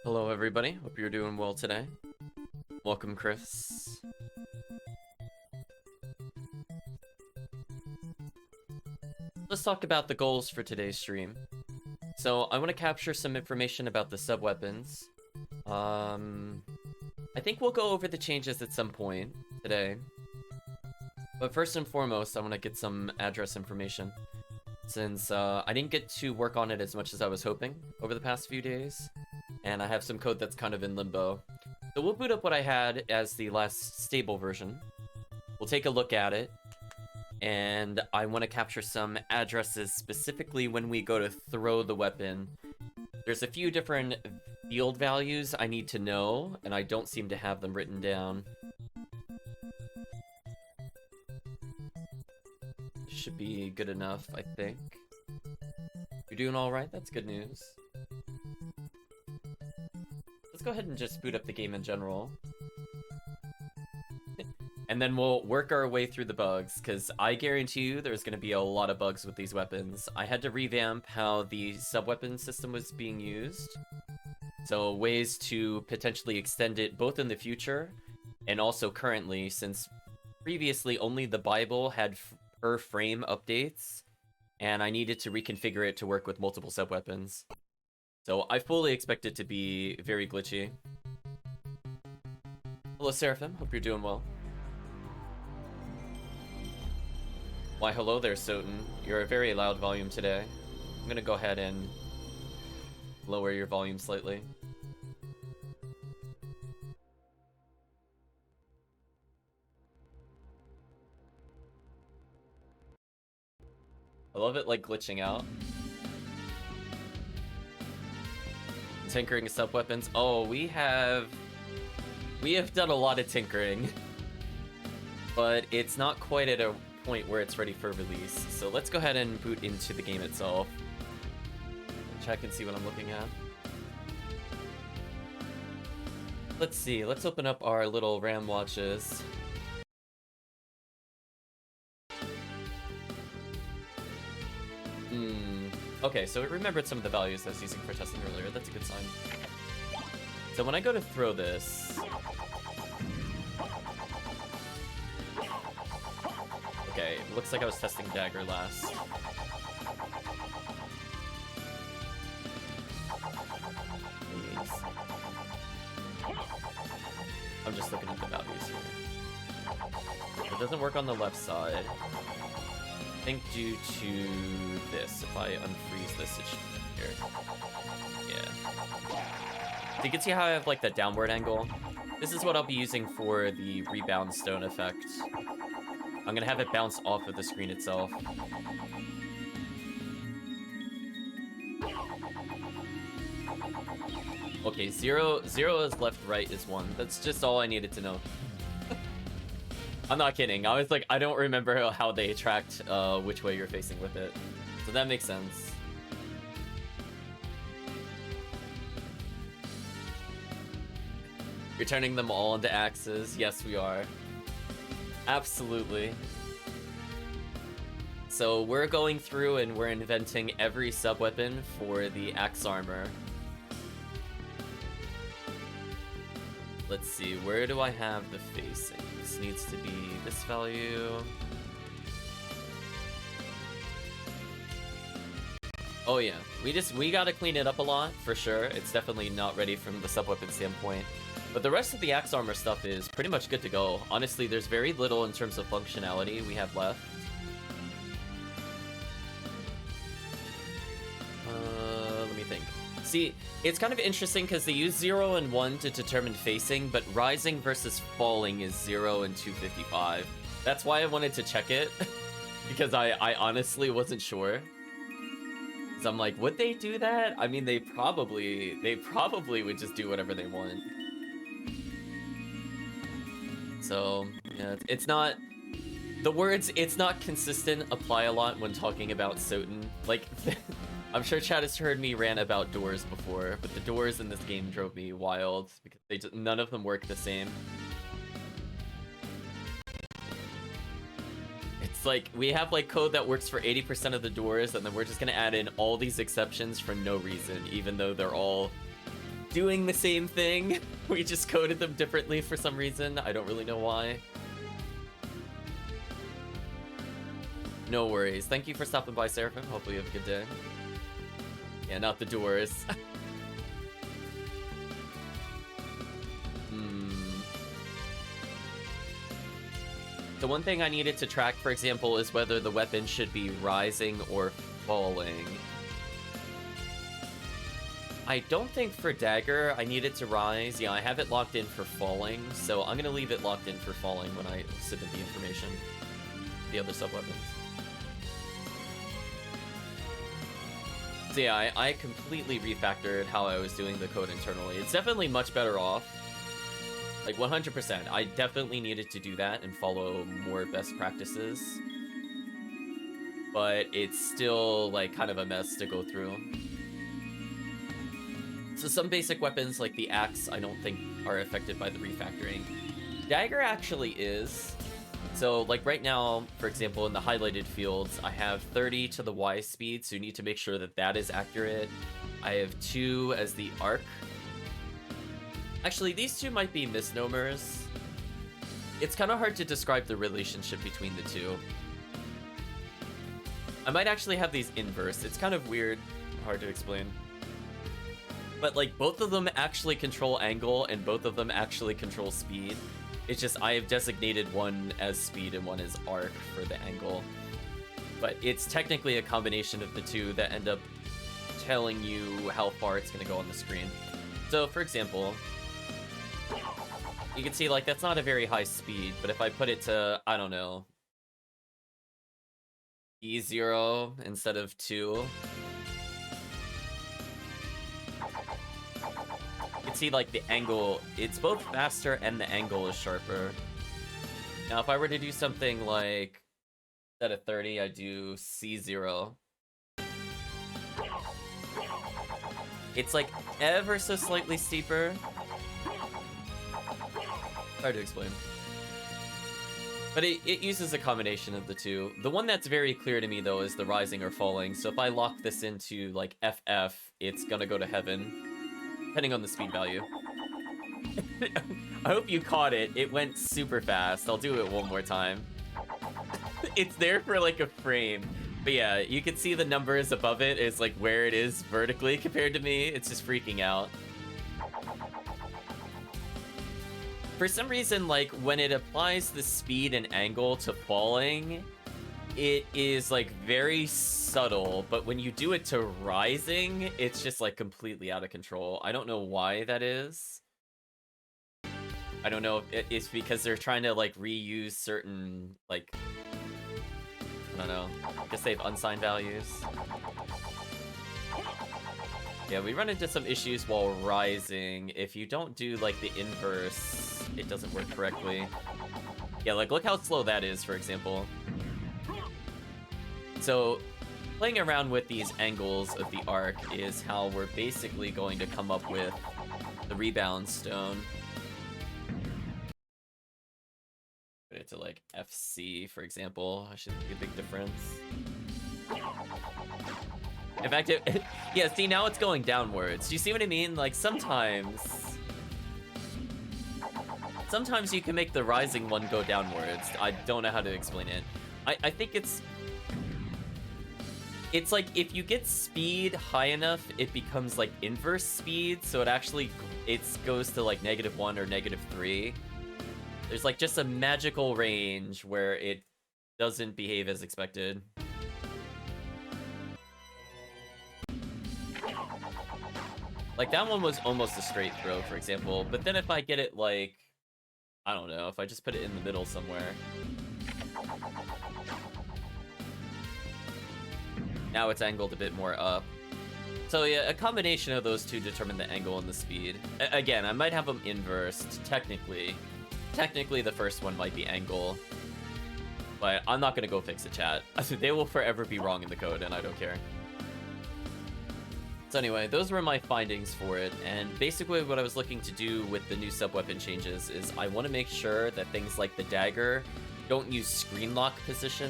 Hello everybody, hope you're doing well today. Welcome, Chris. Let's talk about the goals for today's stream. So I want to capture some information about the subweapons. I think we'll go over the changes at some point today. But first and foremost, I want to get some address information, since I didn't get to work on it as much as I was hoping over the past few days, and I have some code that's kind of in limbo. So we'll boot up what I had as the last stable version. We'll take a look at it, and I want to capture some addresses specifically when we go to throw the weapon. There's a few different field values I need to know, and I don't seem to have them written down. Should be good enough, I think. You're doing all right? That's good news. Let's go ahead and just boot up the game in general. And then we'll work our way through the bugs, because I guarantee you there's going to be a lot of bugs with these weapons. I had to revamp how the subweapon system was being used. So ways to potentially extend it both in the future and also currently, since previously only the Bible had per frame updates, and I needed to reconfigure it to work with multiple subweapons. So I fully expect it to be very glitchy. Hello, Seraphim. Hope you're doing well. Why, hello there, SotN. You're a very loud volume today. I'm gonna go ahead and lower your volume slightly. I love it, like, glitching out. Tinkering subweapons. Oh, we have done a lot of tinkering. But it's not quite at a point where it's ready for release. So let's go ahead and boot into the game itself. Check and see what I'm looking at. Let's see, let's open up our little RAM watches. Okay, so it remembered some of the values I was using for testing earlier. That's a good sign. So when I go to throw this... Okay, it looks like I was testing dagger last. Please. I'm just looking at the values here. It doesn't work on the left side. I think due to this, if I unfreeze this, it should be here. Yeah. So you can see how I have like that downward angle. This is what I'll be using for the rebound stone effect. I'm gonna have it bounce off of the screen itself. Okay, zero is left, right is 1. That's just all I needed to know. I'm not kidding. I was like, I don't remember how they tracked which way you're facing with it. So that makes sense. You're turning them all into axes. Yes, we are. Absolutely. So we're going through and we're inventing every subweapon for the axe armor. Let's see, where do I have the facing? This needs to be this value. Oh yeah, we gotta clean it up a lot, for sure. It's definitely not ready from the subweapon standpoint. But the rest of the axe armor stuff is pretty much good to go. Honestly, there's very little in terms of functionality we have left. Let me think. See, it's kind of interesting because they use 0 and 1 to determine facing, but rising versus falling is 0 and 255. That's why I wanted to check it, because I honestly wasn't sure. So I'm like, would they do that? I mean, they probably would just do whatever they want. So, yeah, it's not... The words, it's not consistent, apply a lot when talking about SotN. Like... I'm sure Chad has heard me rant about doors before, but the doors in this game drove me wild because none of them work the same. It's like, we have like code that works for 80% of the doors, and then we're just gonna add in all these exceptions for no reason, even though they're all doing the same thing. We just coded them differently for some reason. I don't really know why. No worries. Thank you for stopping by, Seraphim. Hopefully you have a good day. Yeah, not the doors. The one thing I needed to track, for example, is whether the weapon should be rising or falling. I don't think for dagger I need it to rise. Yeah, I have it locked in for falling, so I'm gonna leave it locked in for falling when I submit the information. The other sub-weapons. So yeah, I completely refactored how I was doing the code internally. It's definitely much better off. Like 100%. I definitely needed to do that and follow more best practices. But it's still like kind of a mess to go through. So some basic weapons like the axe I don't think are affected by the refactoring. Dagger actually is. So like right now, for example, in the highlighted fields, I have 30 to the Y speed, so you need to make sure that that is accurate. I have 2 as the arc. Actually, these two might be misnomers. It's kind of hard to describe the relationship between the two. I might actually have these inverse. It's kind of weird, hard to explain. But like both of them actually control angle and both of them actually control speed. It's just I have designated one as speed and one as arc for the angle. But it's technically a combination of the two that end up telling you how far it's going to go on the screen. So for example, you can see like that's not a very high speed, but if I put it to, I don't know, E0 instead of 2, you can see like the angle, it's both faster and the angle is sharper. Now if I were to do something like, instead of 30, I do C0. It's like ever so slightly steeper. Hard to explain. But it uses a combination of the two. The one that's very clear to me, though, is the rising or falling. So if I lock this into, like, FF, it's gonna go to heaven, depending on the speed value. I hope you caught it. It went super fast. I'll do it one more time. It's there for, like, a frame. But yeah, you can see the numbers above it is, like, where it is vertically compared to me. It's just freaking out. For some reason, like, when it applies the speed and angle to falling, it is, like, very subtle, but when you do it to rising, it's just, like, completely out of control. I don't know why that is. I don't know if it's because they're trying to, like, reuse certain, like, I don't know. I guess they have unsigned values. Yeah, we run into some issues while rising. If you don't do, like, the inverse, it doesn't work correctly. Yeah, like, look how slow that is, for example. So, playing around with these angles of the arc is how we're basically going to come up with the rebound stone. Put it to, like, FC, for example. I should be a big difference. In fact, yeah, see, now it's going downwards. Do you see what I mean? Like, sometimes you can make the rising one go downwards. I don't know how to explain it. I think it's like, if you get speed high enough, it becomes, like, inverse speed, so it goes to, like, -1 or -3. There's, like, just a magical range where it doesn't behave as expected. Like, that one was almost a straight throw, for example, but then if I get it, like, I don't know, if I just put it in the middle somewhere. Now it's angled a bit more up. So yeah, a combination of those two determine the angle and the speed. Again, I might have them inversed, technically. Technically, the first one might be angle. But I'm not gonna go fix it, chat. They will forever be wrong in the code, and I don't care. So anyway, those were my findings for it, and basically what I was looking to do with the new sub-weapon changes is I want to make sure that things like the dagger don't use screen lock position.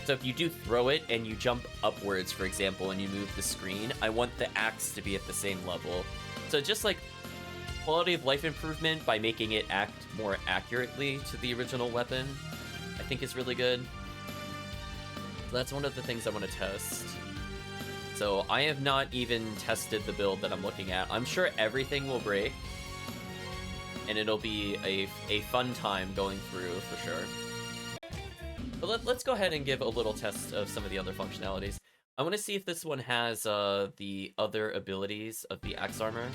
So if you do throw it and you jump upwards, for example, and you move the screen, I want the axe to be at the same level. So just like quality of life improvement by making it act more accurately to the original weapon, I think is really good. So that's one of the things I want to test. So I have not even tested the build that I'm looking at. I'm sure everything will break, and it'll be a fun time going through for sure. But let's go ahead and give a little test of some of the other functionalities. I want to see if this one has the other abilities of the axe armor.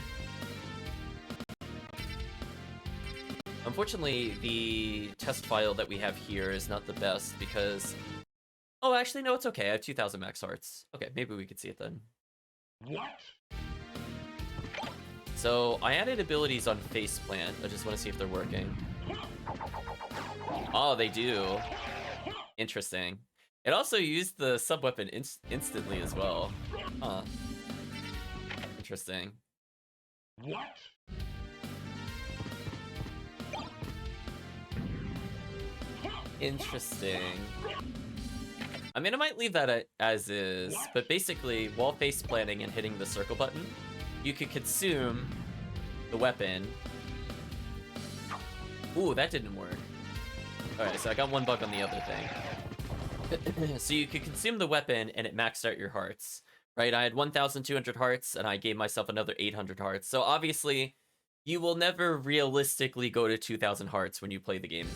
Unfortunately, the test file that we have here is not the best because... Oh, actually, no, it's okay. I have 2,000 max hearts. Okay, maybe we could see it then. What? So, I added abilities on Faceplant. I just want to see if they're working. Oh, they do. Interesting. It also used the Subweapon instantly as well. Huh. Interesting. What? Interesting. I mean, I might leave that as is, but basically, while face planting and hitting the circle button, you could consume the weapon. Ooh, that didn't work. Alright, so I got one bug on the other thing. So you could consume the weapon and it maxed out your hearts, right? I had 1,200 hearts and I gave myself another 800 hearts. So obviously, you will never realistically go to 2,000 hearts when you play the game.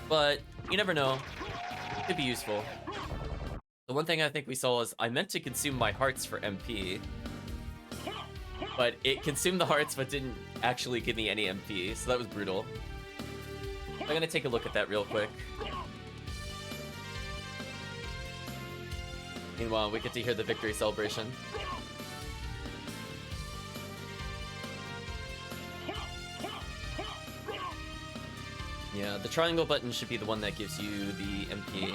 But you never know. Could be useful. The one thing I think we saw is I meant to consume my hearts for MP, but it consumed the hearts but didn't actually give me any MP, so that was brutal. I'm gonna take a look at that real quick. Meanwhile, we get to hear the victory celebration. Yeah, the triangle button should be the one that gives you the MP.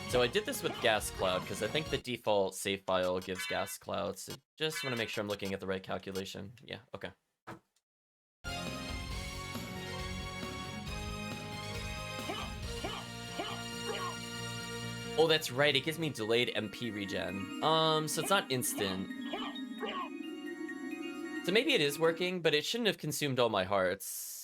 So I did this with Gas Cloud, because I think the default save file gives Gas Cloud, so just want to make sure I'm looking at the right calculation. Yeah, okay. Oh, that's right, it gives me delayed MP regen. So it's not instant. So maybe it is working, but it shouldn't have consumed all my hearts.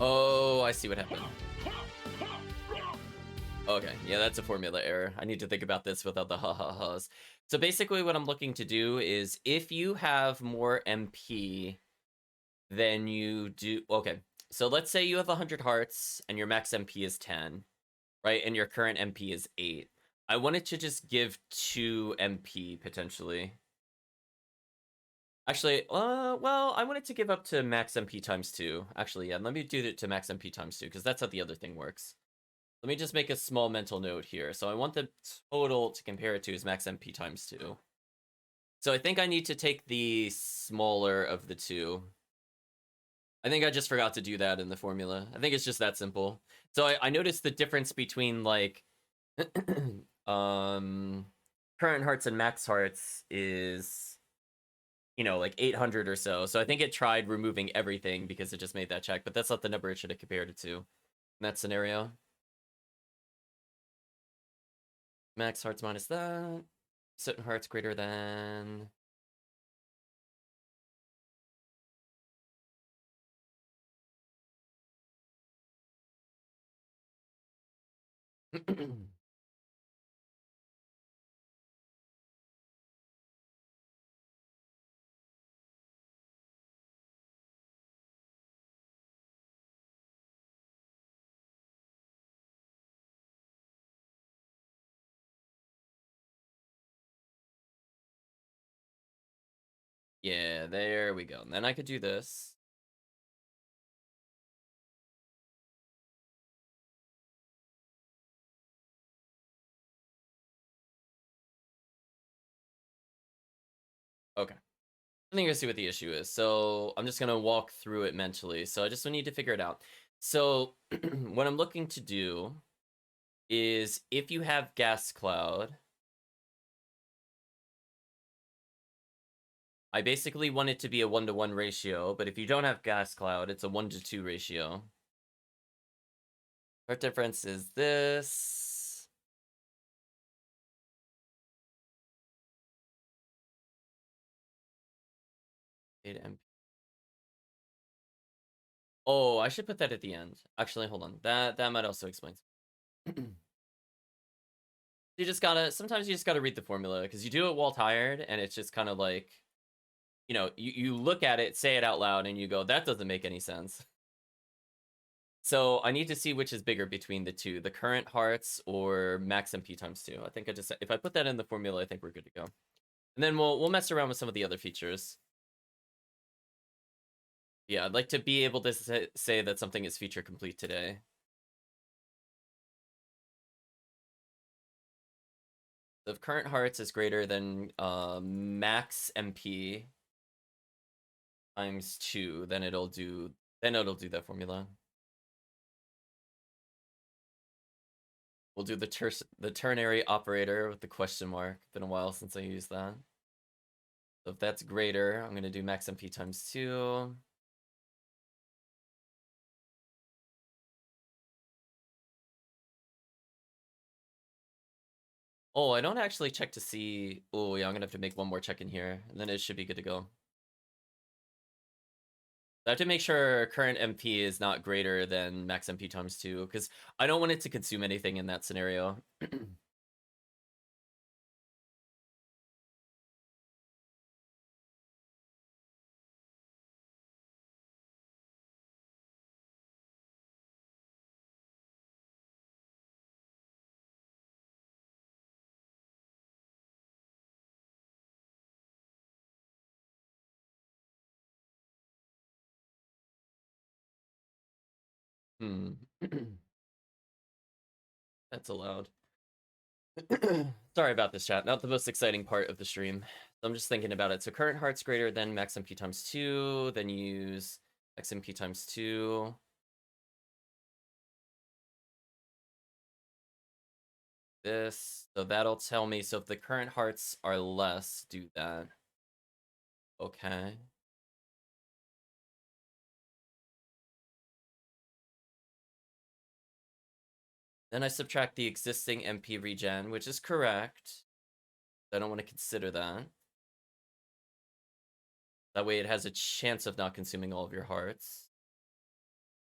Oh, I see what happened. Okay, yeah, that's a formula error. I need to think about this without the ha-ha-has. So basically what I'm looking to do is if you have more MP than you do... Okay, so let's say you have 100 hearts and your max MP is 10, right? And your current MP is 8. I wanted to just give 2 MP, potentially. Actually, well, I wanted to give up to max MP times 2. Actually, yeah, let me do it to max MP times 2, because that's how the other thing works. Let me just make a small mental note here. So I want the total to compare it to is max MP times 2. So I think I need to take the smaller of the two. I think I just forgot to do that in the formula. I think it's just that simple. So I noticed the difference between, like, current hearts and max hearts is, you know, like 800 or so. So I think it tried removing everything because it just made that check, but that's not the number it should have compared it to in that scenario. Max hearts minus that. SotN hearts greater than... Yeah, there we go. And then I could do this. Okay. I think I see what the issue is. So I'm just gonna walk through it mentally. So I just need to figure it out. So what I'm looking to do is if you have gas cloud, I basically want it to be a 1-to-1 ratio, but if you don't have gas cloud, it's a 1-to-2 ratio. Part difference is this. Oh, I should put that at the end. Actually, hold on. That might also explain. Sometimes you just gotta read the formula because you do it while tired, and it's just kind of like, you look at it, say it out loud, and you go, that doesn't make any sense. So I need to see which is bigger between the two, the current hearts or max MP times 2. I think if I put that in the formula, I think we're good to go. And then we'll mess around with some of the other features. Yeah, I'd like to be able to say that something is feature complete today. If current hearts is greater than max MP times 2, then it'll do that formula. We'll do the ternary operator with the question mark. Been a while since I used that. So if that's greater, I'm gonna do max MP times 2. Oh, I don't actually check to see. Oh yeah, I'm gonna have to make one more check in here, and then it should be good to go. I have to make sure current MP is not greater than max MP times 2, because I don't want it to consume anything in that scenario. Hmm. That's allowed. Sorry about this, chat. Not the most exciting part of the stream. I'm just thinking about it. So current heart's greater than max MP times 2, then use max MP times 2. This, so that'll tell me. So if the current hearts are less, do that. Okay. Then I subtract the existing MP regen, which is correct. I don't want to consider that. That way it has a chance of not consuming all of your hearts.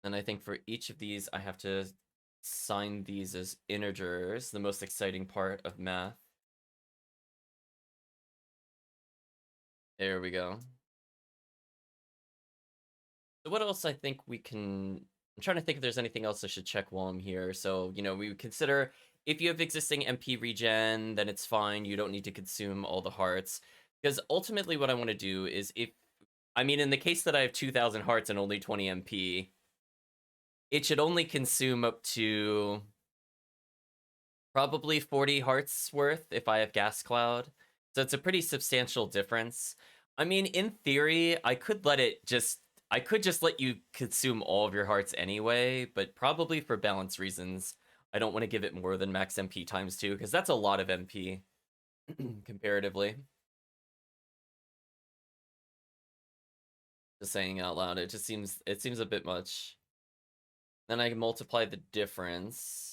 Then I think for each of these, I have to sign these as integers, the most exciting part of math. There we go. So what else I think we can... I'm trying to think if there's anything else I should check while I'm here. So, we would consider if you have existing MP regen, then it's fine. You don't need to consume all the hearts. Because ultimately what I want to do is in the case that I have 2,000 hearts and only 20 MP, it should only consume up to probably 40 hearts worth if I have gas cloud. So it's a pretty substantial difference. In theory, I could just let you consume all of your hearts anyway, but probably for balance reasons, I don't want to give it more than max MP times 2, because that's a lot of MP comparatively. Just saying out loud, it seems a bit much. Then I can multiply the difference.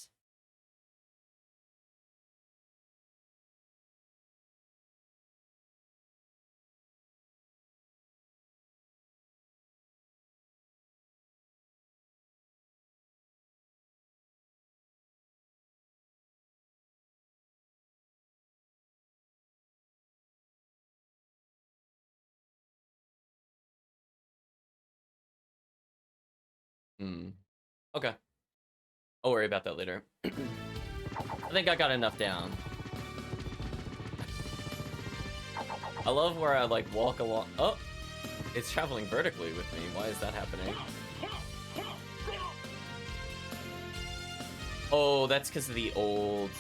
Okay. I'll worry about that later. I think I got enough down. I love where I walk along. Oh, it's traveling vertically with me. Why is that happening? Oh, that's because of the old...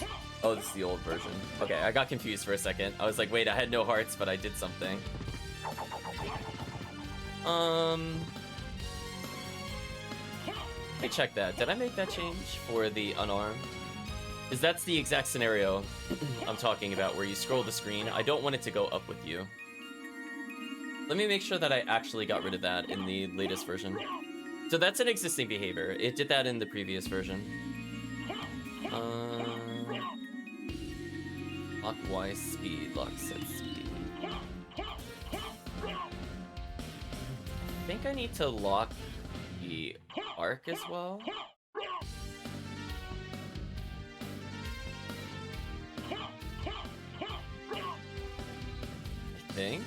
Oh, this is the old version. Okay, I got confused for a second. I was like, wait, I had no hearts, but I did something. Let me check that. Did I make that change for the unarmed? Because that's the exact scenario I'm talking about, where you scroll the screen. I don't want it to go up with you. Let me make sure that I actually got rid of that in the latest version. So that's an existing behavior. It did that in the previous version. Lock Y speed, lock set speed. I think I need to lock the arc as well. I think.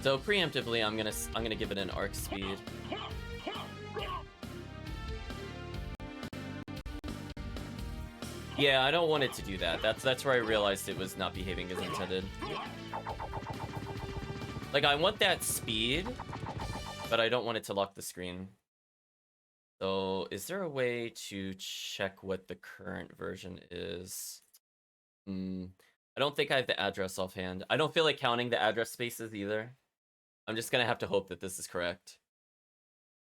So preemptively, I'm gonna give it an arc speed. Yeah, I don't want it to do that. That's where I realized it was not behaving as intended. Like, I want that speed, but I don't want it to lock the screen. So, is there a way to check what the current version is? I don't think I have the address offhand. I don't feel like counting the address spaces either. I'm just gonna have to hope that this is correct.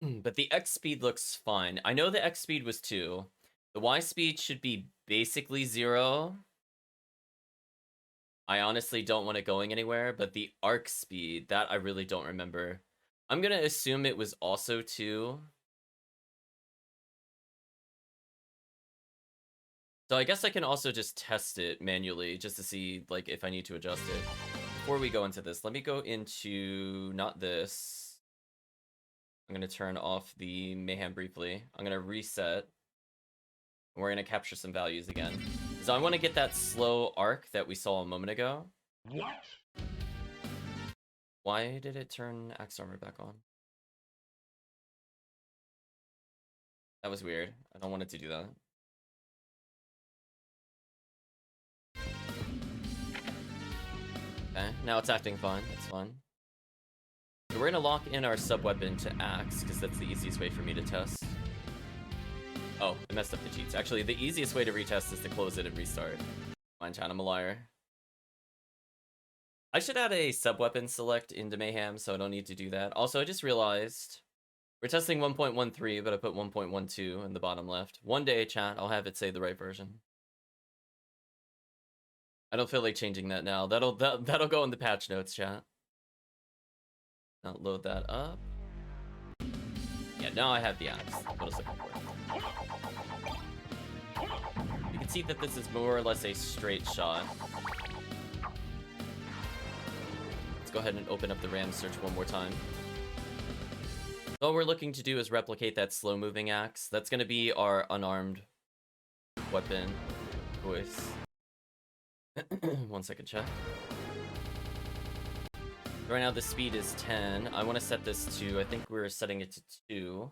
But the X speed looks fine. I know the X speed was 2. The Y speed should be basically 0. I honestly don't want it going anywhere, but the arc speed, that I really don't remember. I'm gonna assume it was also 2. So I guess I can also just test it manually, just to see like if I need to adjust it. Before we go into this, let me go into, not this. I'm gonna turn off the Mayhem briefly. I'm gonna reset. We're gonna capture some values again. So I want to get that slow arc that we saw a moment ago. What? Why did it turn Axe Armor back on? That was weird. I don't want it to do that. Okay, now it's acting fine. That's fine. So we're gonna lock in our Subweapon to Axe, because that's the easiest way for me to test. Oh, I messed up the cheats. Actually, the easiest way to retest is to close it and restart. Fine, chat, I'm a liar. I should add a Subweapon select into Mayhem, so I don't need to do that. Also, I just realized we're testing 1.13, but I put 1.12 in the bottom left. One day, chat, I'll have it say the right version. I don't feel like changing that now. That'll go in the patch notes, chat. Now load that up. Yeah, now I have the axe. What I was looking for. You can see that this is more or less a straight shot. Let's go ahead and open up the RAM search one more time. All we're looking to do is replicate that slow-moving axe. That's going to be our unarmed weapon choice. 1 second, chat. Right now the speed is 10. I want to set this to, I think we're setting it to 2.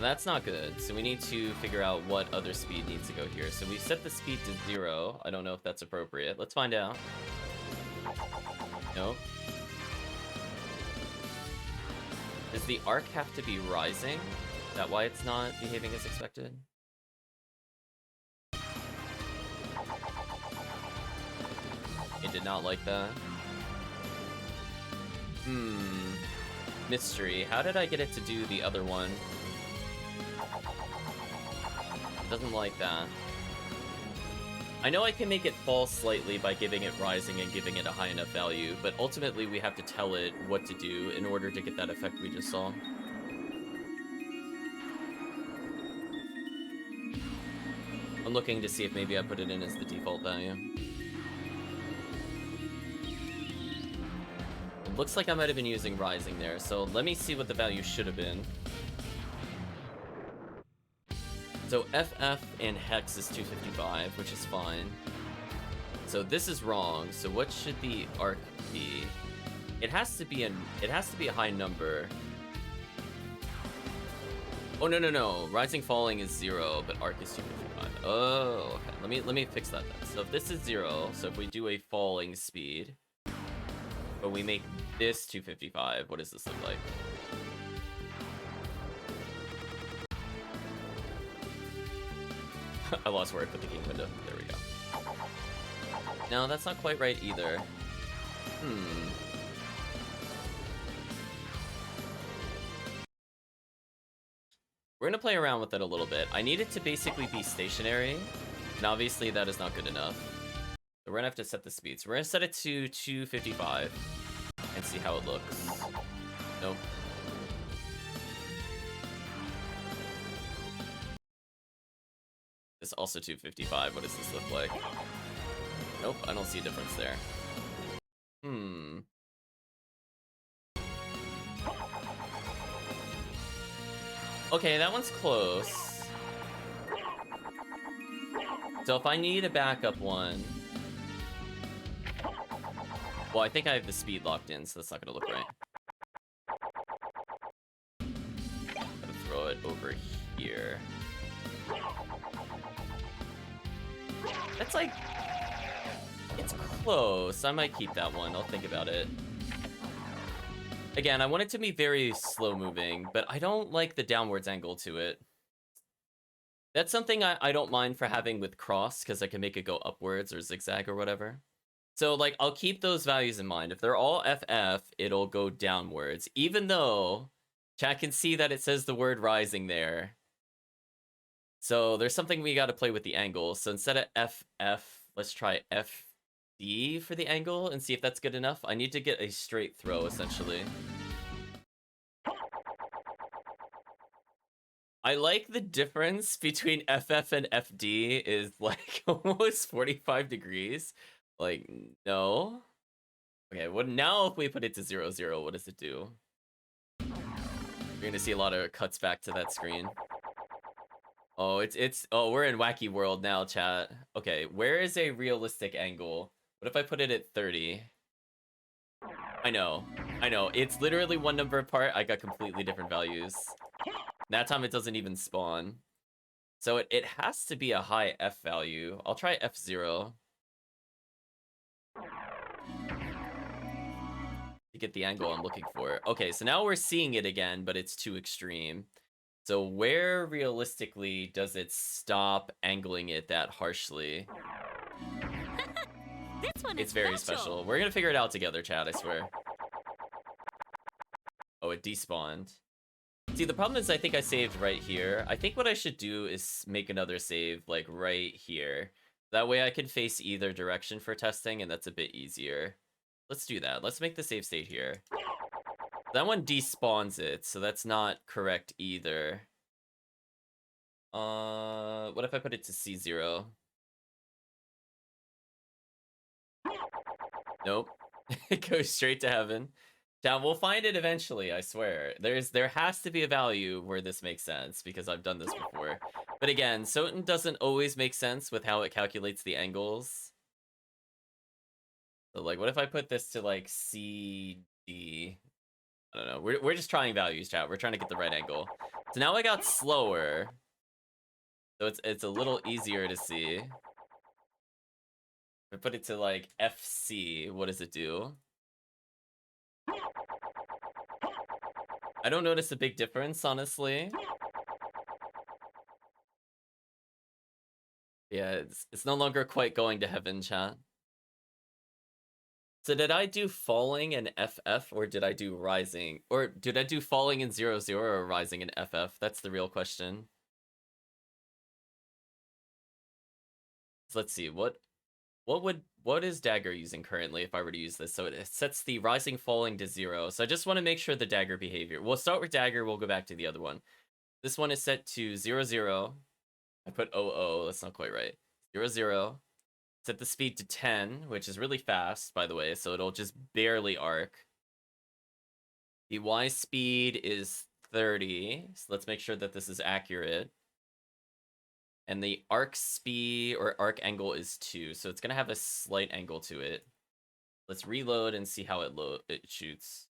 That's not good, so we need to figure out what other speed needs to go here. So we set the speed to 0. I don't know if that's appropriate. Let's find out. Nope. Does the arc have to be rising? Is that why it's not behaving as expected? It did not like that. Mystery. How did I get it to do the other one? It doesn't like that. I know I can make it fall slightly by giving it rising and giving it a high enough value, but ultimately we have to tell it what to do in order to get that effect we just saw. I'm looking to see if maybe I put it in as the default value. It looks like I might have been using rising there, so let me see what the value should have been. So FF and Hex is 255, which is fine. So this is wrong. So what should the arc be? It has to be a high number. Oh no. Rising falling is 0, but arc is 255. Oh, okay. Let me fix that then. So if this is 0, so if we do a falling speed, but we make this 255, what does this look like? I lost where I put the game window. There we go. No, that's not quite right either. We're gonna play around with it a little bit. I need it to basically be stationary, and obviously that is not good enough. So we're gonna have to set the speeds. We're gonna set it to 255 and see how it looks. Nope. This also 255. What does this look like? Nope, I don't see a difference there. Okay, that one's close. So if I need a backup one... Well, I think I have the speed locked in, so that's not gonna look right. Gotta throw it over here. That's like... It's close. I might keep that one. I'll think about it. Again, I want it to be very slow moving, but I don't like the downwards angle to it. That's something I don't mind for having with cross, because I can make it go upwards or zigzag or whatever. So, like, I'll keep those values in mind. If they're all FF, it'll go downwards, even though chat can see that it says the word rising there. So there's something we got to play with the angle. So instead of FF, let's try FD for the angle and see if that's good enough. I need to get a straight throw, essentially. I like the difference between FF and FD is like almost 45 degrees. Like, no. Okay, well, now if we put it to 0, 0, what does it do? You're gonna see a lot of cuts back to that screen. Oh, oh, we're in wacky world now, chat. Okay, where is a realistic angle? What if I put it at 30? I know. It's literally one number apart. I got completely different values. That time it doesn't even spawn. So it has to be a high F value. I'll try F0. To get the angle I'm looking for. Okay, so now we're seeing it again, but it's too extreme. So where realistically does it stop angling it that harshly? This one It's very special. We're gonna figure it out together, chat, I swear. Oh, it despawned. See, the problem is I think I saved right here. I think what I should do is make another save, like, right here. That way I can face either direction for testing, and that's a bit easier. Let's do that. Let's make the save state here. That one despawns it, so that's not correct either. What if I put it to C0? Nope. It goes straight to heaven. Now, we'll find it eventually, I swear. There has to be a value where this makes sense, because I've done this before. But again, SotN doesn't always make sense with how it calculates the angles. So, like, what if I put this to, like, CD? I don't know. We're just trying values, chat. We're trying to get the right angle. So now I got slower. So it's a little easier to see. If I put it to, like, FC, what does it do? I don't notice a big difference, honestly. Yeah, it's no longer quite going to heaven, chat. So did I do falling in FF, or did I do rising? Or did I do falling in 0, 0, or rising in FF? That's the real question. So let's see, what is Dagger using currently if I were to use this? So it sets the rising falling to 0. So I just want to make sure the Dagger behavior. We'll start with Dagger, we'll go back to the other one. This one is set to 0, 0. I put 0, 0, that's not quite right. 0, 0. Set the speed to 10, which is really fast, by the way, so it'll just barely arc. The Y speed is 30, so let's make sure that this is accurate. And the arc speed, or arc angle, is 2, so it's going to have a slight angle to it. Let's reload and see how it shoots.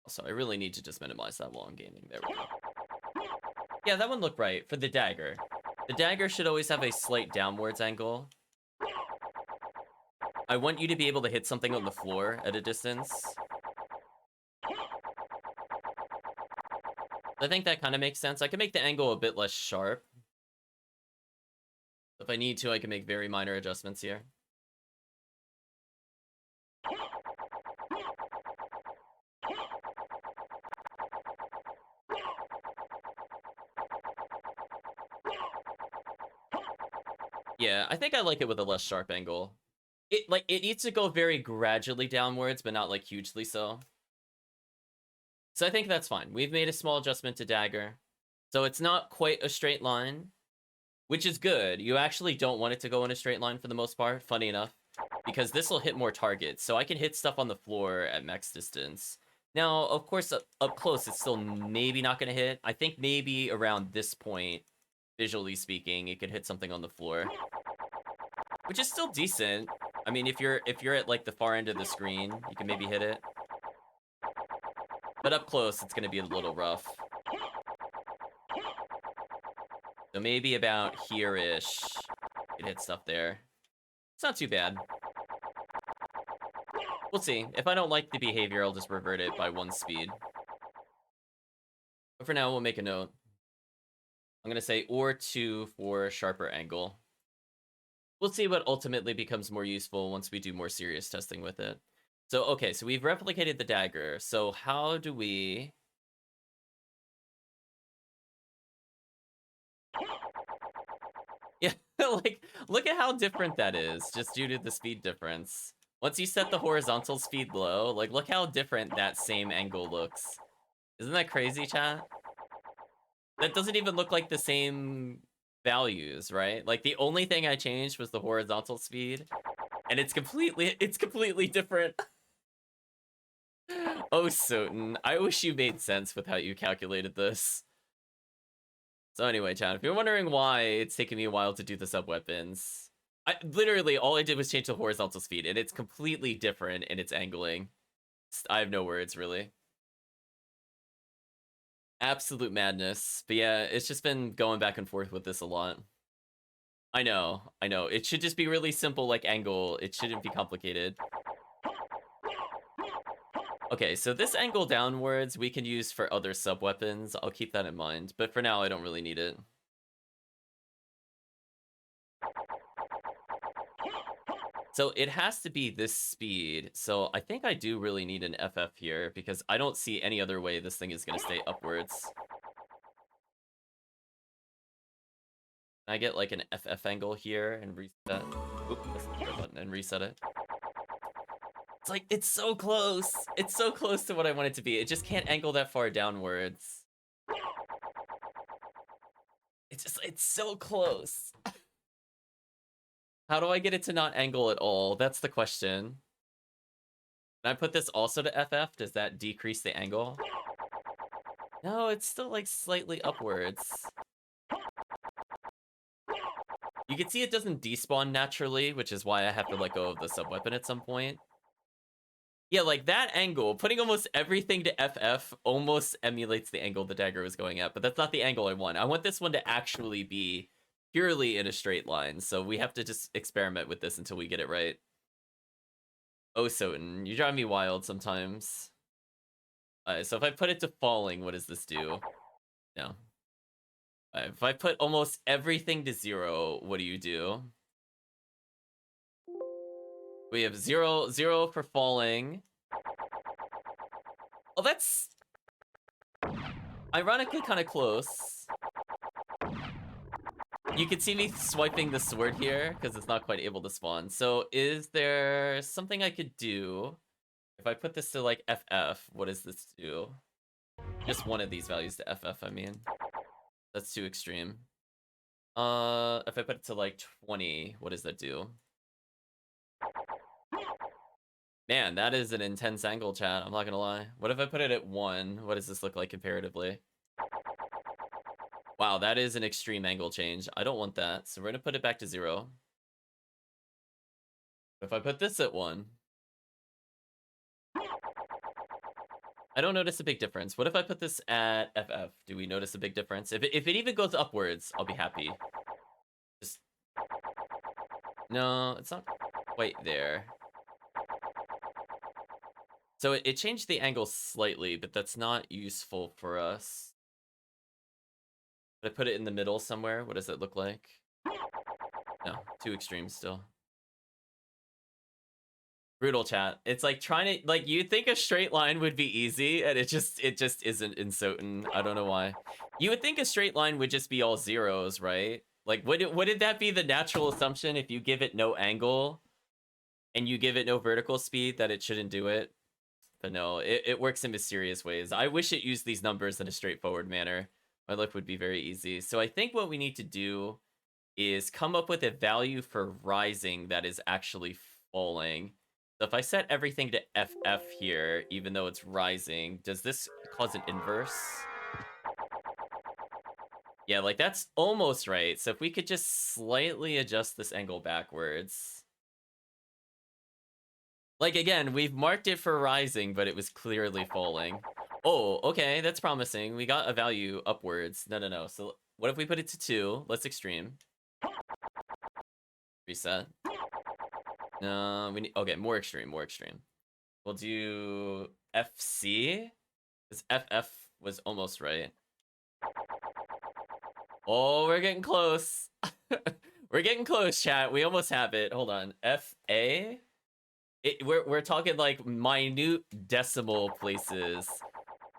Also, I really need to just minimize that while I'm gaming. There we go. Yeah, that one looked right for the Dagger. The Dagger should always have a slight downwards angle. I want you to be able to hit something on the floor at a distance. I think that kind of makes sense. I can make the angle a bit less sharp. If I need to, I can make very minor adjustments here. Yeah, I think I like it with a less sharp angle. It needs to go very gradually downwards, but not like hugely so. So I think that's fine. We've made a small adjustment to dagger. So it's not quite a straight line, which is good. You actually don't want it to go in a straight line for the most part, funny enough, because this will hit more targets. So I can hit stuff on the floor at max distance. Now, of course, up close, it's still maybe not going to hit. I think maybe around this point, visually speaking, it could hit something on the floor, which is still decent. I mean, if you're at like the far end of the screen, you can maybe hit it. But up close, it's going to be a little rough. So maybe about here-ish, you can hit stuff there. It's not too bad. We'll see. If I don't like the behavior, I'll just revert it by 1 speed. But for now, we'll make a note. I'm going to say or 2 for sharper angle. We'll see what ultimately becomes more useful once we do more serious testing with it. So, okay, so we've replicated the dagger. So how do we... Yeah, like, look at how different that is, just due to the speed difference. Once you set the horizontal speed low, like, look how different that same angle looks. Isn't that crazy, chat? That doesn't even look like the same values, right? Like, the only thing I changed was the horizontal speed, and it's completely different. Oh, SotN, I wish you made sense with how you calculated this. So anyway, chat, if you're wondering why it's taking me a while to do the subweapons, literally all I did was change the horizontal speed, and it's completely different in its angling. I have no words, really. Absolute madness. But yeah, it's just been going back and forth with this a lot. I know. It should just be really simple, like angle. It shouldn't be complicated. Okay, so this angle downwards we can use for other sub-weapons. I'll keep that in mind, but for now I don't really need it. So it has to be this speed, so I think I do really need an FF here, because I don't see any other way this thing is going to stay upwards. Can I get like an FF angle here and reset? Oop, that's the throw button, and reset it. It's like, it's so close! It's so close to what I want it to be. It just can't angle that far downwards. It's so close. How do I get it to not angle at all? That's the question. Can I put this also to FF? Does that decrease the angle? No, it's still like slightly upwards. You can see it doesn't despawn naturally, which is why I have to let go of the subweapon at some point. Yeah, like that angle, putting almost everything to FF almost emulates the angle the dagger was going at, but that's not the angle I want. I want this one to actually be purely in a straight line, so we have to just experiment with this until we get it right. Oh, SotN, you drive me wild sometimes. So if I put it to falling, what does this do? No. If I put almost everything to 0, what do you do? We have 0, 0 for falling. Oh, that's ironically kind of close. You can see me swiping the sword here, because it's not quite able to spawn. So is there something I could do? If I put this to, like, FF, what does this do? Just one of these values to FF, I mean. That's too extreme. If I put it to, like, 20, what does that do? Man, that is an intense angle, chat. I'm not gonna lie. What if I put it at 1? What does this look like comparatively? Wow, that is an extreme angle change. I don't want that, so we're gonna put it back to 0. If I put this at 1, I don't notice a big difference. What if I put this at FF? Do we notice a big difference? If it even goes upwards, I'll be happy. Just... No, it's not quite there. So it changed the angle slightly, but that's not useful for us. If I put it in the middle somewhere, what does it look like? No, too extreme still. Brutal, chat. It's like trying to, like, you'd think a straight line would be easy, and it just isn't in SotN. I don't know why. You would think a straight line would just be all zeros, right? Like, wouldn't that be the natural assumption if you give it no angle and you give it no vertical speed that it shouldn't do it? But no, it works in mysterious ways. I wish it used these numbers in a straightforward manner. My life would be very easy. So I think what we need to do is come up with a value for rising that is actually falling. So if I set everything to FF here, even though it's rising, does this cause an inverse? Yeah, like that's almost right. So if we could just slightly adjust this angle backwards. Like again, we've marked it for rising, but it was clearly falling. Oh, okay, that's promising. We got a value upwards. No. So what if we put it to 2? Let's extreme. Reset. No, we need, okay, more extreme. We'll do FC, because FF was almost right. Oh, we're getting close. We're getting close, chat. We almost have it. Hold on. FA? We're talking like minute decimal places.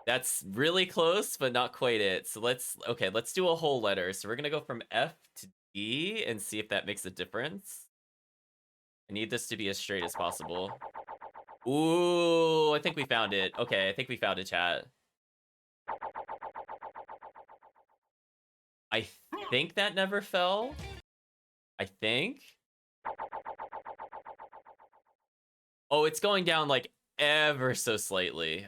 That's really close, but not quite it. So let's do a whole letter. So we're gonna go from F to D and see if that makes a difference. I need this to be as straight as possible. Ooh, I think we found it. Okay, I think we found it, chat. I think that never fell. I think. Oh, it's going down like ever so slightly.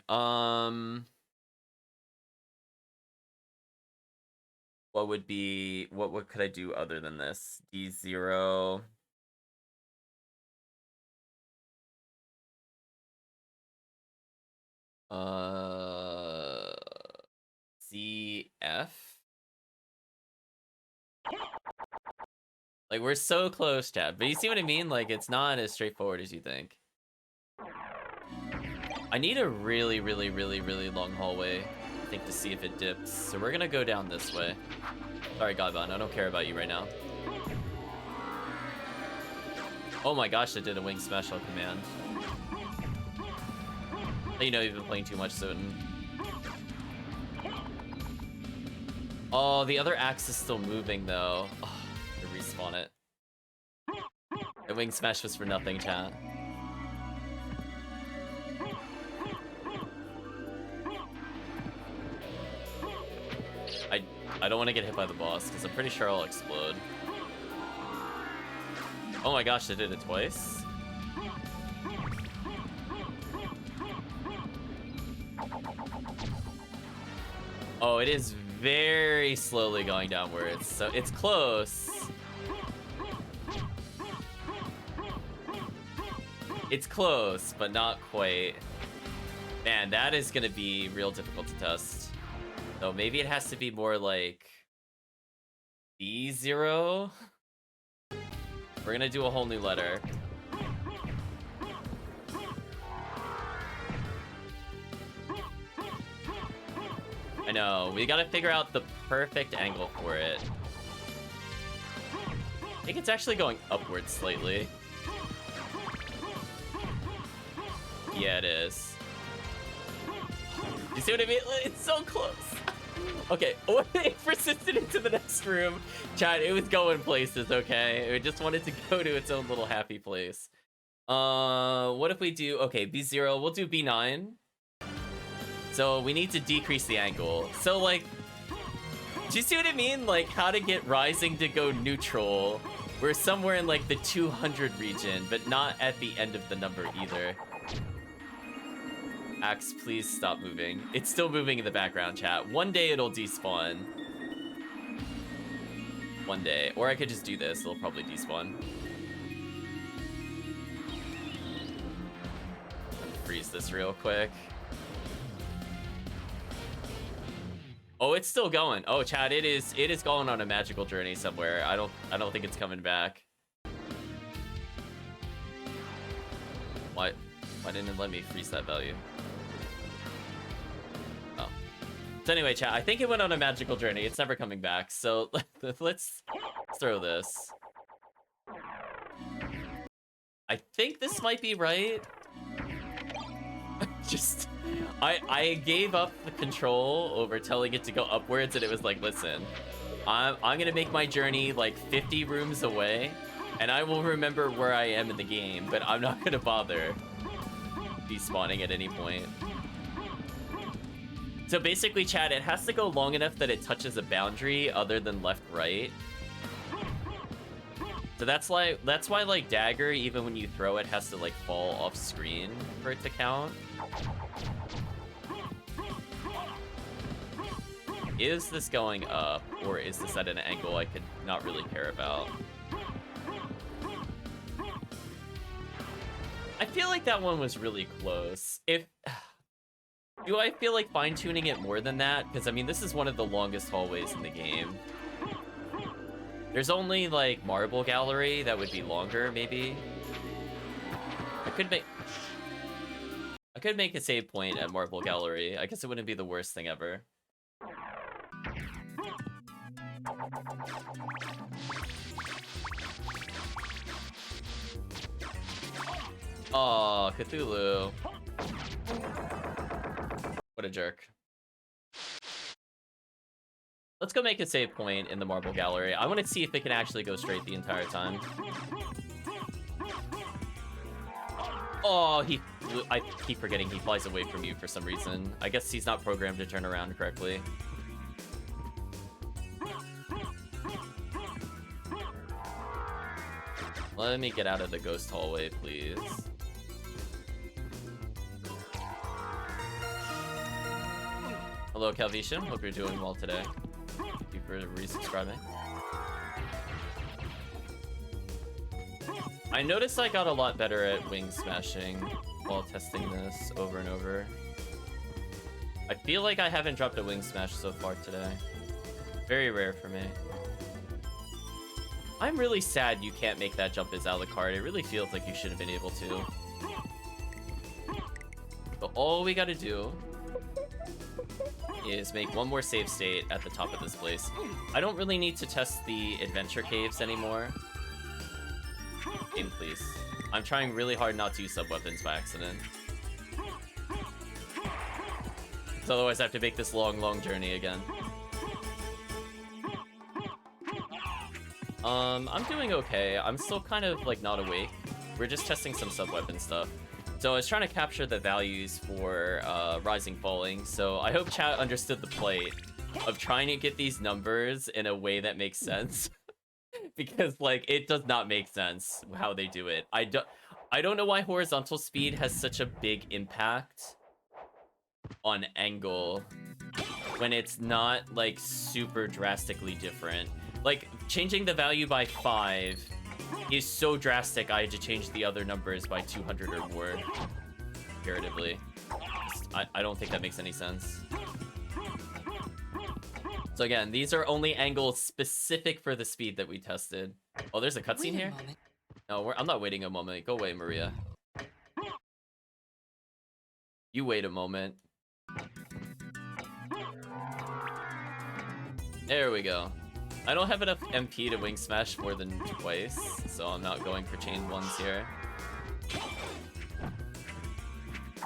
What would be, what could I do other than this? D0. CF. Like, we're so close, chat. But you see what I mean? Like, it's not as straightforward as you think. I need a really long hallway, I think, to see if it dips. So we're gonna go down this way. Sorry, Godbon, I don't care about you right now. Oh my gosh, I did a wing smash on command. You know you've been playing too much SotN. Oh, the other axe is still moving, though. Oh, to respawn it. The wing smash was for nothing, chat. I don't want to get hit by the boss, because I'm pretty sure I'll explode. Oh my gosh, I did it twice? Oh, it is very slowly going downwards, so it's close. It's close, but not quite. Man, that is gonna be real difficult to test. So maybe it has to be more like B0. We're gonna do a whole new letter. I know, we gotta figure out the perfect angle for it. I think it's actually going upwards slightly. Yeah, it is. You see what I mean? It's so close. Okay, it persisted into the next room. Chat, it was going places, okay? It just wanted to go to its own little happy place. What if we do, okay, B0, we'll do B9. So we need to decrease the angle. So like, do you see what I mean? Like how to get rising to go neutral. We're somewhere in like the 200 region, but not at the end of the number either. Axe, please stop moving. It's still moving in the background, chat. One day it'll despawn. One day. Or I could just do this. It'll probably despawn. Freeze this real quick. Oh, it's still going. Oh, chat, it is going on a magical journey somewhere. I don't think it's coming back. Why didn't it let me freeze that value? Oh. So anyway, chat, I think it went on a magical journey. It's never coming back. So let's throw this. I think this might be right. I gave up the control over telling it to go upwards, and it was like, listen, I'm gonna make my journey like 50 rooms away, and I will remember where I am in the game, but I'm not gonna bother despawning at any point. So basically, chat, it has to go long enough that it touches a boundary other than left-right. So that's why like dagger, even when you throw it, has to like fall off screen for it to count. Is this going up, or is this at an angle I could not really care about? I feel like that one was really close. Do I feel like fine-tuning it more than that? Because, I mean, this is one of the longest hallways in the game. There's only, like, Marble Gallery that would be longer, maybe. I could make a save point at Marble Gallery. I guess it wouldn't be the worst thing ever. Oh, Cthulhu. What a jerk. Let's go make a save point in the Marble Gallery. I want to see if it can actually go straight the entire time. Oh, I keep forgetting he flies away from you for some reason. I guess he's not programmed to turn around correctly. Let me get out of the ghost hallway, please. Hello, Calvation. Hope you're doing well today. Thank you for resubscribing. I noticed I got a lot better at wing smashing while testing this over and over. I feel like I haven't dropped a wing smash so far today. Very rare for me. I'm really sad you can't make that jump as Alucard. It really feels like you should have been able to. But all we gotta do is make one more save state at the top of this place. I don't really need to test the adventure caves anymore. Game, please. I'm trying really hard not to use sub-weapons by accident. So otherwise I have to make this long journey again. I'm doing okay. I'm still kind of, like, not awake. We're just testing some sub-weapon stuff. So I was trying to capture the values for Rising Falling, so I hope chat understood the plight of trying to get these numbers in a way that makes sense. Because, like, it does not make sense how they do it. I don't know why horizontal speed has such a big impact on angle when it's not, like, super drastically different. Like, changing the value by 5 is so drastic, I had to change the other numbers by 200 or more, comparatively. I don't think that makes any sense. So again, these are only angles specific for the speed that we tested. Oh, there's a cutscene here? No, I'm not waiting a moment. Go away, Maria. You wait a moment. There we go. I don't have enough MP to wing smash more than twice, so I'm not going for chain ones here.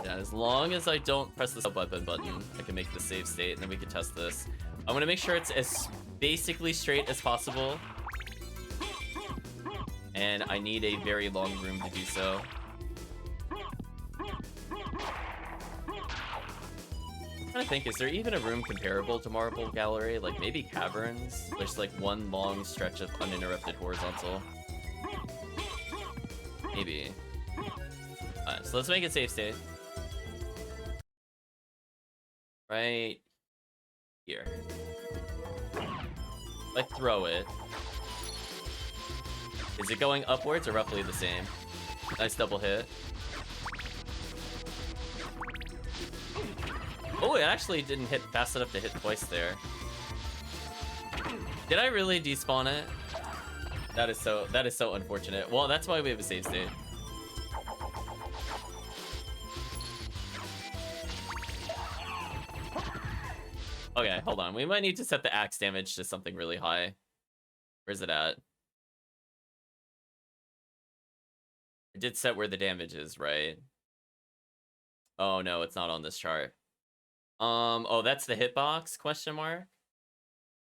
Yeah, as long as I don't press the sub-weapon button, I can make the save state, and then we can test this. I want to make sure it's as basically straight as possible. And I need a very long room to do so. I'm trying to think, is there even a room comparable to Marble Gallery? Like, maybe Caverns? There's, like, one long stretch of uninterrupted horizontal. Maybe. Alright, so let's make it save state. Right here. If I throw it, is it going upwards or roughly the same? Nice double hit. Oh, it actually didn't hit fast enough to hit twice there. Did I really despawn it? That is so unfortunate. Well, that's why we have a save state. Okay, hold on. We might need to set the axe damage to something really high. Where's it at? I did set where the damage is, right? Oh no, it's not on this chart. Oh, that's the hitbox, question mark?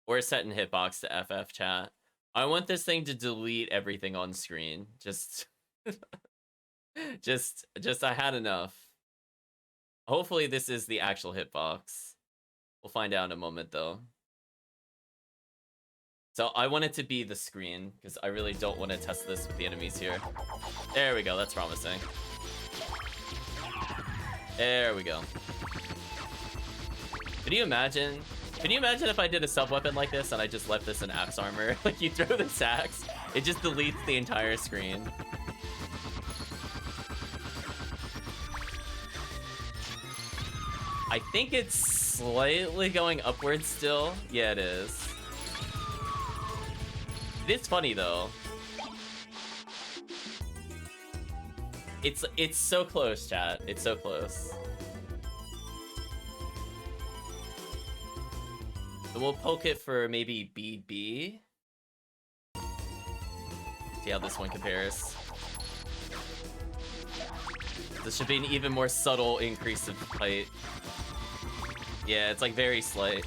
We're setting hitbox to FF, chat. I want this thing to delete everything on screen. Just... just I had enough. Hopefully this is the actual hitbox. We'll find out in a moment, though. So I want it to be the screen, because I really don't want to test this with the enemies here. There we go, that's promising. There we go. Can you imagine if I did a sub-weapon like this and I just left this in Axe Armor? Like, you throw this axe, it just deletes the entire screen. I think it's slightly going upwards still. Yeah, it is. It is funny, though. It's so close, chat. It's so close. So we'll poke it for maybe BB. See how this one compares. This should be an even more subtle increase of height. Yeah, it's like very slight.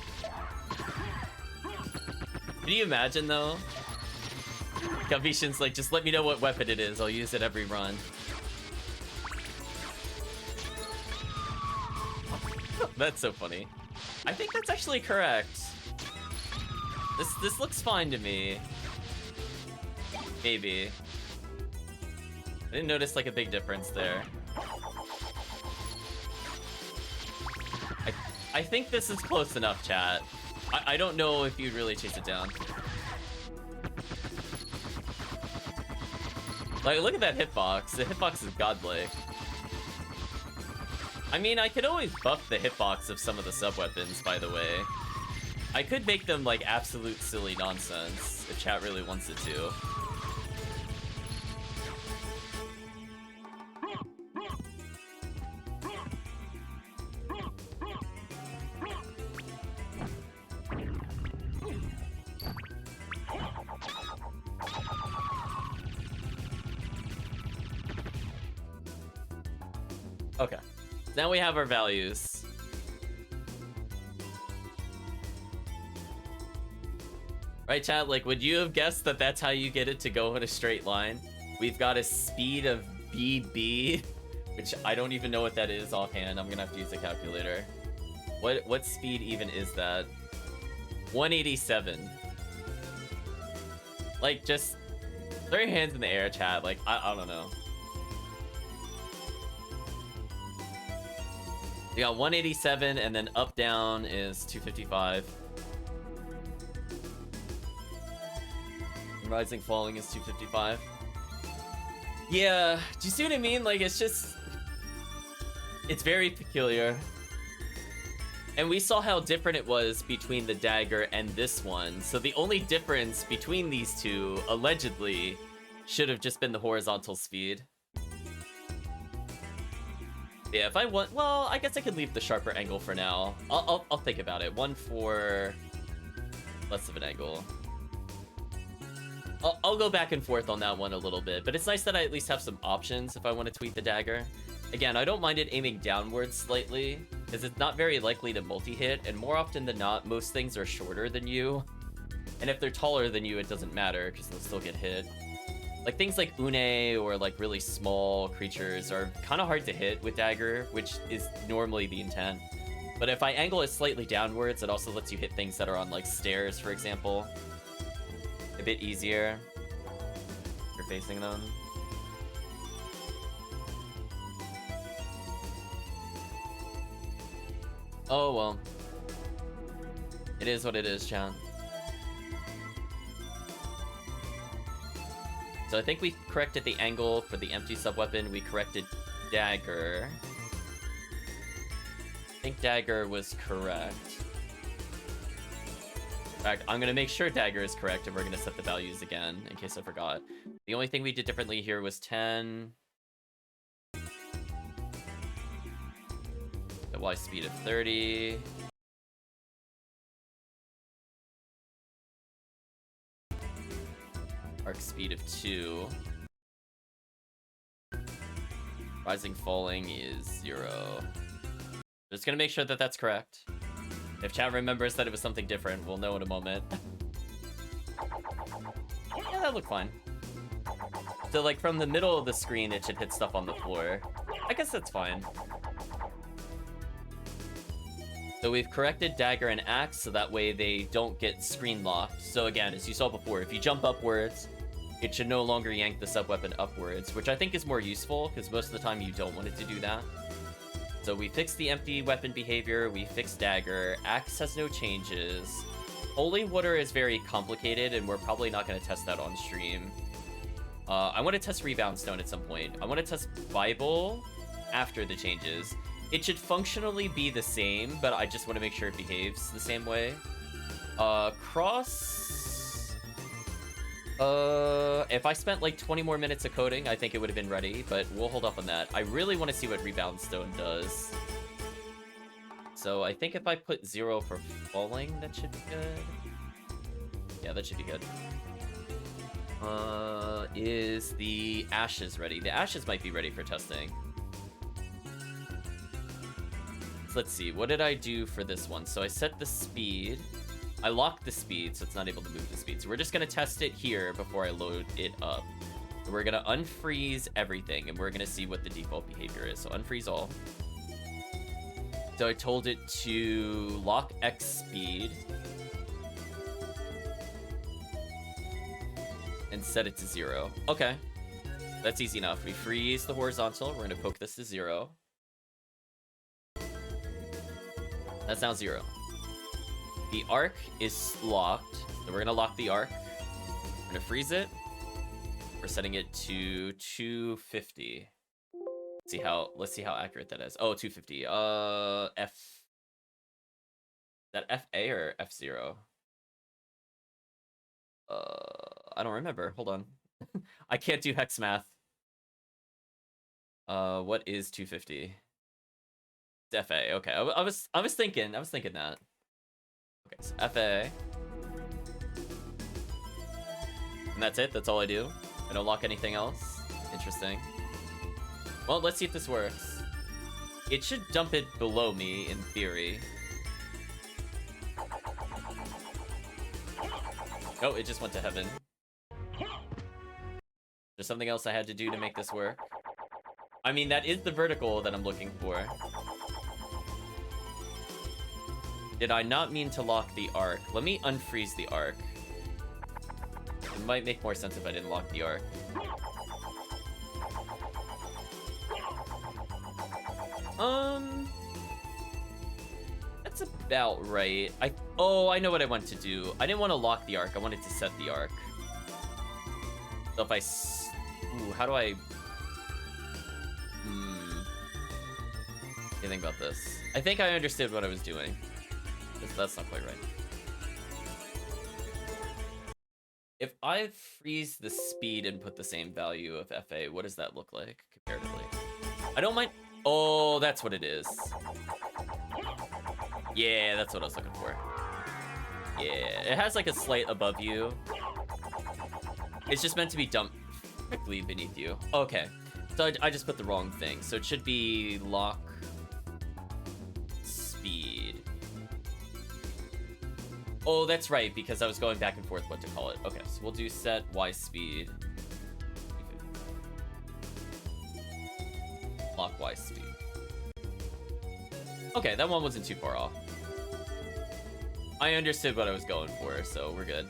Can you imagine, though? Galvetian's like, just let me know what weapon it is. I'll use it every run. That's so funny. I think that's actually correct. This looks fine to me. Maybe. I didn't notice like a big difference there. I think this is close enough, chat. I don't know if you'd really chase it down. Like, look at that hitbox. The hitbox is godlike. I mean, I could always buff the hitbox of some of the sub-weapons, by the way. I could make them, like, absolute silly nonsense, if chat really wants it to. Okay. Now we have our values. Right, chat? Like, would you have guessed that that's how you get it to go in a straight line? We've got a speed of BB, which I don't even know what that is offhand. I'm gonna have to use a calculator. What speed even is that? 187. Like, just throw your hands in the air, chat. Like, I don't know. We got 187, and then up down is 255. Rising falling is 255. Yeah, do you see what I mean? Like, it's just... it's very peculiar. And we saw how different it was between the dagger and this one. So the only difference between these two, allegedly, should have just been the horizontal speed. Yeah, if I want... well, I guess I could leave the sharper angle for now. I'll think about it. One for less of an angle. I'll go back and forth on that one a little bit, but it's nice that I at least have some options if I want to tweak the dagger. Again, I don't mind it aiming downwards slightly, because it's not very likely to multi-hit, and more often than not, most things are shorter than you. And if they're taller than you, it doesn't matter, because they'll still get hit. Like, things like Une or, like, really small creatures are kind of hard to hit with dagger, which is normally the intent. But if I angle it slightly downwards, it also lets you hit things that are on, like, stairs, for example. A bit easier if you're facing them. Oh, well. It is what it is, chat. So I think we corrected the angle for the empty sub-weapon. We corrected dagger. I think dagger was correct. In fact, I'm going to make sure dagger is correct, and we're going to set the values again, in case I forgot. The only thing we did differently here was 10. The Y speed of 30. Arc speed of 2. Rising falling is 0. Just gonna make sure that that's correct. If chat remembers that it was something different, we'll know in a moment. Yeah, that looked fine. So, like, from the middle of the screen, it should hit stuff on the floor. I guess that's fine. So we've corrected dagger and axe, so that way they don't get screen locked. So again, as you saw before, if you jump upwards, it should no longer yank the sub-weapon upwards, which I think is more useful, because most of the time you don't want it to do that. So we fixed the empty weapon behavior, we fixed dagger, axe has no changes. Holy water is very complicated, and we're probably not going to test that on stream. I want to test rebound stone at some point. I want to test Bible after the changes. It should functionally be the same, but I just want to make sure it behaves the same way. Cross... if I spent like 20 more minutes of coding, I think it would have been ready, but we'll hold up on that. I really want to see what rebound stone does. So I think if I put 0 for falling, that should be good. Yeah, that should be good. Is the ashes ready? The ashes might be ready for testing. Let's see, what did I do for this one? So I set the speed. I locked the speed, so it's not able to move the speed. So we're just gonna test it here before I load it up. So we're gonna unfreeze everything, and we're gonna see what the default behavior is. So unfreeze all. So I told it to lock X speed. And set it to 0. Okay. That's easy enough. We freeze the horizontal. We're gonna poke this to 0. That's now 0. The arc is locked, so we're gonna lock the arc. We're gonna freeze it. We're setting it to 250. Let's see how accurate that is. Oh, 250. F. Is that FA or F0? I don't remember. Hold on. I can't do hex math. What is 250? It's FA. Okay. I was thinking that. Okay, so FA. And that's it? That's all I do? I don't lock anything else? Interesting. Well, let's see if this works. It should dump it below me, in theory. Oh, it just went to heaven. There's something else I had to do to make this work. I mean, that is the vertical that I'm looking for. Did I not mean to lock the arc? Let me unfreeze the arc. It might make more sense if I didn't lock the arc. That's about right. Oh, I know what I want to do. I didn't want to lock the arc. I wanted to set the arc. So if I... Ooh, how do I... What do you think about this? I think I understood what I was doing. That's not quite right. If I freeze the speed and put the same value of FA, what does that look like comparatively? I don't mind... Oh, that's what it is. Yeah, that's what I was looking for. Yeah, it has like a slight above you. It's just meant to be dumped quickly beneath you. Okay, so I just put the wrong thing. So it should be lock speed. Oh, that's right, because I was going back and forth what to call it. Okay, so we'll do set Y speed. Lock Y speed. Okay, that one wasn't too far off. I understood what I was going for, so we're good.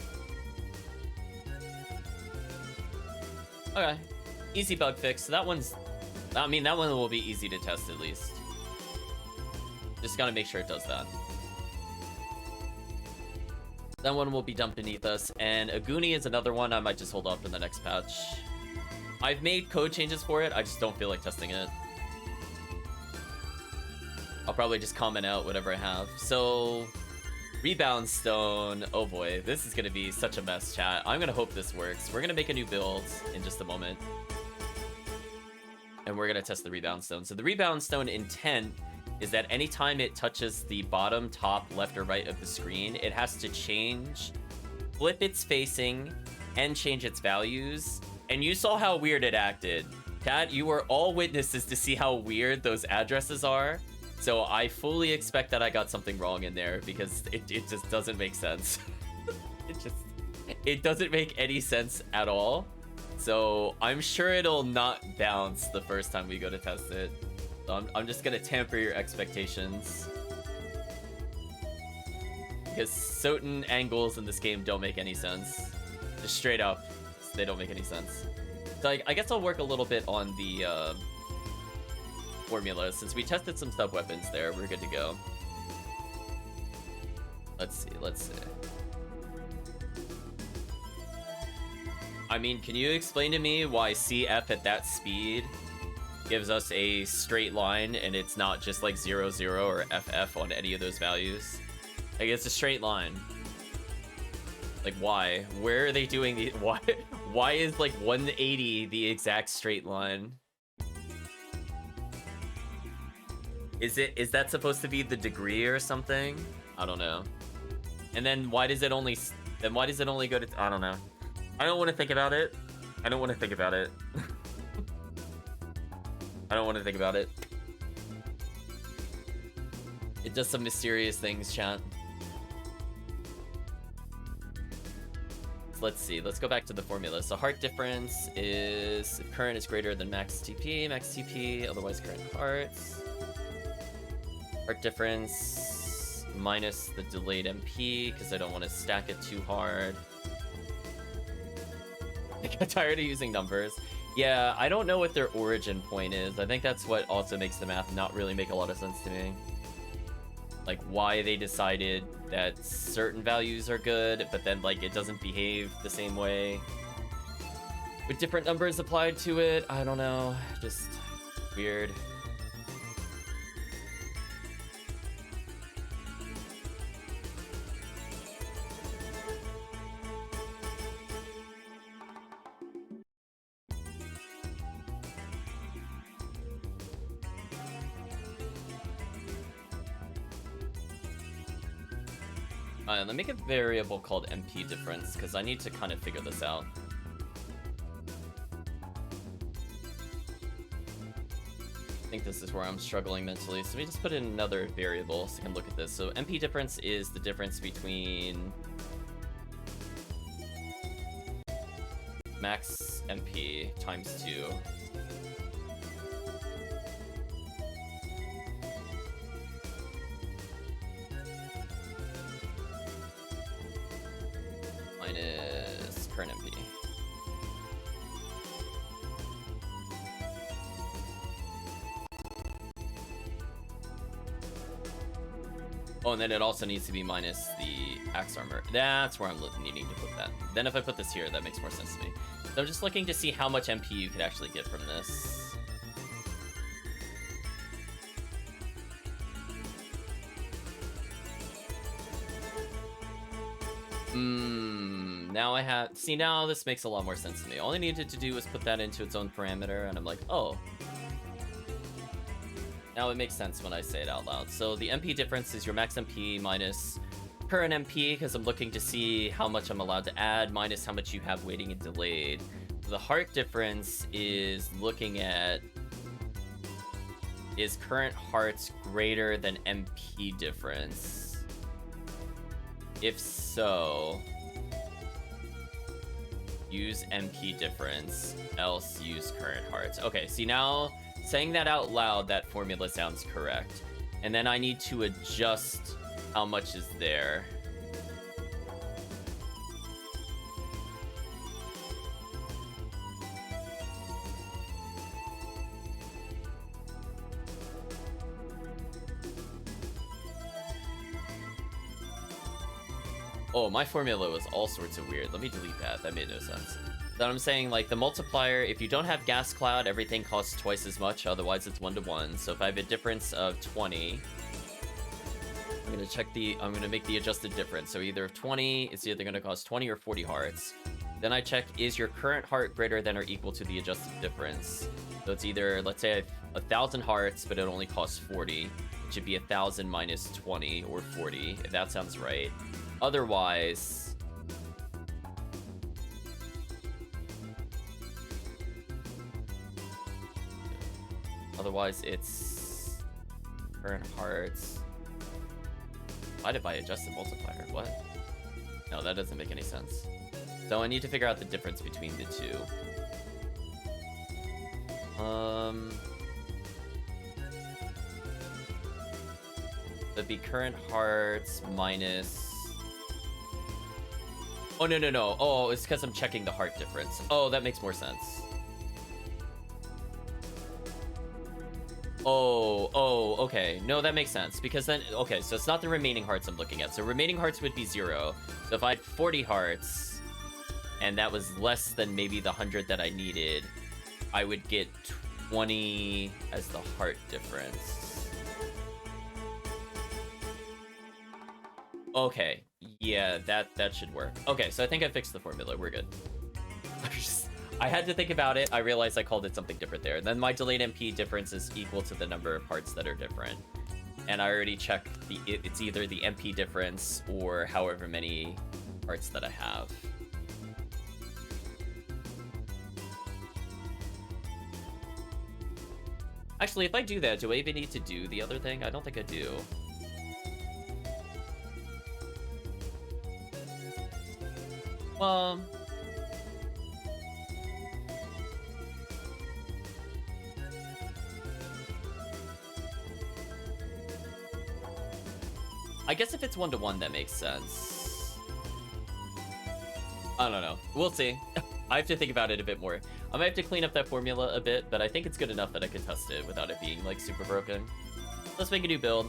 Okay, easy bug fix. So that one's... I mean, that one will be easy to test at least. Just gotta make sure it does that. That one will be dumped beneath us, and Aguni is another one I might just hold off in the next patch. I've made code changes for it, I just don't feel like testing it. I'll probably just comment out whatever I have. So, rebound stone, oh boy, this is gonna be such a mess, chat. I'm gonna hope this works. We're gonna make a new build in just a moment. And we're gonna test the rebound stone. So the rebound stone intent is that anytime it touches the bottom, top, left, or right of the screen, it has to change, flip its facing, and change its values. And you saw how weird it acted. Chat, you were all witnesses to see how weird those addresses are. So I fully expect that I got something wrong in there because it just doesn't make sense. It doesn't make any sense at all. So I'm sure it'll not bounce the first time we go to test it. So I'm just gonna temper your expectations. Because SotN angles in this game don't make any sense. Just straight up, they don't make any sense. So I guess I'll work a little bit on the formula. Since we tested some sub-weapons there, we're good to go. Let's see. I mean, can you explain to me why CF at that speed gives us a straight line and it's not just like 0, 0 or FF on any of those values? Like, it's a straight line. Like, why? Where are they doing the... Why is, like, 180 the exact straight line? Is that supposed to be the degree or something? I don't know. And then why does it only... Then why does it only go to... I don't know. I don't want to think about it. I don't want to think about it. I don't want to think about it. It does some mysterious things, chat. Let's see. Let's go back to the formula. So heart difference is if current is greater than max TP, otherwise current hearts. Heart difference minus the delayed MP because I don't want to stack it too hard. I got tired of using numbers. Yeah, I don't know what their origin point is. I think that's what also makes the math not really make a lot of sense to me. Like, why they decided that certain values are good, but then, like, it doesn't behave the same way. With different numbers applied to it, I don't know. Just weird. Let me make a variable called MP difference, because I need to kind of figure this out. I think this is where I'm struggling mentally, so let me just put in another variable so I can look at this. So MP difference is the difference between max MP times 2. Minus current MP. Oh, and then it also needs to be minus the axe armor. That's where I'm needing to put that. Then if I put this here, that makes more sense to me. So I'm just looking to see how much MP you could actually get from this. Now I have... See, now this makes a lot more sense to me. All I needed to do was put that into its own parameter, and I'm like, oh. Now it makes sense when I say it out loud. So the MP difference is your max MP minus current MP, because I'm looking to see how much I'm allowed to add, minus how much you have waiting and delayed. The heart difference is looking at... Is current hearts greater than MP difference? If so... Use MP difference, else use current hearts. Okay, see now, saying that out loud, that formula sounds correct. And then I need to adjust how much is there. Oh, my formula was all sorts of weird. Let me delete that. That made no sense. Then I'm saying, like, the multiplier, if you don't have gas cloud, everything costs twice as much. Otherwise, it's 1-to-1. So if I have a difference of 20, I'm gonna make the adjusted difference. So either 20, it's either gonna cost 20 or 40 hearts. Then I check, is your current heart greater than or equal to the adjusted difference? So it's either, let's say I have 1,000 hearts, but it only costs 40. It should be 1,000 minus 20 or 40, if that sounds right. Otherwise, Otherwise, it's current hearts divided by adjusted multiplier. What? No, that doesn't make any sense. So I need to figure out the difference between the two. That'd be current hearts minus... Oh, no, no, no. Oh, it's because I'm checking the heart difference. Oh, that makes more sense. Oh, okay. No, that makes sense. Because then, okay, so it's not the remaining hearts I'm looking at. So remaining hearts would be 0. So if I had 40 hearts, and that was less than maybe the 100 that I needed, I would get 20 as the heart difference. Okay, yeah, that should work. Okay, so I think I fixed the formula. We're good. I had to think about it. I realized I called it something different there. Then my delayed MP difference is equal to the number of hearts that are different. And I already checked it's either the MP difference or however many hearts that I have. Actually, if I do that, do I even need to do the other thing? I don't think I do. I guess if it's 1-to-1, that makes sense. I don't know. We'll see. I have to think about it a bit more. I might have to clean up that formula a bit, but I think it's good enough that I can test it without it being, like, super broken. Let's make a new build.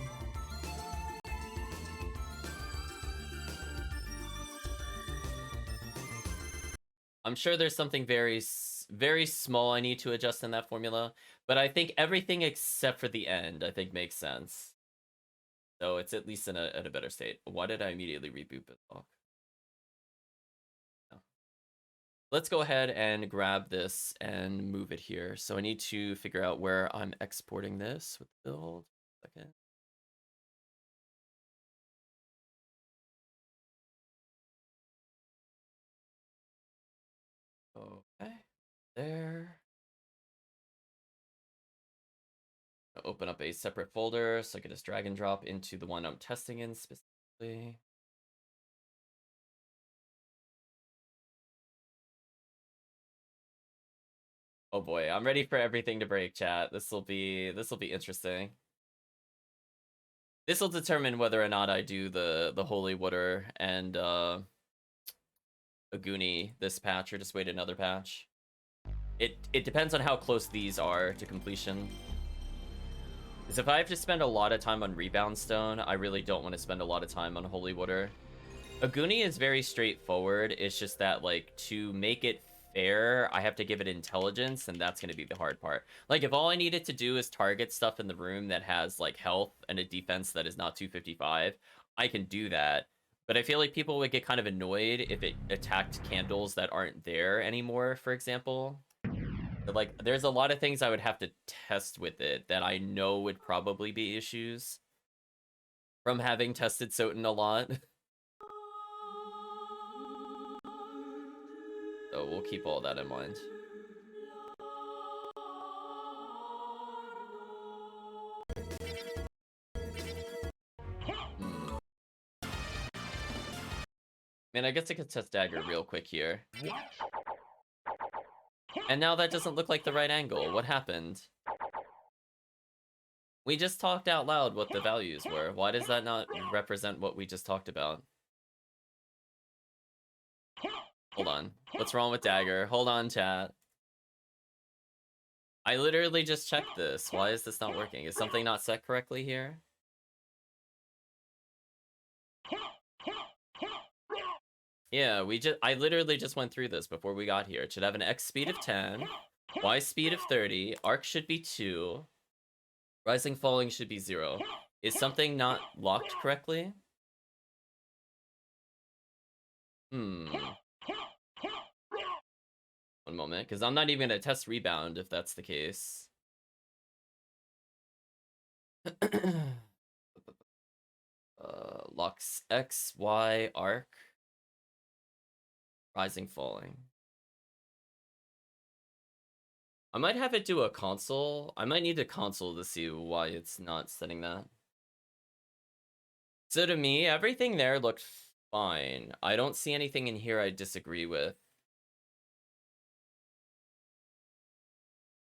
I'm sure there's something very, very small I need to adjust in that formula, but I think everything except for the end, I think, makes sense. So it's at least in a better state. Why did I immediately reboot BitLock? No. Let's go ahead and grab this and move it here. So I need to figure out where I'm exporting this with build. Second. Okay, there. I'll open up a separate folder so I can just drag and drop into the one I'm testing in specifically. Oh boy, I'm ready for everything to break, chat. This will be interesting. This will determine whether or not I do the Holy Water and Aguni this patch or just wait another patch. It depends on how close these are to completion. Because if I have to spend a lot of time on Rebound Stone, I really don't want to spend a lot of time on Holy Water. Aguni is very straightforward. It's just that, like, to make it fair, I have to give it intelligence, and that's going to be the hard part. Like, if all I needed to do is target stuff in the room that has, like, health and a defense that is not 255, I can do that. But I feel like people would get kind of annoyed if it attacked candles that aren't there anymore, for example. But, like, there's a lot of things I would have to test with it that I know would probably be issues from having tested SotN a lot. So we'll keep all that in mind. Man, I guess I could test dagger real quick here. And now that doesn't look like the right angle. What happened? We just talked out loud what the values were. Why does that not represent what we just talked about? Hold on. What's wrong with dagger? Hold on, chat. I literally just checked this. Why is this not working? Is something not set correctly here? Yeah, I literally just went through this before we got here. It should have an X speed of 10, Y speed of 30, arc should be 2, rising falling should be 0. Is something not locked correctly? One moment, because I'm not even going to test rebound if that's the case. Locks X, Y, arc. Rising falling. I might have it do a console. I might need a console to see why it's not setting that. So to me, everything there looked fine. I don't see anything in here I disagree with.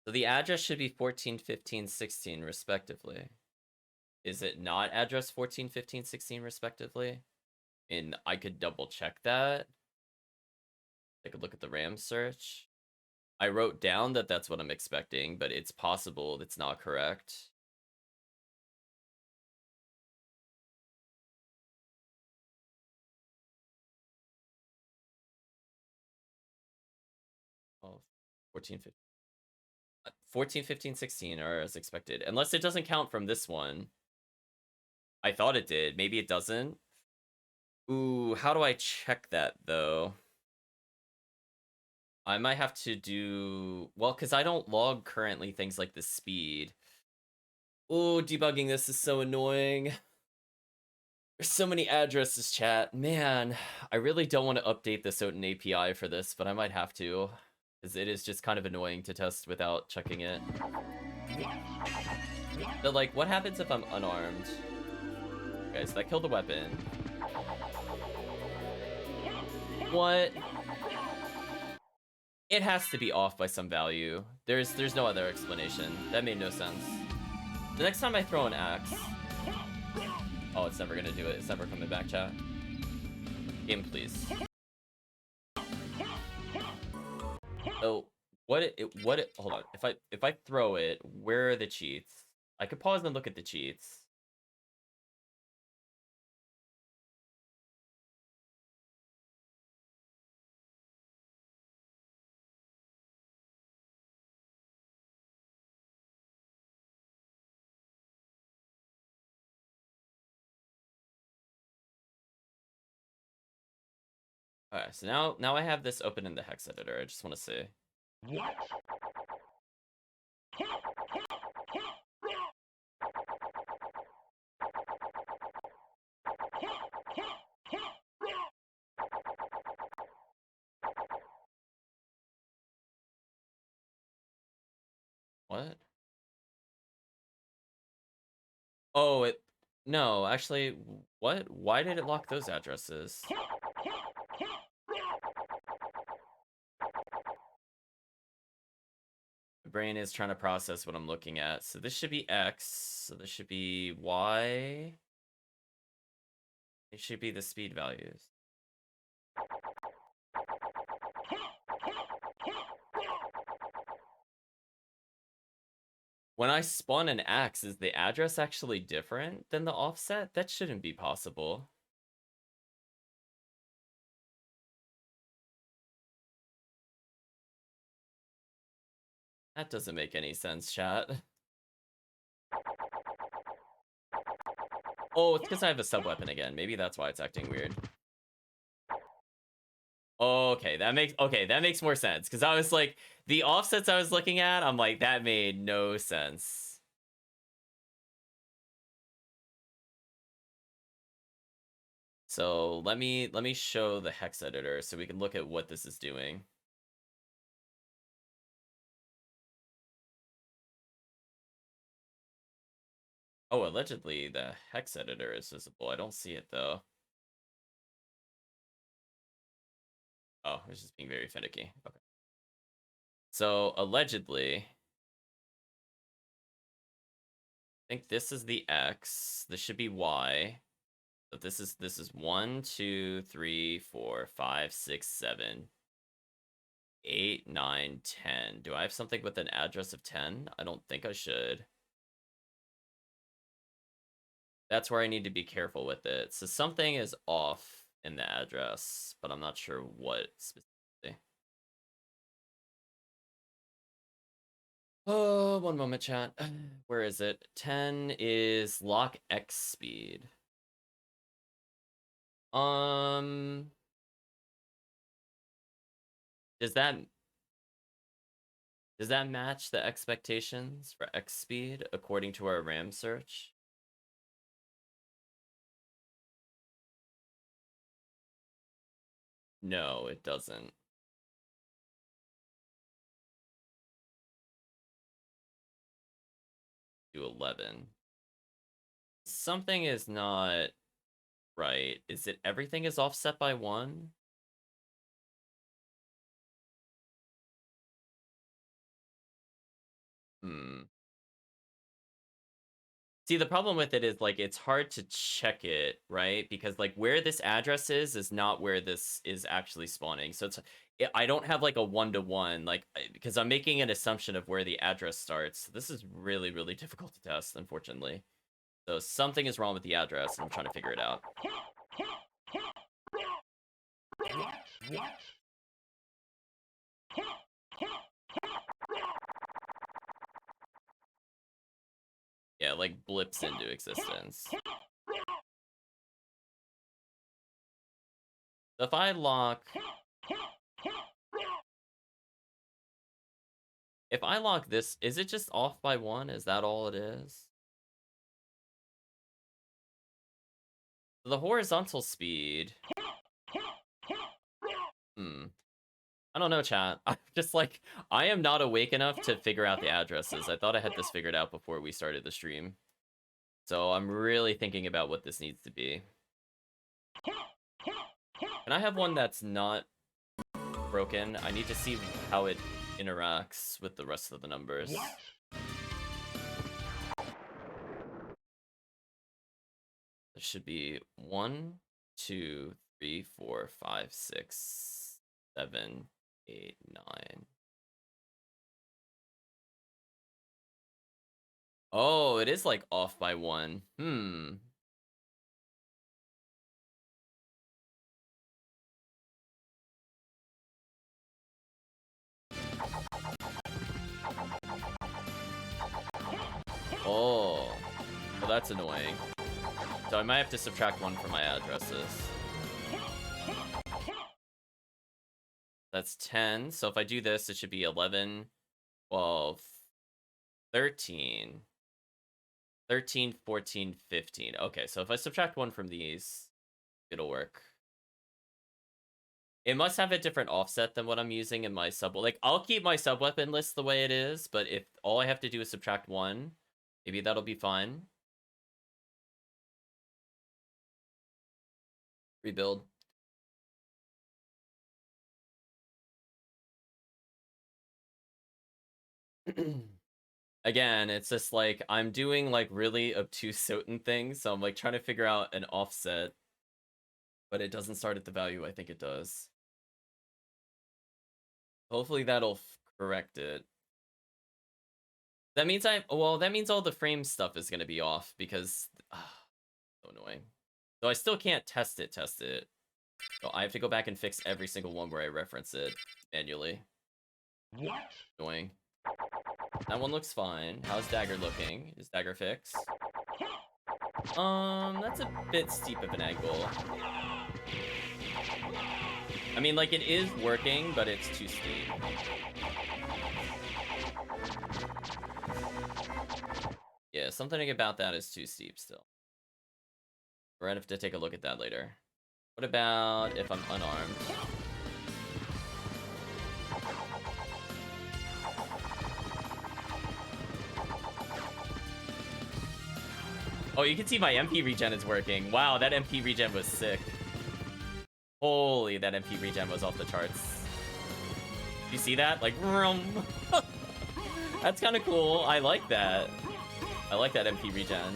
So the address should be 14, 15, 16 respectively. Is it not address 14, 15, 16 respectively? And I could double check that. Take a look at the RAM search. I wrote down that that's what I'm expecting, but it's possible it's not correct. Oh, 14, 15. 14, 15, 16 are as expected. Unless it doesn't count from this one. I thought it did. Maybe it doesn't. Ooh, how do I check that, though? I might have to do... Well, because I don't log currently things like the speed. Ooh, debugging this is so annoying. There's so many addresses, chat. Man, I really don't want to update the SotN API for this, but I might have to. Because it is just kind of annoying to test without checking it. But, like, what happens if I'm unarmed? Okay, so that killed the weapon. What? It has to be off by some value. There's no other explanation. That made no sense. The next time I throw an axe... Oh, it's never gonna do it. It's never coming back, chat. Game, please. So, hold on. If I throw it, where are the cheats? I could pause and look at the cheats. Alright, so now I have this open in the hex editor. I just want to see. What? What? Oh, it... No, actually, what? Why did it lock those addresses? My brain is trying to process what I'm looking at. So this should be X. So this should be Y. It should be the speed values. When I spawn an axe, is the address actually different than the offset? That shouldn't be possible. That doesn't make any sense, chat. Oh, it's because I have a subweapon again. Maybe that's why it's acting weird. Okay, that makes more sense. Because I was like, the offsets I was looking at, I'm like, that made no sense. So let me show the hex editor so we can look at what this is doing. Oh, allegedly the hex editor is visible. I don't see it though. Oh, it's just being very finicky. Okay. So allegedly, I think this is the X. This should be Y. So this is 1, 2, 3, 4, 5, 6, 7, 8, 9, 10. Do I have something with an address of 10? I don't think I should. That's where I need to be careful with it. So something is off in the address, but I'm not sure what specifically. Oh, one moment, chat. Where is it? 10 is lock X speed. Um, does that match the expectations for X speed according to our RAM search? No, it doesn't. to 11. Something is not right. Is it everything is offset by 1? See, the problem with it is, like, it's hard to check it, right? Because, like, where this address is not where this is actually spawning. So I don't have, like, a one-to-one, like, because I'm making an assumption of where the address starts. This is really, really difficult to test, unfortunately. So something is wrong with the address, and I'm trying to figure it out. What? Yeah, like, blips into existence. So if I lock... If I lock this, is it just off by 1? Is that all it is? The horizontal speed... I don't know, chat. I'm just like, I am not awake enough to figure out the addresses. I thought I had this figured out before we started the stream. So I'm really thinking about what this needs to be. Can I have one that's not broken? I need to see how it interacts with the rest of the numbers. There should be 1, 2, 3, 4, 5, 6, 7, 8, 9. Oh, it is like off by 1. Oh, well, that's annoying. So I might have to subtract 1 from my addresses. That's 10. So if I do this, it should be 11, 12, 13, 13, 14, 15. Okay, so if I subtract 1 from these, it'll work. It must have a different offset than what I'm using in my sub. Like, I'll keep my sub-weapon list the way it is, but if all I have to do is subtract 1, maybe that'll be fine. Rebuild. Again, it's just like, I'm doing like really obtuse SotN things, so I'm like trying to figure out an offset, but it doesn't start at the value I think it does. Hopefully that'll correct it. That means that means all the frame stuff is gonna be off because, so annoying. So I still can't test it. So I have to go back and fix every single one where I reference it manually. What? Annoying. That one looks fine. How's Dagger looking? Is Dagger fixed? That's a bit steep of an angle. I mean, like, it is working, but it's too steep. Yeah, something about that is too steep still. We're gonna have to take a look at that later. What about if I'm unarmed? Oh, you can see my MP regen is working. Wow, that MP regen was sick. Holy, that MP regen was off the charts. You see that? Like, that's kind of cool. I like that. I like that MP regen.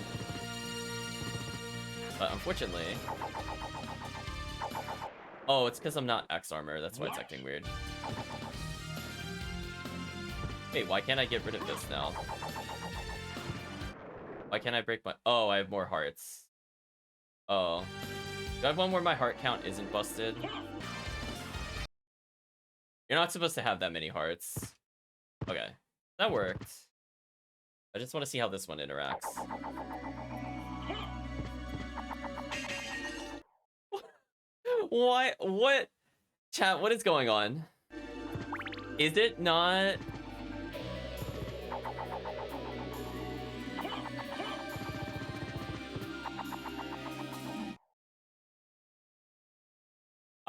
But unfortunately... Oh, it's because I'm not X armor. That's why it's acting weird. Wait, why can't I get rid of this now? Why can't I break my... Oh, I have more hearts. Oh. Do I have one where my heart count isn't busted? You're not supposed to have that many hearts. Okay. That worked. I just want to see how this one interacts. What? Chat, what is going on? Is it not...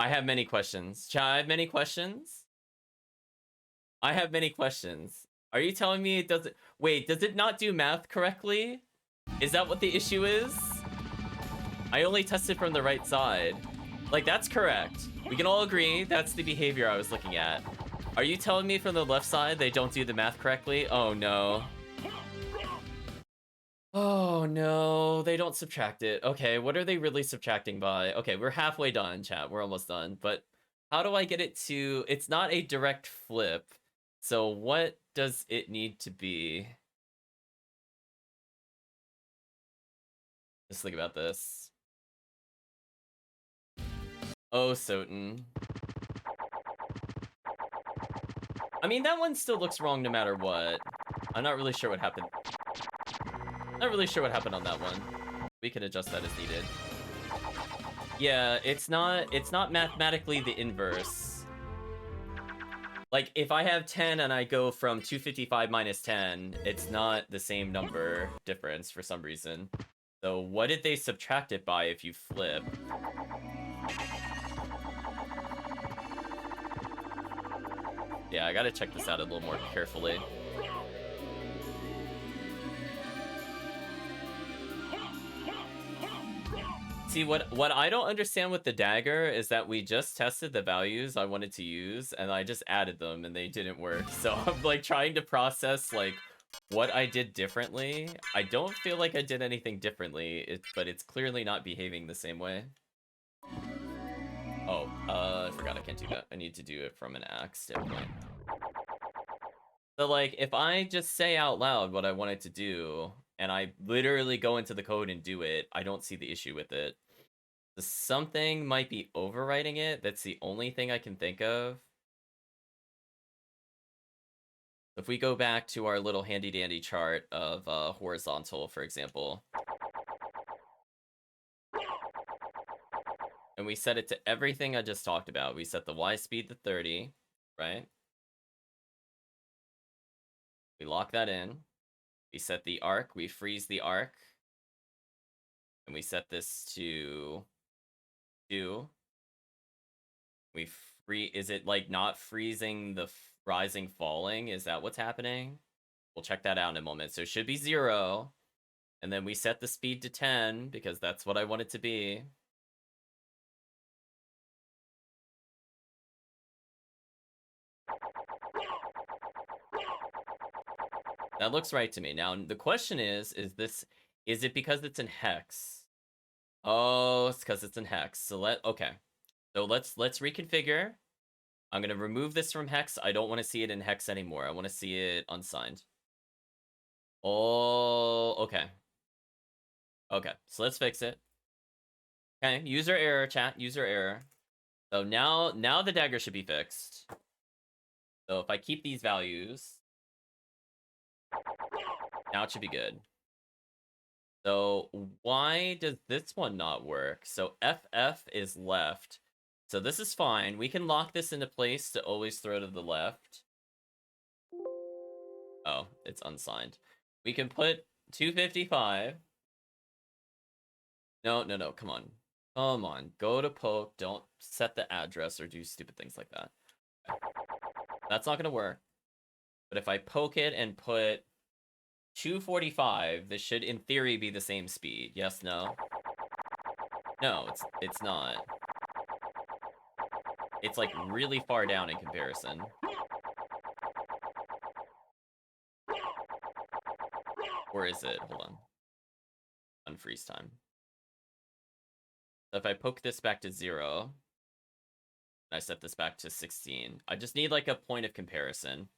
I have many questions. Chat, I have many questions. I have many questions. Are you telling me it doesn't... Wait, does it not do math correctly? Is that what the issue is? I only tested from the right side. Like, that's correct. We can all agree that's the behavior I was looking at. Are you telling me from the left side they don't do the math correctly? Oh, no. Oh, no. They don't subtract it. Okay, what are they really subtracting by? Okay, we're halfway done, chat. We're almost done. But how do I get it to... It's not a direct flip. So what does it need to be? Just think about this. Oh, SotN. I mean, that one still looks wrong no matter what. I'm not really sure what happened. Not really sure what happened on that one. We can adjust that as needed. Yeah, it's not mathematically the inverse. Like, if I have 10 and I go from 255 minus 10, it's not the same number difference for some reason. So what did they subtract it by if you flip? Yeah, I gotta check this out a little more carefully. See, what I don't understand with the dagger is that we just tested the values I wanted to use, and I just added them, and they didn't work. So I'm, like, trying to process, like, what I did differently. I don't feel like I did anything differently, but it's clearly not behaving the same way. Oh, I forgot I can't do that. I need to do it from an axe standpoint. So, like, if I just say out loud what I wanted to do, and I literally go into the code and do it, I don't see the issue with it. Something might be overwriting it. That's the only thing I can think of. If we go back to our little handy-dandy chart of horizontal, for example, and we set it to everything I just talked about. We set the Y speed to 30, right? We lock that in. We set the arc. We freeze the arc. And we set this to 2. We is it like not freezing the rising falling? Is that what's happening? We'll check that out in a moment. So it should be 0. And then we set the speed to 10 because that's what I want it to be. That looks right to me. Now the question is it because it's in hex? Oh, it's because it's in hex. So okay. So let's reconfigure. I'm gonna remove this from hex. I don't want to see it in hex anymore. I want to see it unsigned. Oh, okay. Okay, so let's fix it. Okay, user error, chat. User error. So now the dagger should be fixed. So if I keep these values, now it should be good. So why does this one not work? So FF is left. So this is fine. We can lock this into place to always throw to the left. Oh, it's unsigned. We can put 255. No, come on. Come on, go to poke. Don't set the address or do stupid things like that. Okay. That's not gonna work. But if I poke it and put 245, this should, in theory, be the same speed. Yes, no? No, it's not. It's, like, really far down in comparison. Or is it? Hold on. Unfreeze time. So if I poke this back to 0, and I set this back to 16, I just need, like, a point of comparison.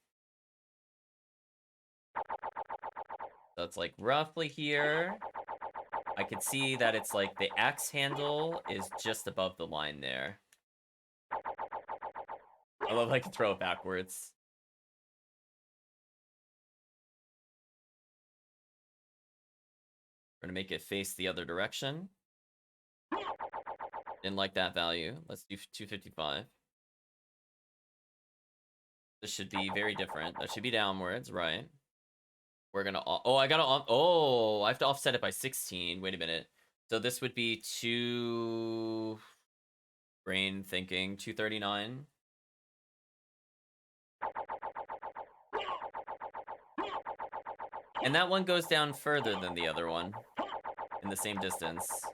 So it's, like, roughly here. I can see that it's, like, the axe handle is just above the line there. I love I can throw it backwards. We're gonna make it face the other direction. Didn't like that value. Let's do 255. This should be very different. That should be downwards, right? We're gonna... Oh, I gotta... Oh, I have to offset it by 16. Wait a minute. So this would be 2... Brain thinking. 239. And that one goes down further than the other one. In the same distance.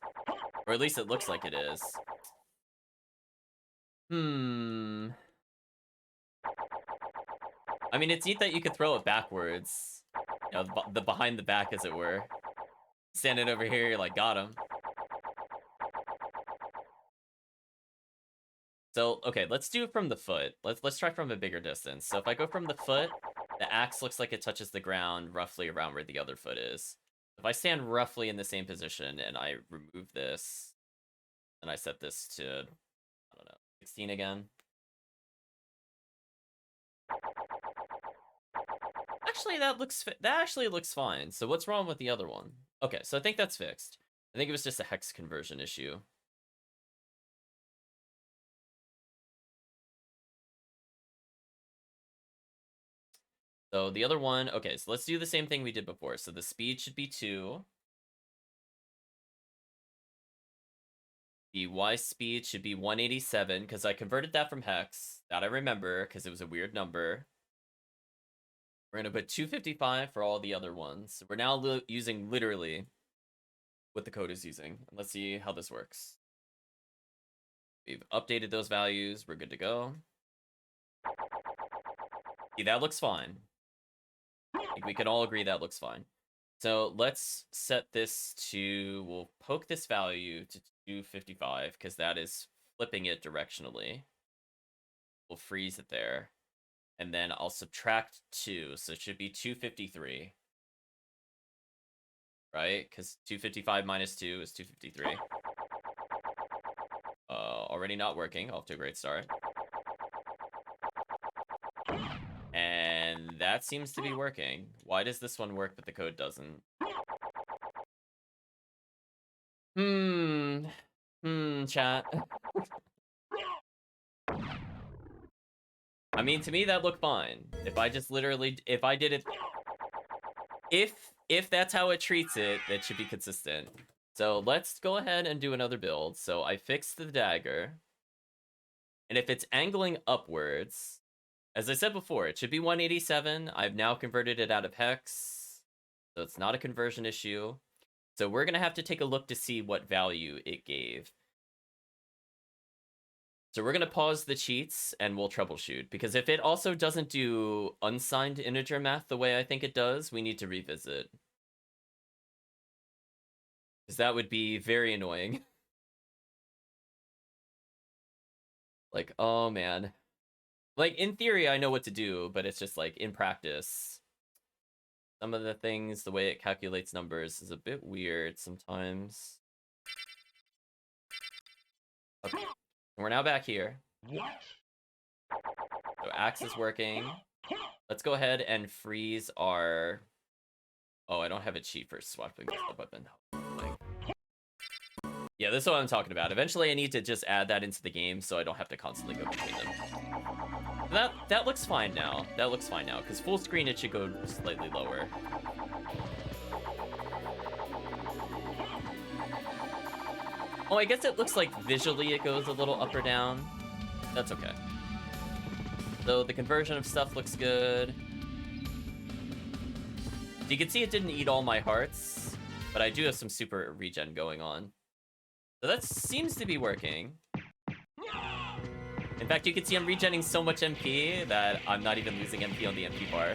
Or at least it looks like it is. Hmm. I mean, it's neat that you could throw it backwards. You know, the behind the back, as it were. Standing over here, you're like, got him. So, okay, let's do it from the foot. Let's try from a bigger distance. So if I go from the foot, the axe looks like it touches the ground roughly around where the other foot is. If I stand roughly in the same position and I remove this, and I set this to, I don't know, 16 again. Actually, that actually looks fine. So what's wrong with the other one? Okay, so I think that's fixed. I think it was just a hex conversion issue. So the other one, okay, so let's do the same thing we did before. So the speed should be 2. The Y speed should be 187, because I converted that from hex. That I remember, because it was a weird number. We're going to put 255 for all the other ones. We're now using literally what the code is using. Let's see how this works. We've updated those values. We're good to go. See, that looks fine. I think we can all agree that looks fine. So let's set this to, we'll poke this value to 255, because that is flipping it directionally. We'll freeze it there. And then I'll subtract 2, so it should be 253. Right? Because 255 minus 2 is 253. Already not working. Off to a great start. And that seems to be working. Why does this one work, but the code doesn't? Chat. I mean, to me, that looked fine. If I just literally, if I did it, if that's how it treats it, that should be consistent. So let's go ahead and do another build. So I fixed the dagger. And if it's angling upwards, as I said before, it should be 187. I've now converted it out of hex. So it's not a conversion issue. So we're going to have to take a look to see what value it gave. So we're going to pause the cheats and we'll troubleshoot. Because if it also doesn't do unsigned integer math the way I think it does, we need to revisit. Because that would be very annoying. Like, oh man. Like, in theory, I know what to do, but it's just like, in practice, some of the things, the way it calculates numbers is a bit weird sometimes. Okay. We're now back here. What? So axe is working. Let's go ahead and freeze our... Oh, I don't have a cheat for swapping the subweapon. Yeah, this is what I'm talking about. Eventually, I need to just add that into the game so I don't have to constantly go between them. That looks fine now. That looks fine now, because full screen, it should go slightly lower. Oh, I guess it looks like visually it goes a little up or down. That's okay. So the conversion of stuff looks good. So you can see it didn't eat all my hearts, but I do have some super regen going on. So that seems to be working. In fact, you can see I'm regenning so much MP that I'm not even losing MP on the MP bar.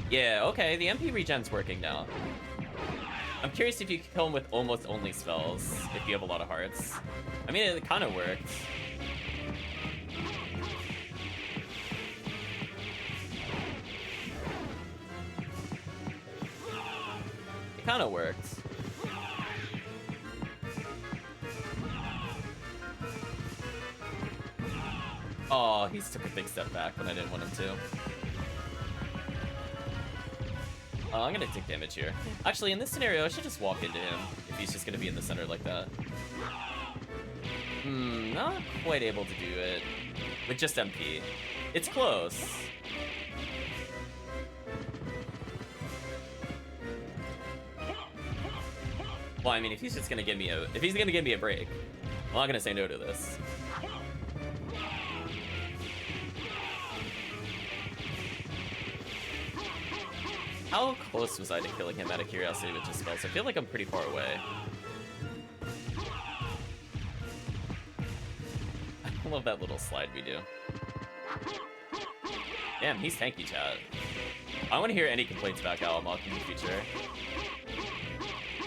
Yeah, okay, the MP regen's working now. I'm curious if you can kill him with almost only spells, if you have a lot of hearts. I mean, it kind of worked. It kind of worked. Oh, he took a big step back when I didn't want him to. I'm gonna take damage here. Actually, in this scenario, I should just walk into him if he's just gonna be in the center like that. Not quite able to do it with just MP. It's close. Well, I mean, if he's just gonna give me a break. I'm not gonna say no to this. How close was I to killing him out of curiosity with just spells? I feel like I'm pretty far away. I love that little slide we do. Damn, he's tanky, chat. I want to hear any complaints about Gallimok in the future.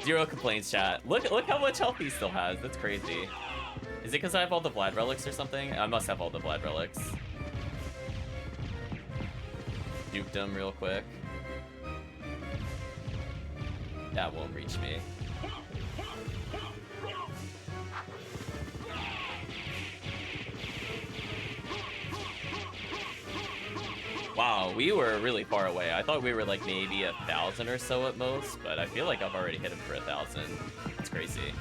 0 complaints, chat. Look how much health he still has. That's crazy. Is it because I have all the Vlad relics or something? I must have all the Vlad relics. Duped him real quick. That won't reach me. Wow, we were really far away. I thought we were like maybe 1,000 or so at most, but I feel like I've already hit him for 1,000. It's crazy.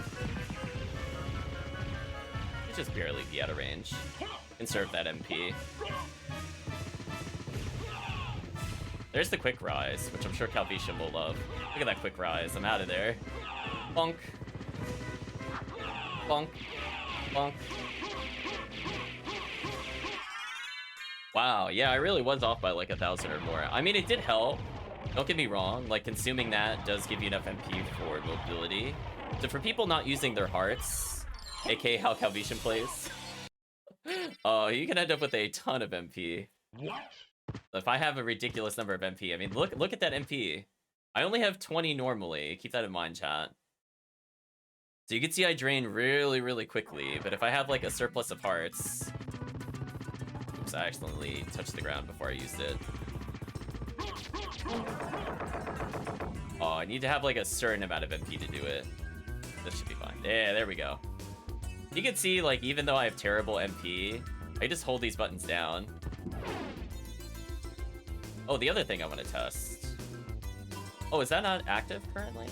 He'd just barely be out of range. Conserve that MP. There's the quick rise, which I'm sure Calvician will love. Look at that quick rise. I'm out of there. Bonk. Bonk. Bonk. Wow, yeah, I really was off by like 1,000 or more. I mean, it did help. Don't get me wrong. Like, consuming that does give you enough MP for mobility. So for people not using their hearts, aka how Calvician plays, you can end up with a ton of MP. What? If I have a ridiculous number of MP, I mean, look at that MP. I only have 20 normally. Keep that in mind, chat. So you can see I drain really, really quickly, but if I have like a surplus of hearts... Oops, I accidentally touched the ground before I used it. Oh, I need to have like a certain amount of MP to do it. This should be fine. Yeah, there we go. You can see, like, even though I have terrible MP, I just hold these buttons down. Oh, the other thing I want to test. Oh, is that not active currently?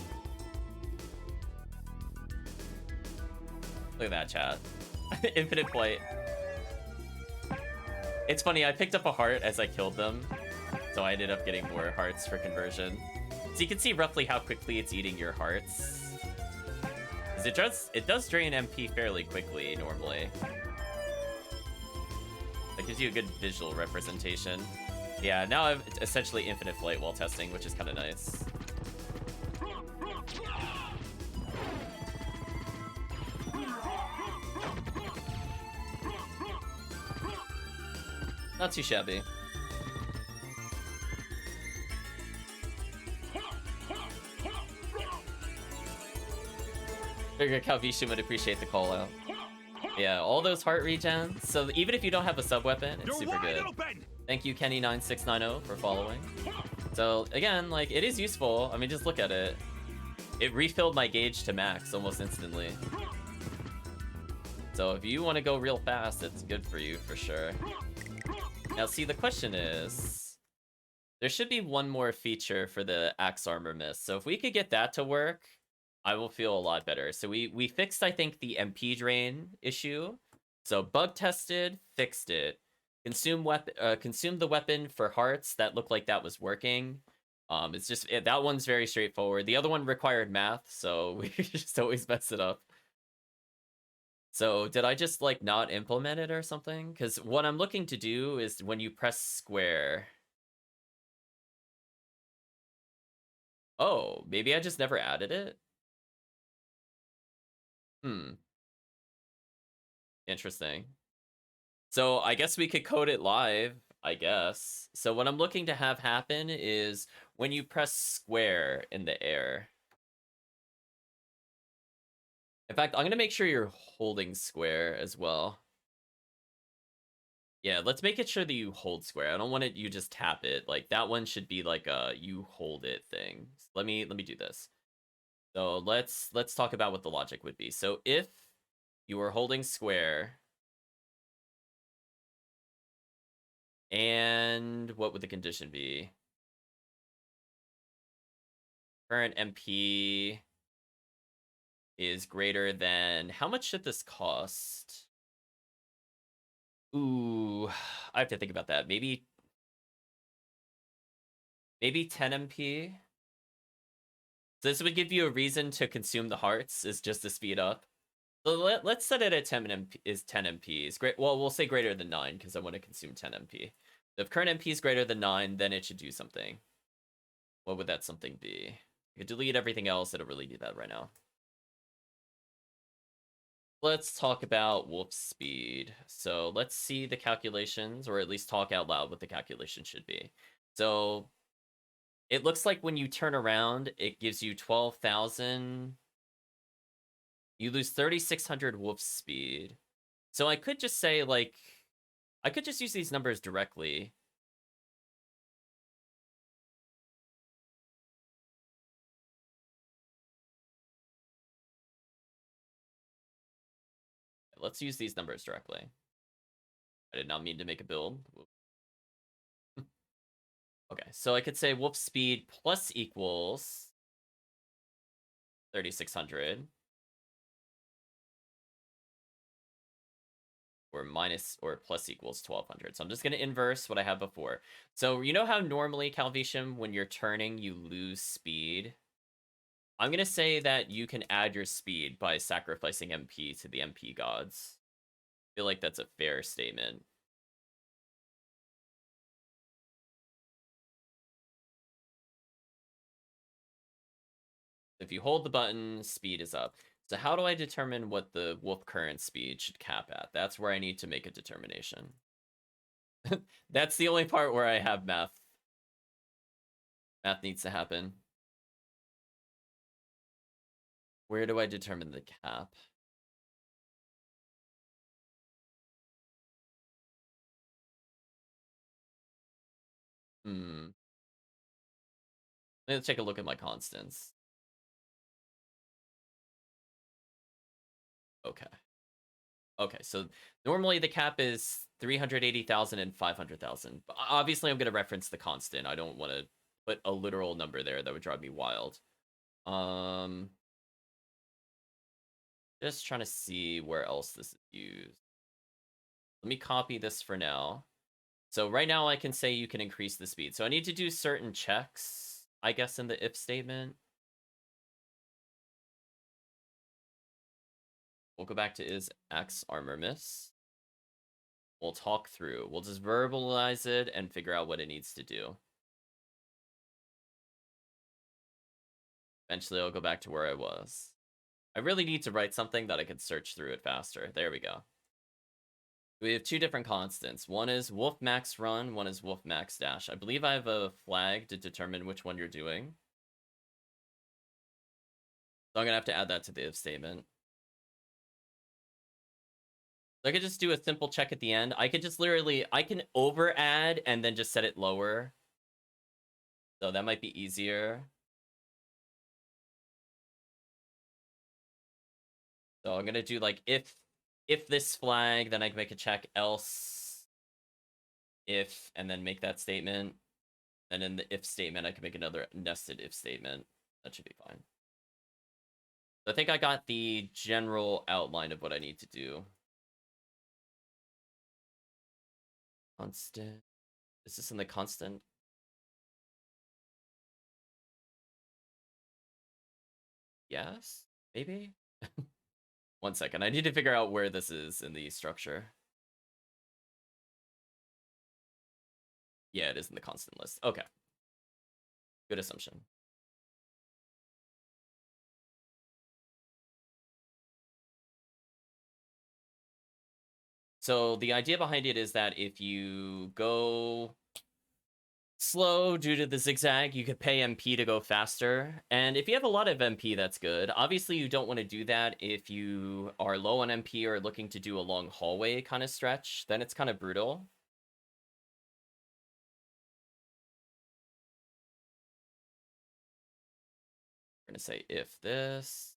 Look at that, chat. Infinite flight. It's funny, I picked up a heart as I killed them, so I ended up getting more hearts for conversion. So you can see roughly how quickly it's eating your hearts. Because it does drain MP fairly quickly, normally. That gives you a good visual representation. Yeah, now I've essentially infinite flight while testing, which is kind of nice. Not too shabby. Figure Calvician would appreciate the call out. Yeah, all those heart regens. So even if you don't have a sub-weapon, it's super good. Thank you, Kenny9690, for following. So again, like, it is useful. I mean, just look at it. It refilled my gauge to max almost instantly. So if you want to go real fast, it's good for you for sure. Now, see, the question is, there should be one more feature for the axe armor miss. So if we could get that to work, I will feel a lot better. So we fixed, I think, the MP drain issue. So bug tested, fixed it. Consume the weapon for hearts. That looked like that was working. It's just that one's very straightforward. The other one required math, so we just always mess it up. So did I just like not implement it or something? Because what I'm looking to do is when you press square. Oh, maybe I just never added it. Interesting. So I guess we could code it live, I guess. So what I'm looking to have happen is when you press square in the air. In fact, I'm going to make sure you're holding square as well. Yeah, let's make it sure that you hold square. I don't want it you just tap it. Like that one should be like a you hold it thing. So let me do this. So let's talk about what the logic would be. So if you were holding square, and what would the condition be? Current MP is greater than... How much should this cost? Ooh, I have to think about that. Maybe 10 MP? So this would give you a reason to consume the hearts, is just to speed up. So let's set it at 10 MP. Is 10 MP is great? Well, we'll say greater than 9 because I want to consume 10 MP. If current MP is greater than 9, then it should do something. What would that something be? I could delete everything else. I don't really need that right now. Let's talk about wolf speed. So let's see the calculations, or at least talk out loud what the calculation should be. So it looks like when you turn around, it gives you 12,000. You lose 3,600 wolf speed. So I could just say, like, I could just use these numbers directly. Let's use these numbers directly. I did not mean to make a build. Okay, so I could say wolf speed plus equals 3,600. Or minus or plus equals 1,200. So I'm just going to inverse what I had before. So you know how normally, Calvation, when you're turning, you lose speed? I'm going to say that you can add your speed by sacrificing MP to the MP gods. I feel like that's a fair statement. If you hold the button, speed is up. So how do I determine what the wolf current speed should cap at? That's where I need to make a determination. That's the only part where I have math. Math needs to happen. Where do I determine the cap? Let's take a look at my constants. Okay. Okay, so normally the cap is 380,000 and 500,000. Obviously, I'm going to reference the constant. I don't want to put a literal number there. That would drive me wild. Just trying to see where else this is used. Let me copy this for now. So right now I can say you can increase the speed. So I need to do certain checks, I guess, in the if statement. We'll go back to is X armor miss. We'll talk through. We'll just verbalize it and figure out what it needs to do. Eventually, I'll go back to where I was. I really need to write something that I can search through it faster. There we go. We have two different constants. One is wolf max run, one is wolf max dash. I believe I have a flag to determine which one you're doing. So I'm going to have to add that to the if statement. So I could just do a simple check at the end. I could just literally, I can over add and then just set it lower. So that might be easier. So I'm going to do like if this flag, then I can make a check, else if, and then make that statement. And in the if statement, I can make another nested if statement. That should be fine. So I think I got the general outline of what I need to do. Constant. Is this in the constant? Yes? Maybe? 1 second. I need to figure out where this is in the structure. Yeah, it is in the constant list. Okay. Good assumption. So the idea behind it is that if you go slow due to the zigzag, you could pay MP to go faster. And if you have a lot of MP, that's good. Obviously, you don't want to do that if you are low on MP or looking to do a long hallway kind of stretch. Then it's kind of brutal. We're going to say if this.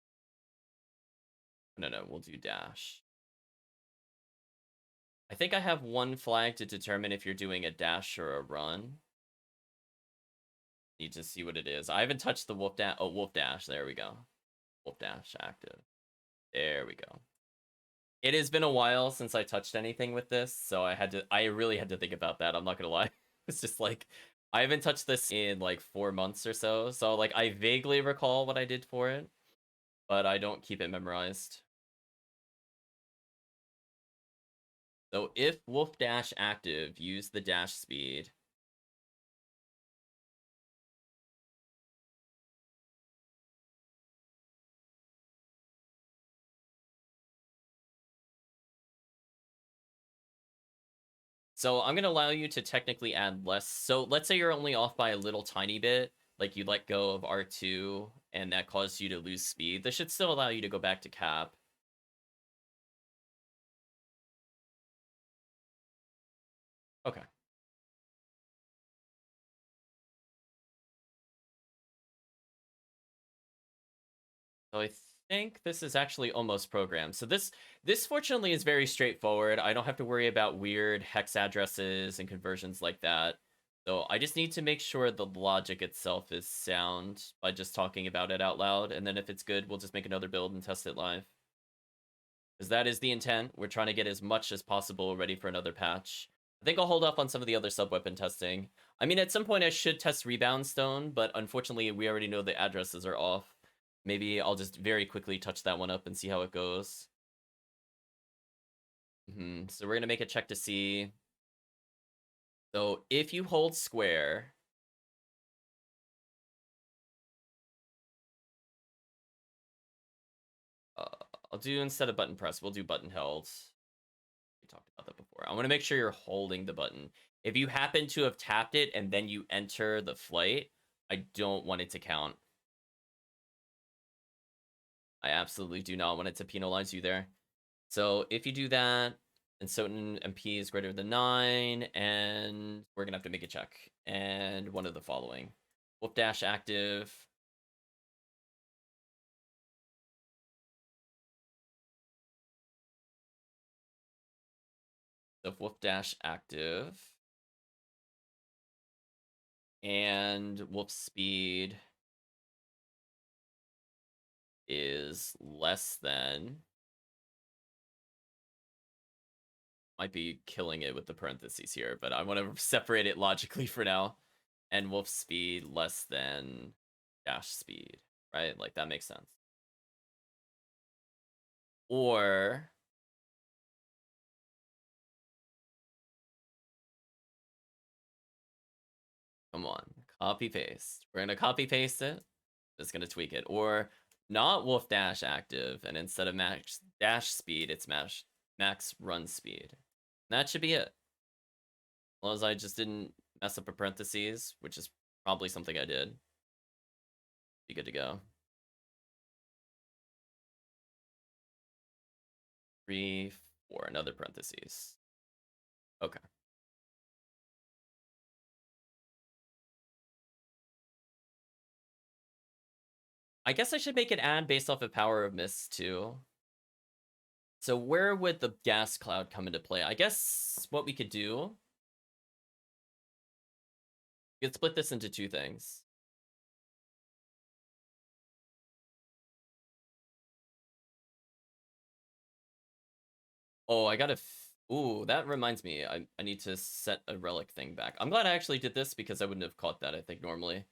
No, we'll do dash. I think I have one flag to determine if you're doing a dash or a run. Need to see what it is. I haven't touched the wolf dash. Oh, wolf dash. There we go. Wolf dash active. There we go. It has been a while since I touched anything with this, so I really had to think about that. I'm not gonna lie. It's just like, I haven't touched this in like 4 months or so. So like, I vaguely recall what I did for it, but I don't keep it memorized. So if wolf dash active, use the dash speed. So I'm going to allow you to technically add less. So let's say you're only off by a little tiny bit, like you let go of R2 and that caused you to lose speed. This should still allow you to go back to cap. Okay. So I think this is actually almost programmed. So this fortunately is very straightforward. I don't have to worry about weird hex addresses and conversions like that. So I just need to make sure the logic itself is sound by just talking about it out loud. And then if it's good, we'll just make another build and test it live. Because that is the intent. We're trying to get as much as possible ready for another patch. I think I'll hold off on some of the other sub-weapon testing. I mean, at some point I should test Rebound Stone, but unfortunately we already know the addresses are off. Maybe I'll just very quickly touch that one up and see how it goes. So we're going to make a check to see. So if you hold square, I'll do instead of button press, we'll do button held. We talked about that before. I want to make sure you're holding the button. If you happen to have tapped it and then you enter the flight, I don't want it to count. I absolutely do not want it to penalize you there. So if you do that, and SotN MP is greater than 9, and we're going to have to make a check. And one of the following. Wolf dash active. So if wolf dash active. And wolf speed is less than. Might be killing it with the parentheses here, but I want to separate it logically for now. And wolf speed less than dash speed, right? Like that makes sense. Or come on, copy paste. We're gonna copy paste it. Just gonna tweak it. Or not wolf dash active, and instead of max dash speed, it's max run speed. And that should be it. As long as I just didn't mess up a parentheses, which is probably something I did. Be good to go. 3, 4, another parentheses. Okay. I guess I should make an ad based off of Power of Mist too. So where would the gas cloud come into play? I guess what we could do, we could split this into two things. Oh, I gotta. Ooh, that reminds me. I need to set a relic thing back. I'm glad I actually did this because I wouldn't have caught that, I think, normally.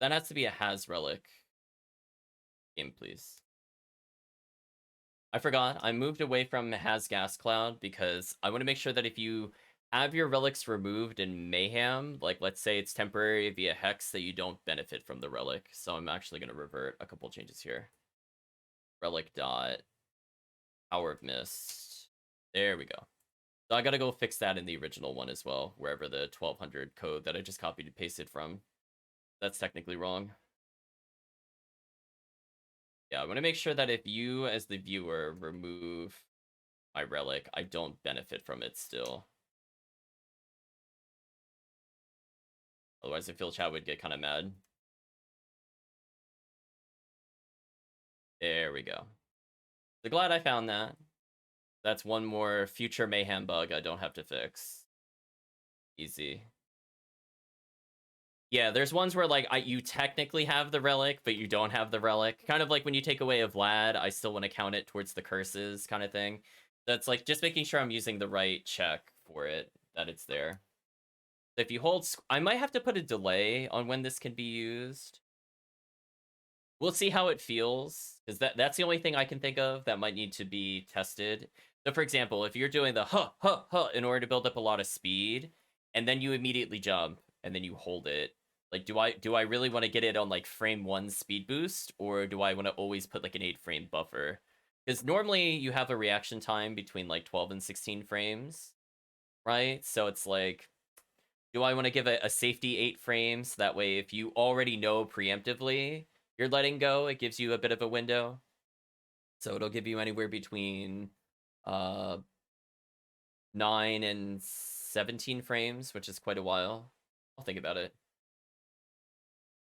That has to be a has relic. Game, please. I forgot. I moved away from has gas cloud because I want to make sure that if you have your relics removed in Mayhem, like let's say it's temporary via hex, that you don't benefit from the relic. So I'm actually going to revert a couple changes here. Relic dot Power of Mist. There we go. So I gotta go fix that in the original one as well, wherever the 1200 code that I just copied and pasted from. That's technically wrong. Yeah, I want to make sure that if you, as the viewer, remove my relic, I don't benefit from it still. Otherwise, I feel chat would get kind of mad. There we go. So glad I found that. That's one more future Mayhem bug I don't have to fix. Easy. Yeah, there's ones where like you technically have the relic, but you don't have the relic. Kind of like when you take away a Vlad, I still want to count it towards the curses kind of thing. That's like just making sure I'm using the right check for it, that it's there. If you hold, I might have to put a delay on when this can be used. We'll see how it feels, because that's the only thing I can think of that might need to be tested. So for example, if you're doing the huh, huh, huh in order to build up a lot of speed, and then you immediately jump, and then you hold it, like, do I really want to get it on like frame 1 speed boost, or do I want to always put like an 8-frame buffer? Because normally you have a reaction time between like 12 and 16 frames, right? So it's like, do I want to give it a safety 8 frames? That way, if you already know preemptively you're letting go, it gives you a bit of a window. So it'll give you anywhere between uh 9 and 17 frames, which is quite a while. I'll think about it.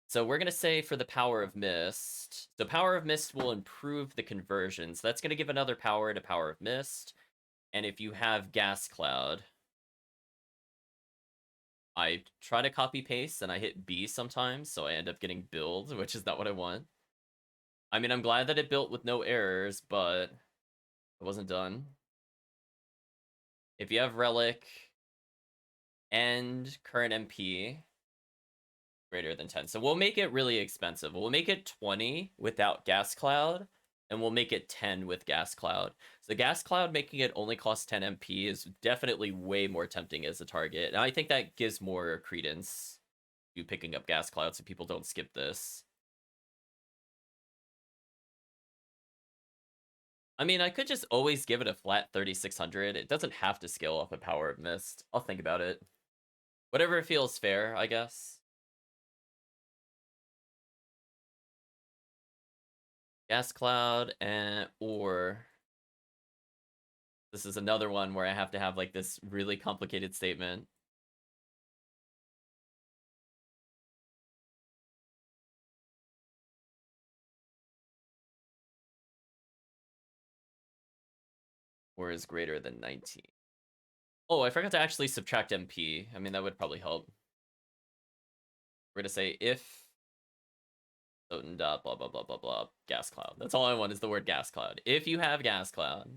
So we're going to say for the Power of Mist, the Power of Mist will improve the conversion. So that's going to give another power to Power of Mist. And if you have Gas Cloud, I try to copy paste and I hit B sometimes, so I end up getting build, which is not what I want. I mean, I'm glad that it built with no errors, but it wasn't done. If you have Relic and current MP greater than 10. So we'll make it really expensive. We'll make it 20 without Gas Cloud, and we'll make it 10 with Gas Cloud. So Gas Cloud making it only cost 10 MP is definitely way more tempting as a target. And I think that gives more credence to picking up Gas Cloud so people don't skip this. I mean, I could just always give it a flat 3600. It doesn't have to scale off a Power of Mist. I'll think about it. Whatever feels fair, I guess. Gas Cloud and or this is another one where I have to have like this really complicated statement. Or is greater than 19. Oh, I forgot to actually subtract MP. I mean, that would probably help. We're gonna say if SotN dot blah blah blah blah blah Gas Cloud. That's all I want is the word Gas Cloud. If you have Gas Cloud,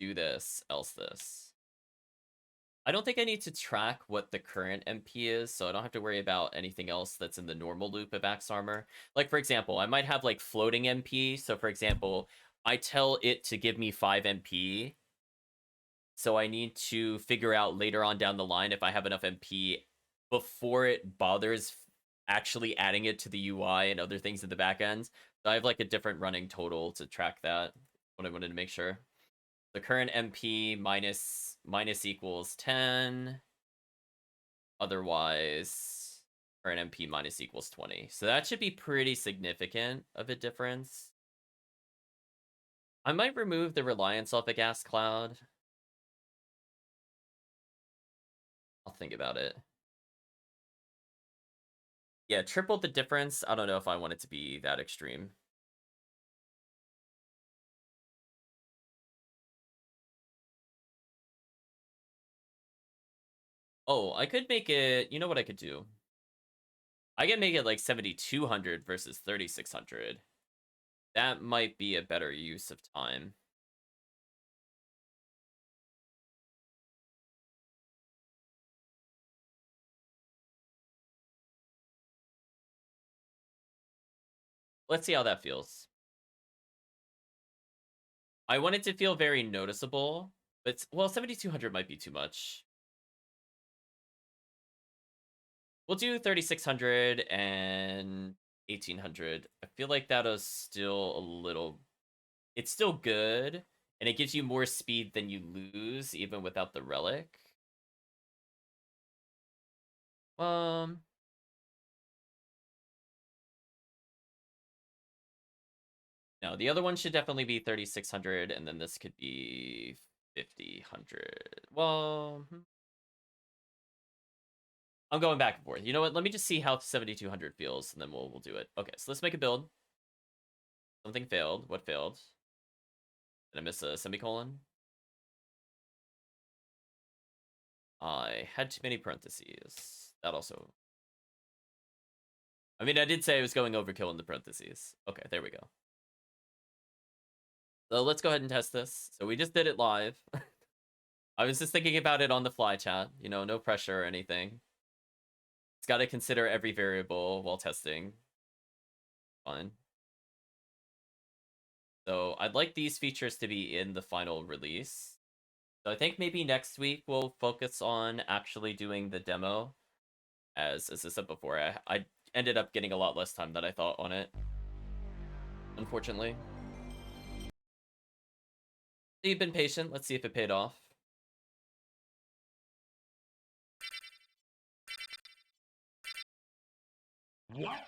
do this, else this. I don't think I need to track what the current MP is, so I don't have to worry about anything else that's in the normal loop of Axe Armor. Like, for example, I might have, like, floating MP. So, for example, I tell it to give me 5 MP. So I need to figure out later on down the line if I have enough MP before it bothers actually adding it to the UI and other things in the back end. So I have, like, a different running total to track that, what I wanted to make sure. The current MP minus equals 10. Otherwise, current MP minus equals 20. So that should be pretty significant of a difference. I might remove the reliance off a Gas Cloud. I'll think about it. Yeah, triple the difference. I don't know if I want it to be that extreme. Oh, I could make it... You know what I could do? I can make it like 7200 versus 3600. That might be a better use of time. Let's see how that feels. I want it to feel very noticeable, but, well, 7200 might be too much. We'll do 3600 and 1800. I feel like that is still a little... It's still good, and it gives you more speed than you lose, even without the relic. No, the other one should definitely be 3600, and then this could be 5000. Well, I'm going back and forth. You know what? Let me just see how 7200 feels, and then we'll do it. Okay, so let's make a build. Something failed. What failed? Did I miss a semicolon? I had too many parentheses. That also... I mean, I did say I was going overkill in the parentheses. Okay, there we go. So let's go ahead and test this. So we just did it live. I was just thinking about it on the fly, chat. You know, no pressure or anything. It's got to consider every variable while testing. Fine. So I'd like these features to be in the final release. So I think maybe next week we'll focus on actually doing the demo. As I said before, I ended up getting a lot less time than I thought on it, unfortunately. So you've been patient. Let's see if it paid off. What?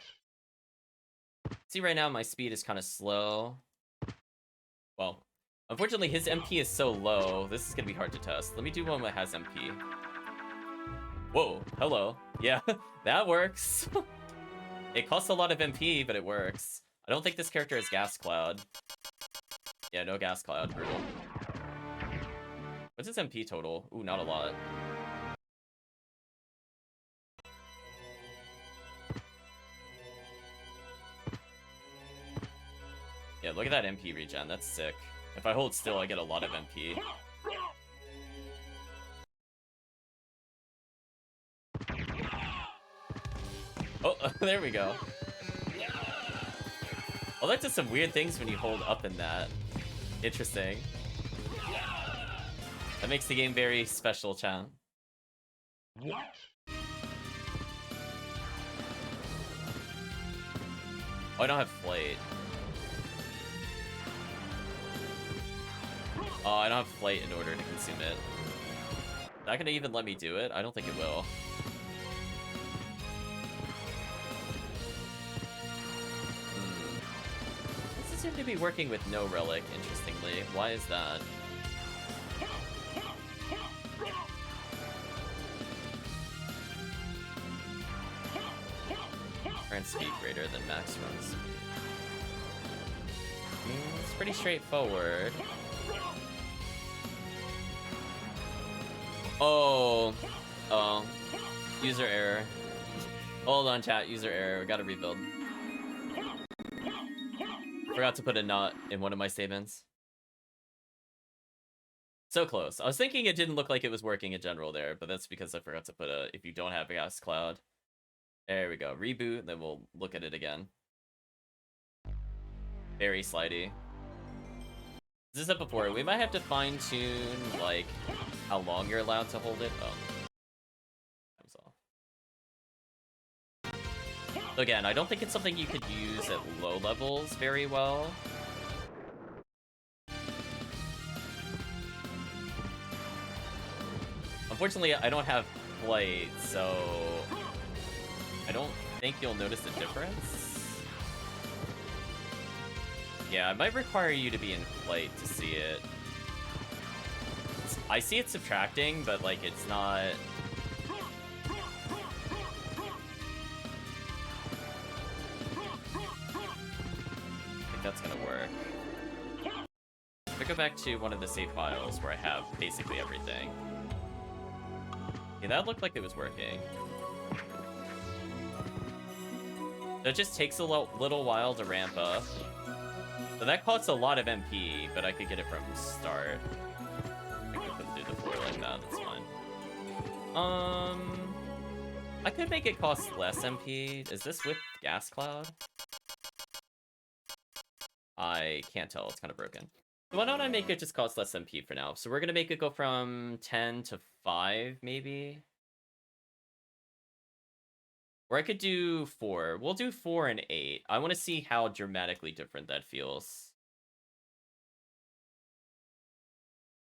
See, right now my speed is kind of slow. Well, unfortunately his MP is so low, this is going to be hard to test. Let me do one that has MP. Whoa, hello. Yeah, that works. It costs a lot of MP, but it works. I don't think this character has Gas Cloud. Yeah, no Gas Cloud, brutal. What's his MP total? Ooh, not a lot. Yeah, look at that MP regen, that's sick. If I hold still, I get a lot of MP. Oh, there we go. Oh, that does some weird things when you hold up in that. Interesting. That makes the game very special, chat. What? Oh, I don't have Flight. Oh, I don't have Flight in order to consume it. Is that gonna even let me do it? I don't think it will. This seems to be working with no relic, interestingly. Why is that? Current speed greater than max run speed. I mean, it's pretty straightforward. Oh. Oh. User error. Hold on, chat. User error. We gotta rebuild. Forgot to put a not in one of my statements. So close. I was thinking it didn't look like it was working in general there, but that's because I forgot to put a if you don't have a Gas Cloud. There we go. Reboot, then we'll look at it again. Very slidey. As I said before, we might have to fine-tune, like, how long you're allowed to hold it. Oh. Time's off. So again, I don't think it's something you could use at low levels very well. Unfortunately, I don't have Flight, so I don't think you'll notice a difference. Yeah, it might require you to be in Flight to see it. I see it subtracting, but, like, it's not... I think that's gonna work. If I go back to one of the save files where I have basically everything. Yeah, that looked like it was working. So it just takes a little while to ramp up. So that costs a lot of MP, but I could get it from start. I could put through the floor like that, that's fine. I could make it cost less MP. Is this with Gas Cloud? I can't tell, it's kind of broken. So why don't I make it just cost less MP for now? So we're gonna make it go from 10 to 5, maybe? Or I could do 4. We'll do 4 and 8. I want to see how dramatically different that feels.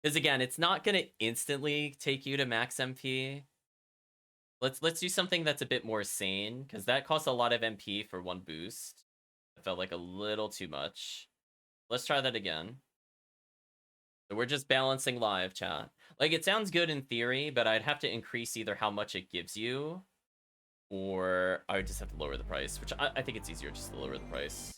Because again, it's not going to instantly take you to max MP. Let's do something that's a bit more sane, because that costs a lot of MP for one boost. It felt like a little too much. Let's try that again. So we're just balancing live, chat. Like, it sounds good in theory, but I'd have to increase either how much it gives you, or I would just have to lower the price, which I think it's easier just to lower the price.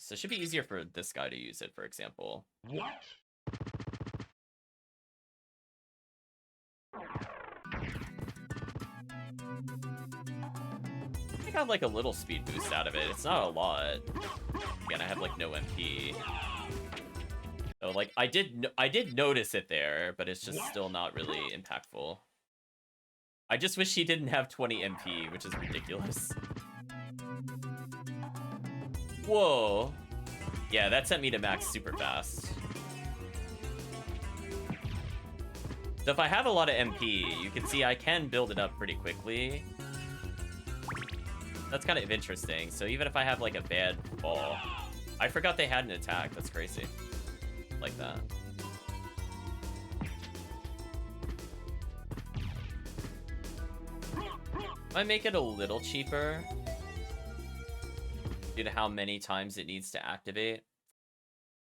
So it should be easier for this guy to use it, for example. What? I got like a little speed boost out of it. It's not a lot. Again, I have like no MP. So like I did notice it there, but it's just still not really impactful. I just wish he didn't have 20 MP, which is ridiculous. Whoa. Yeah, that sent me to max super fast. So if I have a lot of MP, you can see I can build it up pretty quickly. That's kind of interesting. So even if I have like a bad fall, I forgot they had an attack. That's crazy. Like that. I make it a little cheaper due to how many times it needs to activate.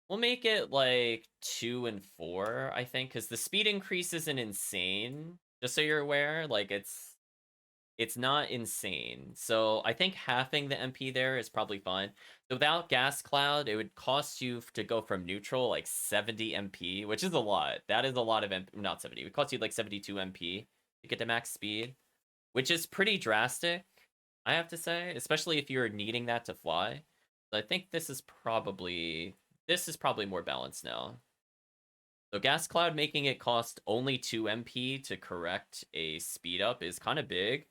We'll make it like 2 and 4, I think, because the speed increase isn't insane. Just so you're aware, like it's not insane. So I think halving the MP there is probably fine. So without Gas Cloud, it would cost you to go from neutral like 70 MP, which is a lot. That is a lot of MP, not 70. It would cost you like 72 MP to get to max speed, which is pretty drastic, I have to say, especially if you're needing that to fly. So I think this is probably more balanced now. So Gas Cloud making it cost only 2 MP to correct a speed up is kind of big.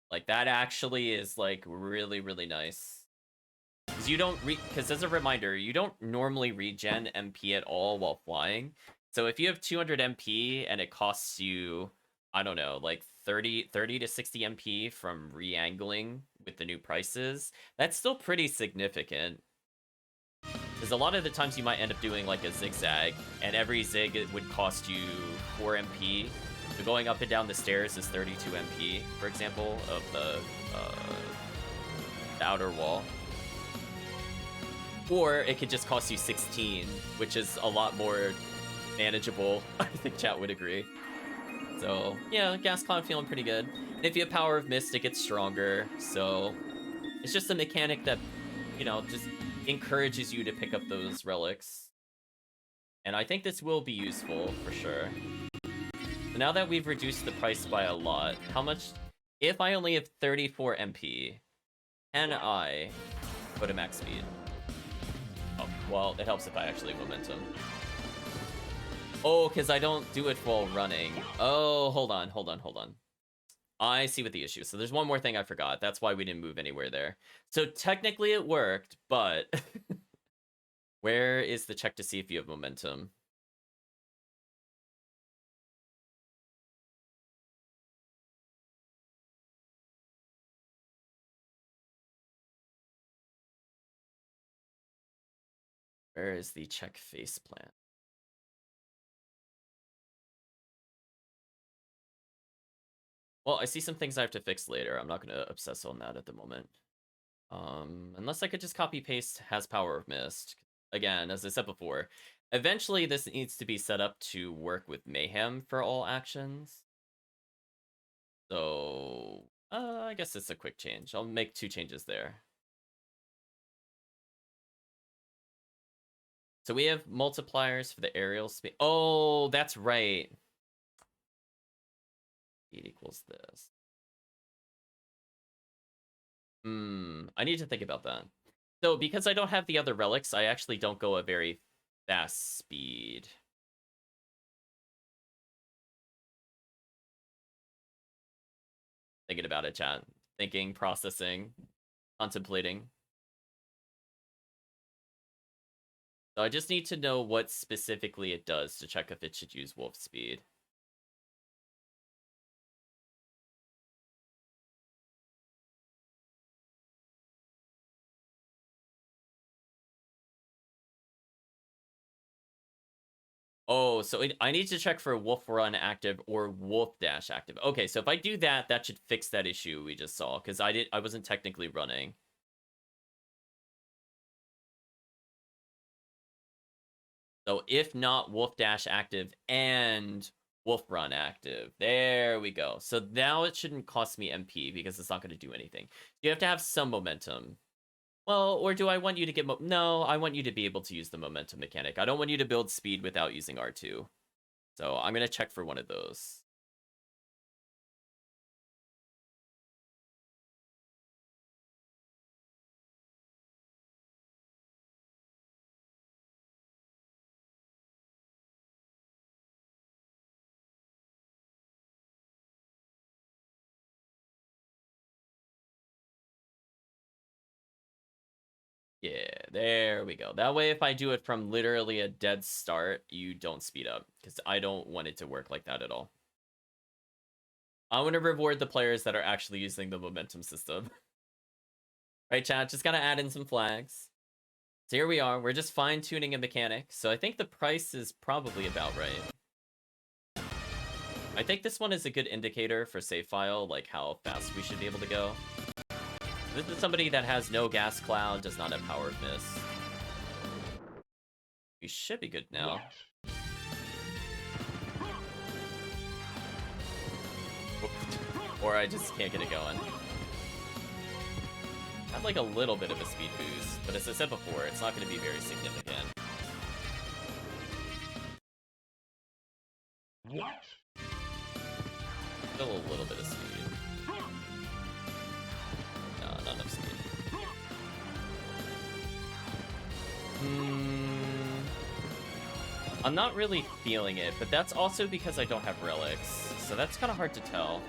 Like, that actually is, like, really, really nice. Because you don't because as a reminder, you don't normally regen MP at all while flying. So if you have 200 MP and it costs you, I don't know, like 30 to 60 MP from re-angling with the new prices, that's still pretty significant. Because a lot of the times you might end up doing like a zigzag, and every zig it would cost you 4 MP. So going up and down the stairs is 32 MP, for example, of the outer wall. Or it could just cost you 16, which is a lot more manageable. I think chat would agree. So yeah, Gas Cloud feeling pretty good. And if you have Power of Mist, it gets stronger. So it's just a mechanic that, you know, just encourages you to pick up those relics. And I think this will be useful for sure. So now that we've reduced the price by a lot, how much? If I only have 34 MP, can I go to max speed? Oh, well, it helps if I actually momentum. Oh, because I don't do it while running. Oh, hold on. I see what the issue is. So there's one more thing I forgot. That's why we didn't move anywhere there. So technically it worked, but where is the check to see if you have momentum? Where is the check face plan? Well, I see some things I have to fix later. I'm not going to obsess on that at the moment. Unless I could just copy paste has Power of Mist. Again, as I said before, eventually this needs to be set up to work with Mayhem for all actions. So, I guess it's a quick change. I'll make 2 changes there. So we have multipliers for the aerial speed. Oh, that's right. Speed equals this. I need to think about that. So because I don't have the other relics, I actually don't go a very fast speed. Thinking about it, chat. Thinking, processing, contemplating. So I just need to know what specifically it does to check if it should use wolf speed. Oh, so I need to check for wolf run active or wolf dash active. Okay, so if I do that, that should fix that issue we just saw, because I wasn't technically running. So if not wolf dash active and wolf run active, there we go. So now it shouldn't cost me MP because it's not going to do anything. You have to have some momentum. Well, or do I want you to get no, I want you to be able to use the momentum mechanic. I don't want you to build speed without using R2. So I'm going to check for one of those. Yeah, there we go. That way, if I do it from literally a dead start, you don't speed up, because I don't want it to work like that at all. I want to reward the players that are actually using the momentum system. Right, chat? Just gotta add in some flags. So here we are. We're just fine-tuning a mechanic. So I think the price is probably about right. I think this one is a good indicator for save file, like how fast we should be able to go. This is somebody that has no gas cloud, does not have power of miss. We should be good now. Or I just can't get it going. I have like a little bit of a speed boost, but as I said before, it's not going to be very significant. What? Still a little bit of speed. No, not enough speed. I'm not really feeling it, but that's also because I don't have relics, so that's kind of hard to tell.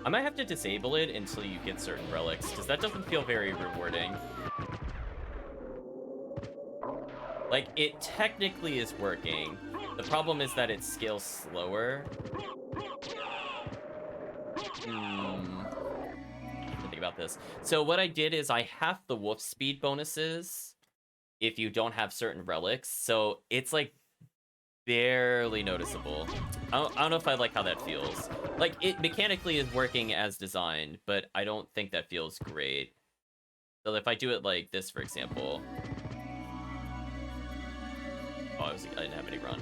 I might have to disable it until you get certain relics, because that doesn't feel very rewarding. Like, it technically is working. The problem is that it scales slower. Think about this. So what I did is I halved the wolf speed bonuses if you don't have certain relics, so it's like barely noticeable. I don't know if I like how that feels. Like, it mechanically is working as designed, but I don't think that feels great. So if I do it like this, for example... Oh, I didn't have any run.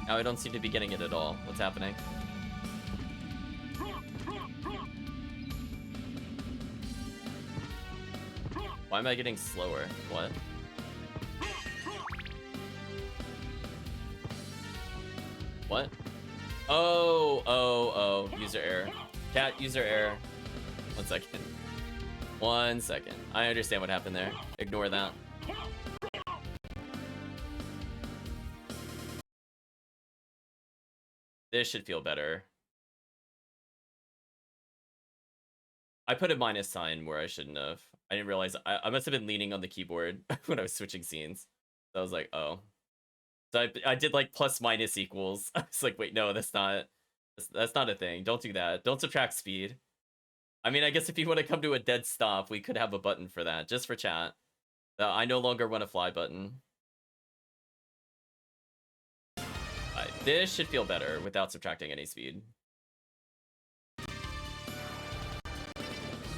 Now I don't seem to be getting it at all. What's happening? Why am I getting slower? What? What? Oh. User error. Cat, user error. 1 second. 1 second. I understand what happened there. Ignore that. This should feel better. I put a minus sign where I shouldn't have. I didn't realize I must have been leaning on the keyboard when I was switching scenes. So I was like, oh. So I did like plus minus equals. I was like, wait, no, that's not a thing. Don't do that. Don't subtract speed. I mean, I guess if you want to come to a dead stop, we could have a button for that, just for chat. I no longer want a fly button. This should feel better without subtracting any speed.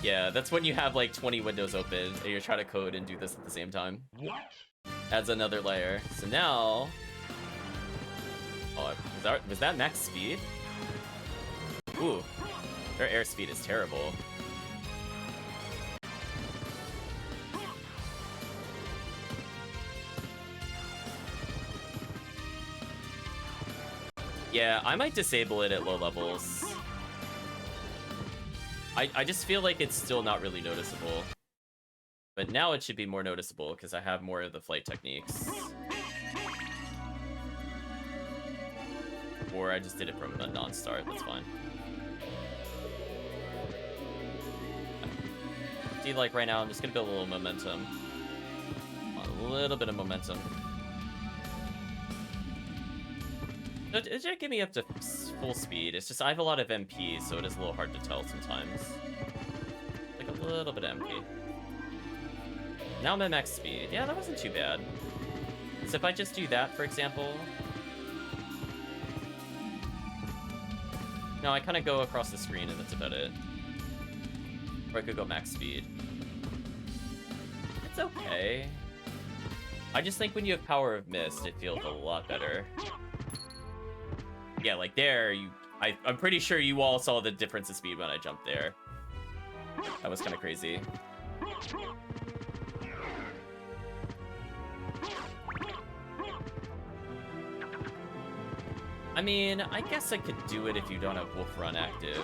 Yeah, that's when you have like 20 windows open and you're trying to code and do this at the same time. What? Adds another layer. So now... Oh, was that max speed? Ooh. Their airspeed is terrible. Yeah, I might disable it at low levels. I just feel like it's still not really noticeable. But now it should be more noticeable because I have more of the flight techniques. Or I just did it from a non-start, that's fine. See, like right now, I'm just gonna build a little momentum. A little bit of momentum. It should get me up to full speed. It's just I have a lot of MP, so it is a little hard to tell sometimes. Like a little bit of MP. Now I'm at max speed. Yeah, that wasn't too bad. So if I just do that, for example... No, I kind of go across the screen and that's about it. Or I could go max speed. It's okay. I just think when you have Power of Mist, it feels a lot better. Yeah, like there, I'm pretty sure you all saw the difference in speed when I jumped there. That was kind of crazy. I mean, I guess I could do it if you don't have Wolf Run active.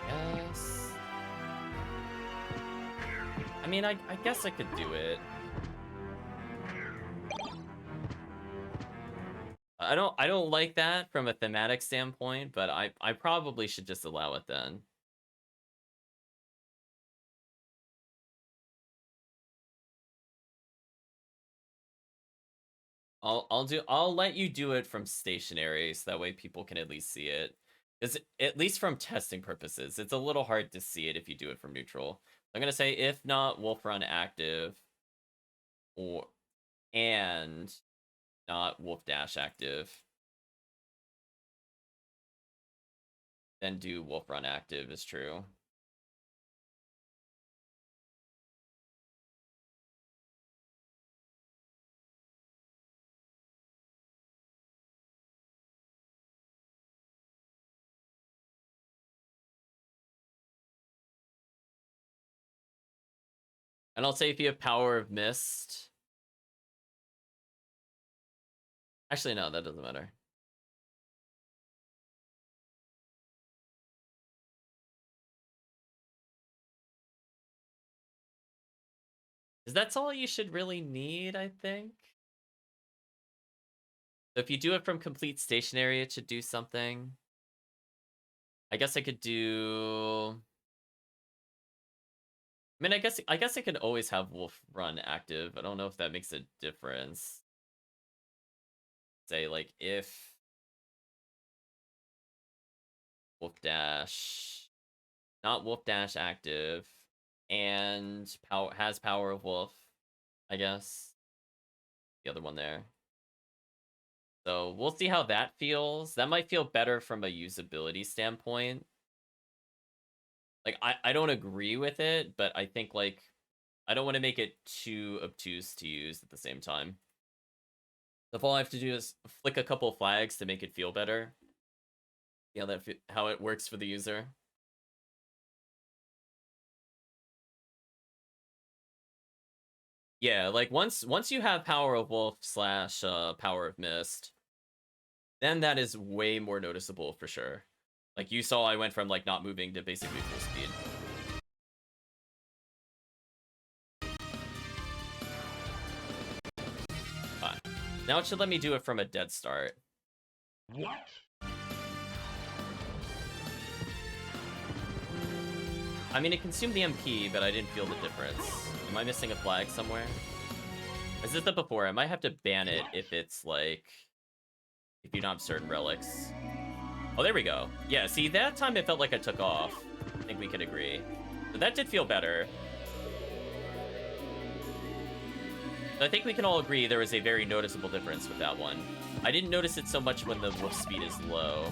Yes. I mean, I guess I could do it. I don't like that from a thematic standpoint, but I probably should just allow it then. I'll let you do it from stationary so that way people can at least see it. Is at least from testing purposes. It's a little hard to see it if you do it from neutral. I'm gonna say if not wolf run active or and not wolf dash active, then do wolf run active is true. And I'll say if you have power of mist. Actually, no, that doesn't matter. Because that's all you should really need, I think. So if you do it from complete stationary, it should do something. I guess I could do. I mean, I guess I could always have Wolf Run active. I don't know if that makes a difference. Say like if Wolf Dash, not Wolf Dash active, and has Power of Wolf. I guess the other one there. So we'll see how that feels. That might feel better from a usability standpoint. Like I don't agree with it, but I think like I don't want to make it too obtuse to use at the same time. If all I have to do is flick a couple flags to make it feel better. Yeah, how it works for the user. Yeah, like once you have Power of Wolf slash Power of Mist, then that is way more noticeable for sure. Like you saw, I went from like not moving to basically full speed. Now it should let me do it from a dead start. What? I mean, it consumed the MP, but I didn't feel the difference. Am I missing a flag somewhere? As I said before, I might have to ban it if it's like... if you don't have certain relics. Oh, there we go. Yeah, see, that time it felt like I took off. I think we can agree. So that did feel better. I think we can all agree there was a very noticeable difference with that one. I didn't notice it so much when the wolf speed is low.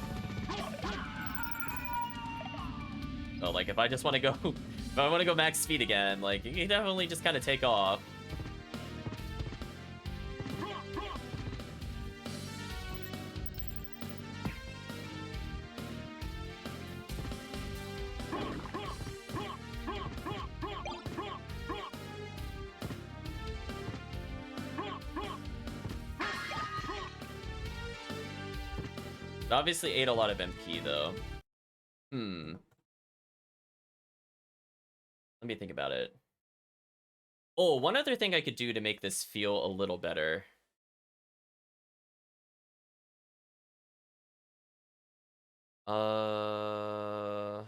So, like, if I just want to go... if I want to go max speed again, like, you can definitely just kind of take off. It obviously ate a lot of MP, though. Let me think about it. Oh, one other thing I could do to make this feel a little better. What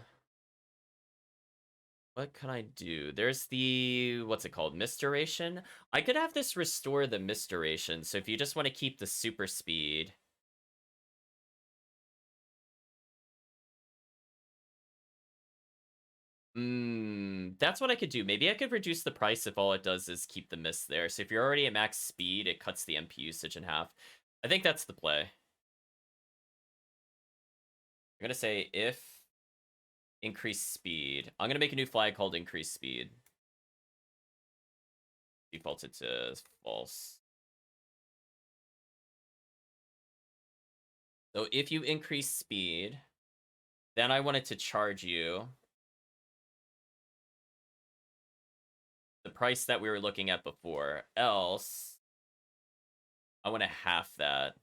can I do? There's the, what's it called? Misturation? I could have this restore the misturation. So if you just want to keep the super speed. That's what I could do. Maybe I could reduce the price if all it does is keep the mist there. So if you're already at max speed, it cuts the MP usage in half. I think that's the play. I'm gonna say if increase speed. I'm gonna make a new flag called increase speed. Default it to false. So if you increase speed, then I wanted to charge you the price that we were looking at before. Else, I want to half that.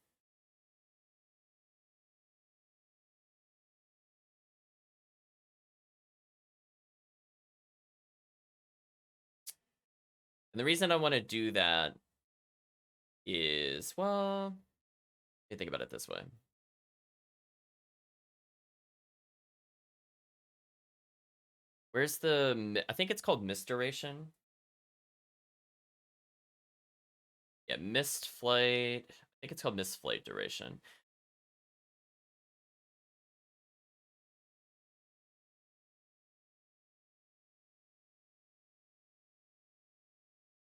And the reason I want to do that is, well, You think about it this way. Where's the... I think it's called mist duration. Yeah, mist flight. I think it's called mist flight duration.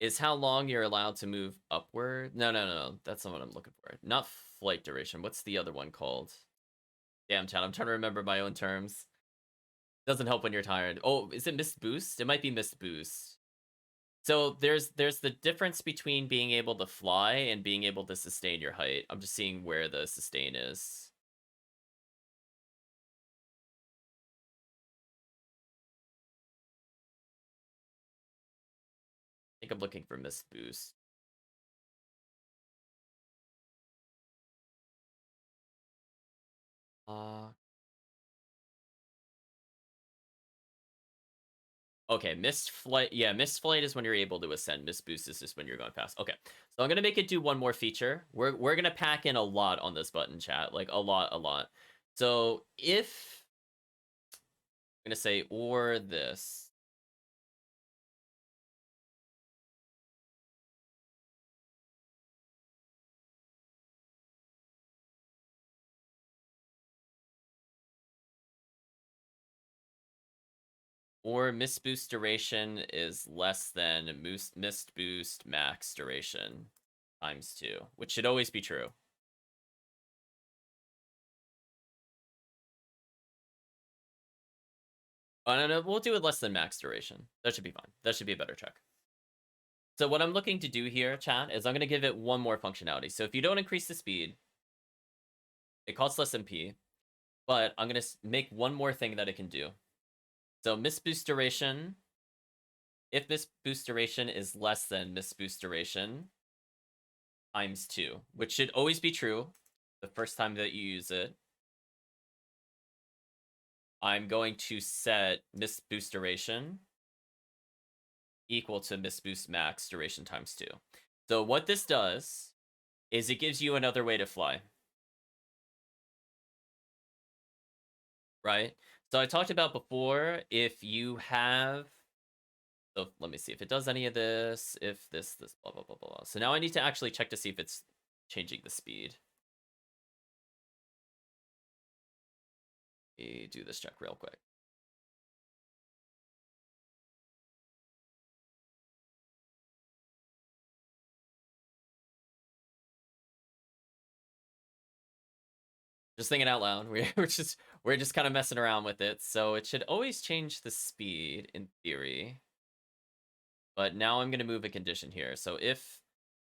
Is how long you're allowed to move upward. No. That's not what I'm looking for. Not flight duration. What's the other one called? Damn, chat. I'm trying to remember my own terms. Doesn't help when you're tired. Oh, is it mist boost? It might be mist boost. So there's the difference between being able to fly and being able to sustain your height. I'm just seeing where the sustain is. I think I'm looking for mist boost. Okay, mist flight. Yeah, mist flight is when you're able to ascend. Mist boost is just when you're going fast. Okay, so I'm gonna make it do one more feature. We're gonna pack in a lot on this button, chat. Like a lot. So if I'm gonna say or this. Or mist boost duration is less than mist boost max duration times 2, which should always be true. Oh, no, we'll do it less than max duration. That should be fine. That should be a better check. So what I'm looking to do here, chat, is I'm going to give it one more functionality. So if you don't increase the speed, it costs less MP, but I'm going to make one more thing that it can do. So mist boost duration, if mist boost duration is less than mist boost duration times 2, which should always be true the first time that you use it, I'm going to set mist boost duration equal to mist boost max duration times 2. So what this does is it gives you another way to fly. Right? So I talked about before, if you have... So let me see if it does any of this, if this, blah, blah, blah, blah. So now I need to actually check to see if it's changing the speed. Let me do this check real quick. Just thinking out loud. We're just kind of messing around with it. So it should always change the speed in theory. But now I'm going to move a condition here. So if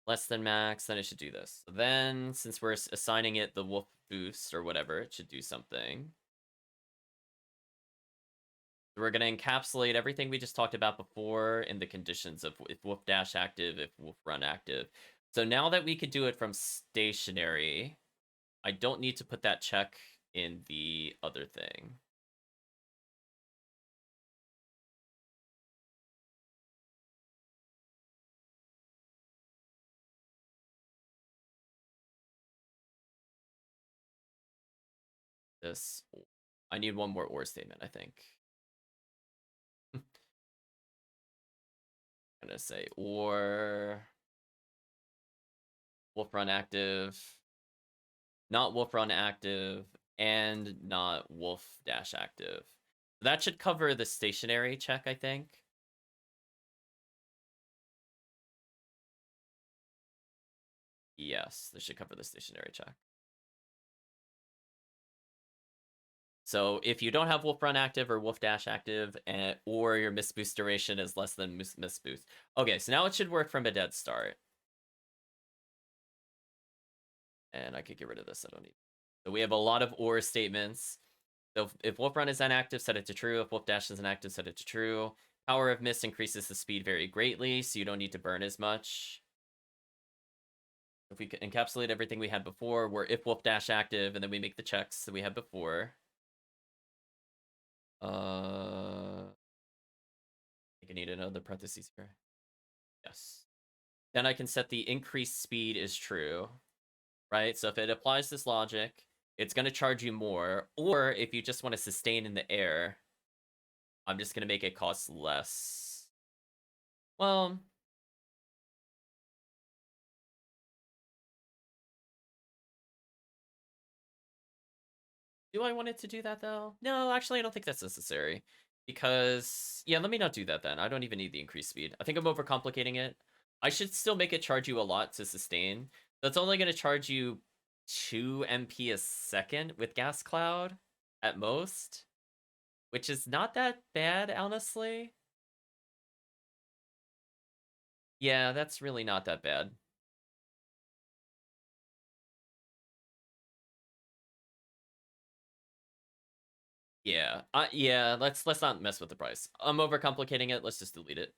less than max, then it should do this. So then, since we're assigning it the wolf boost or whatever, it should do something. We're going to encapsulate everything we just talked about before in the conditions of if wolf dash active, if wolf run active. So now that we could do it from stationary, I don't need to put that check in the other thing. This, I need one more or statement, I think. I'm gonna say or wolf run active, not wolf run active, and not wolf dash active. That should cover the stationary check, I think. Yes, this should cover the stationary check. So if you don't have wolf run active or wolf dash active, or your mist boost duration is less than mist boost. Okay, so now it should work from a dead start. And I could get rid of this, I don't need. So we have a lot of or statements. So if wolf run is inactive, set it to true. If wolf dash is inactive, set it to true. Power of mist increases the speed very greatly, so you don't need to burn as much. If we encapsulate everything we had before, we're if wolf dash active, and then we make the checks that we had before. I think I need another parentheses here. Yes. Then I can set the increased speed is true, right? So if it applies this logic, it's going to charge you more. Or if you just want to sustain in the air, I'm just going to make it cost less. Well, do I want it to do that, though? No, actually, I don't think that's necessary. Because, yeah, let me not do that then. I don't even need the increased speed. I think I'm overcomplicating it. I should still make it charge you a lot to sustain. That's only going to charge you 2 MP a second with Gas Cloud at most, which is not that bad, honestly. Yeah, that's really not that bad. Yeah, yeah. Let's not mess with the price. I'm overcomplicating it. Let's just delete it.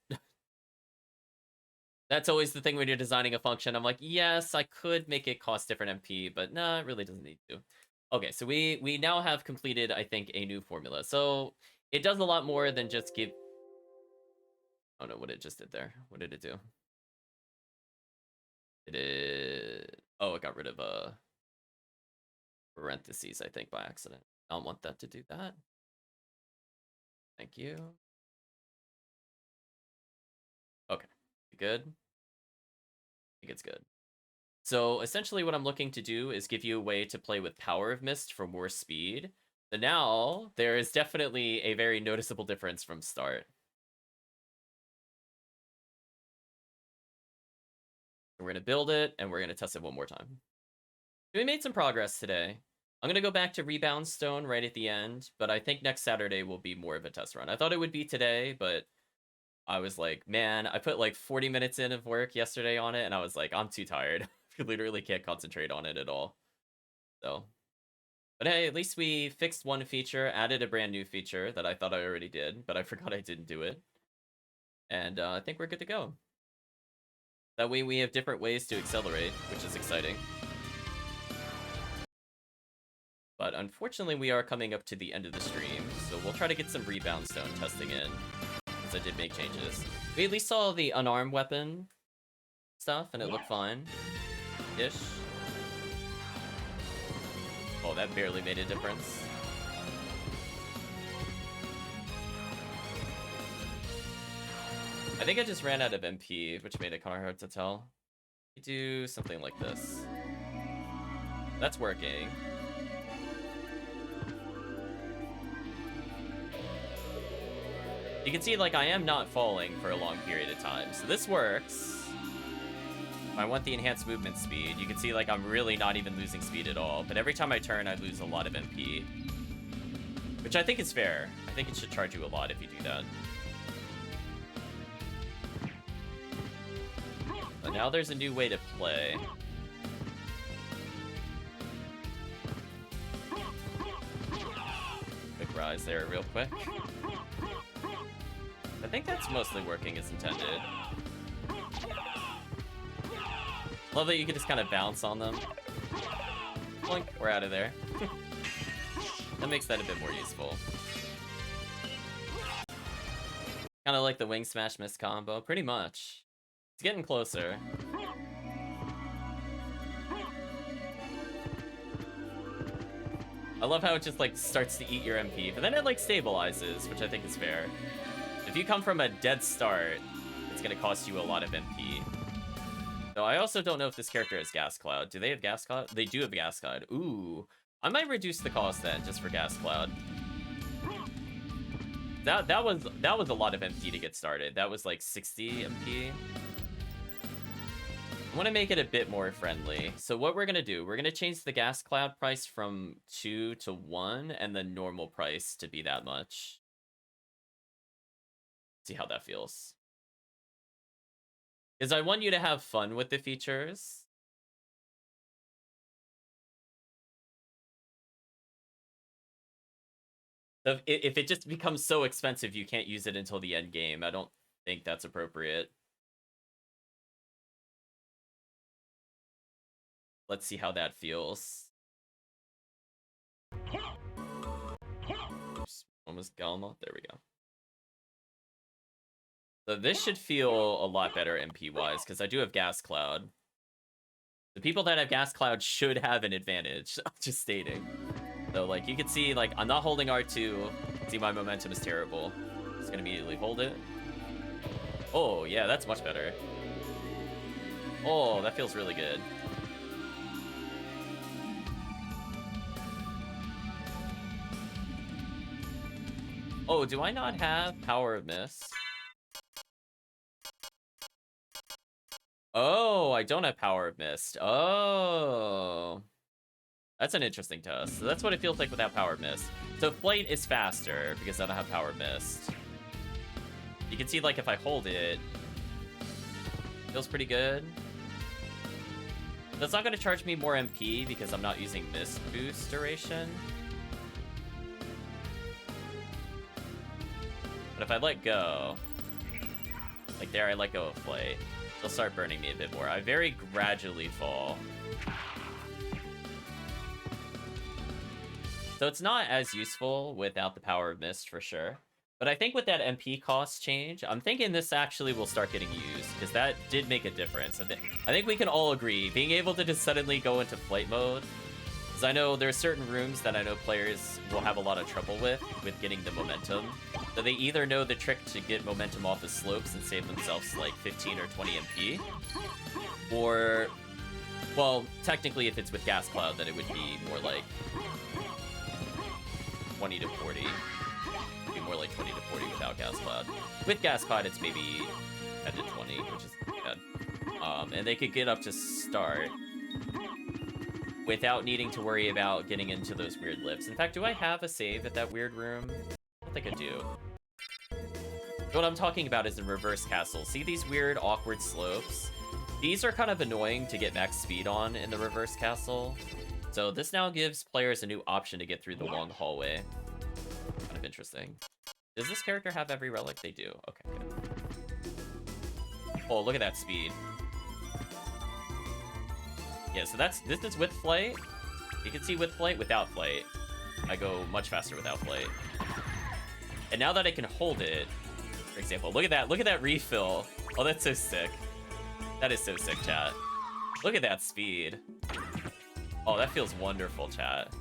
That's always the thing when you're designing a function. I'm like, yes, I could make it cost different MP, but no, it really doesn't need to. Okay, so we now have completed, I think, a new formula. So it does a lot more than just give. Oh no, what it just did there? What did it do? Oh, it got rid of parentheses, I think, by accident. I don't want that to do that. Thank you. Okay, good. I think it's good. So essentially what I'm looking to do is give you a way to play with Power of Mist for more speed. So now there is definitely a very noticeable difference from start. We're going to build it and we're going to test it one more time. We made some progress today. I'm going to go back to Rebound Stone right at the end, but I think next Saturday will be more of a test run. I thought it would be today, but I was like, man, I put like 40 minutes in of work yesterday on it, and I was like, I'm too tired. I literally can't concentrate on it at all. So, but hey, at least we fixed one feature, added a brand new feature that I thought I already did, but I forgot I didn't do it. And I think we're good to go. That way we have different ways to accelerate, which is exciting. But unfortunately, we are coming up to the end of the stream, so we'll try to get some Rebound Stone testing in, since I did make changes. We at least saw the unarmed weapon stuff, and it looked fine-ish. Oh, that barely made a difference. I think I just ran out of MP, which made it kind of hard to tell. We do something like this. That's working. You can see, like, I am not falling for a long period of time, so this works. If I want the enhanced movement speed, you can see, like, I'm really not even losing speed at all, but every time I turn, I lose a lot of MP. Which I think is fair. I think it should charge you a lot if you do that. But now there's a new way to play. Quick rise there real quick. I think that's mostly working as intended. Love that you can just kind of bounce on them. Blink, we're out of there. That makes that a bit more useful. Kind of like the wing smash miss combo, pretty much. It's getting closer. I love how it just like starts to eat your MP, but then it like stabilizes, which I think is fair. If you come from a dead start, it's gonna cost you a lot of MP. So I also don't know if this character has Gas Cloud. Do they have Gas Cloud? They do have Gas Cloud. Ooh, I might reduce the cost then, just for Gas Cloud. That was a lot of MP to get started. That was like 60 MP. I want to make it a bit more friendly. So what we're gonna do, we're gonna change the Gas Cloud price from 2 to 1, and the normal price to be that much. See how that feels. Because I want you to have fun with the features. If it just becomes so expensive you can't use it until the end game, I don't think that's appropriate. Let's see how that feels. Oops, almost gone. There we go. So this should feel a lot better MP-wise, because I do have Gas Cloud. The people that have Gas Cloud should have an advantage. Just stating. So, like, you can see, like, I'm not holding R2. See, my momentum is terrible. Just gonna immediately hold it. Oh, yeah, that's much better. Oh, that feels really good. Oh, do I not have Power of Mist? Oh, I don't have Power of Mist. Oh. That's an interesting test. So that's what it feels like without Power of Mist. So Flight is faster because I don't have Power of Mist. You can see, like, if I hold it, feels pretty good. That's not going to charge me more MP because I'm not using Mist Boost duration. But if I let go, like there, I let go of Flight, they'll start burning me a bit more. I very gradually fall. So it's not as useful without the Power of Mist for sure. But I think with that MP cost change, I'm thinking this actually will start getting used, because that did make a difference. I think we can all agree, being able to just suddenly go into flight mode, because I know there are certain rooms that I know players will have a lot of trouble with getting the momentum. So they either know the trick to get momentum off the slopes and save themselves like 15 or 20 MP, or, well, technically if it's with Gas Cloud, then it would be more like 20 to 40. It'd be more like 20 to 40 without Gas Cloud. With Gas Cloud, it's maybe 10 to 20, which is good. And they could get up to start without needing to worry about getting into those weird lifts. In fact, do I have a save at that weird room? I don't think I do. What I'm talking about is in reverse castle. See these weird, awkward slopes? These are kind of annoying to get max speed on in the reverse castle. So this now gives players a new option to get through the long hallway. Kind of interesting. Does this character have every relic? They do. Okay, good. Oh, look at that speed. Yeah, so this is with flight. You can see with flight, without flight. I go much faster without flight. And now that I can hold it, for example, look at that refill. Oh, that's so sick. That is so sick, chat. Look at that speed. Oh, that feels wonderful, chat.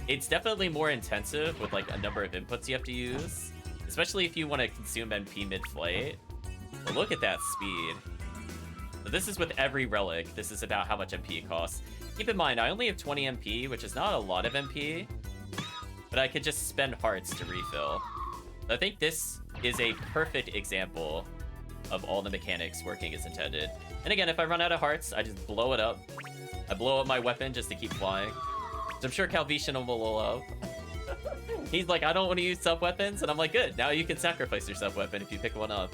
It's definitely more intensive with like a number of inputs you have to use, especially if you want to consume MP mid-flight. But look at that speed. So this is with every relic. This is about how much MP it costs. Keep in mind, I only have 20 MP, which is not a lot of MP, but I could just spend hearts to refill. So I think this is a perfect example of all the mechanics working as intended. And again, if I run out of hearts, I just blow it up. I blow up my weapon just to keep flying. So I'm sure Calvician will blow up. He's like, I don't want to use sub-weapons. And I'm like, good, now you can sacrifice your sub-weapon if you pick one up.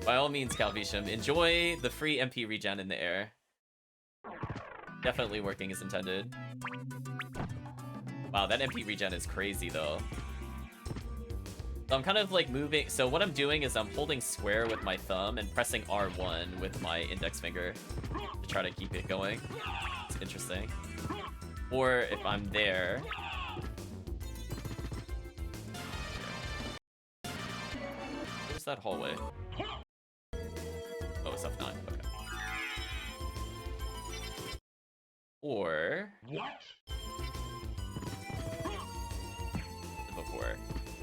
By all means, Calvician, enjoy the free MP regen in the air. Definitely working as intended. Wow, that MP regen is crazy, though. So I'm kind of like moving. So what I'm doing is I'm holding square with my thumb and pressing R1 with my index finger to try to keep it going. It's interesting. Or if I'm there. Where's that hallway? Oh, it's F9. Okay. Or What? Before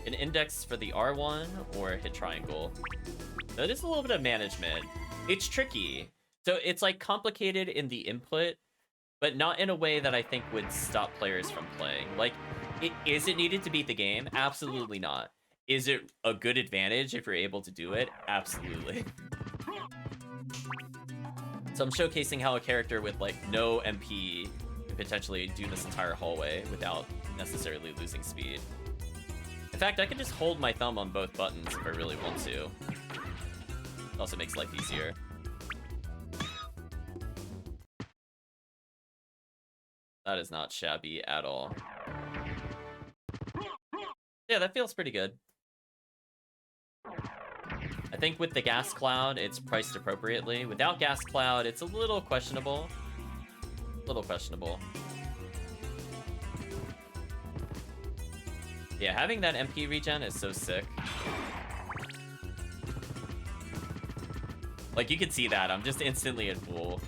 an index for the R1 or hit triangle. That is a little bit of management. It's tricky. So it's like complicated in the input, but not in a way that I think would stop players from playing. Like, is it needed to beat the game? Absolutely not. Is it a good advantage if you're able to do it? Absolutely. So I'm showcasing how a character with like no MP can potentially do this entire hallway without necessarily losing speed. In fact, I can just hold my thumb on both buttons if I really want to. It also makes life easier. That is not shabby at all. Yeah, that feels pretty good. I think with the Gas Cloud, it's priced appropriately. Without Gas Cloud, it's a little questionable. A little questionable. Yeah, having that MP regen is so sick. Like, you can see that. I'm just instantly at full.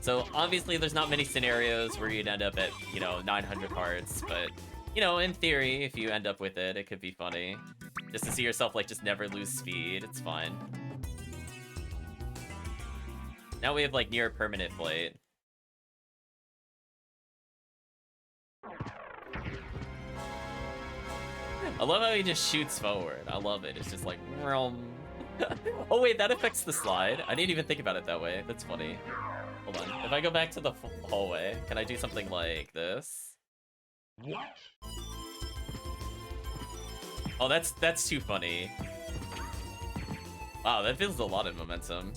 So obviously there's not many scenarios where you'd end up at, you know, 900 hearts, but, you know, in theory, if you end up with it, it could be funny. Just to see yourself, like, just never lose speed, it's fine. Now we have, like, near permanent flight. I love how he just shoots forward. I love it. It's just like, oh wait, that affects the slide. I didn't even think about it that way. That's funny. Hold on. If I go back to the hallway, can I do something like this? What? Oh, that's too funny. Wow, that feels a lot of momentum.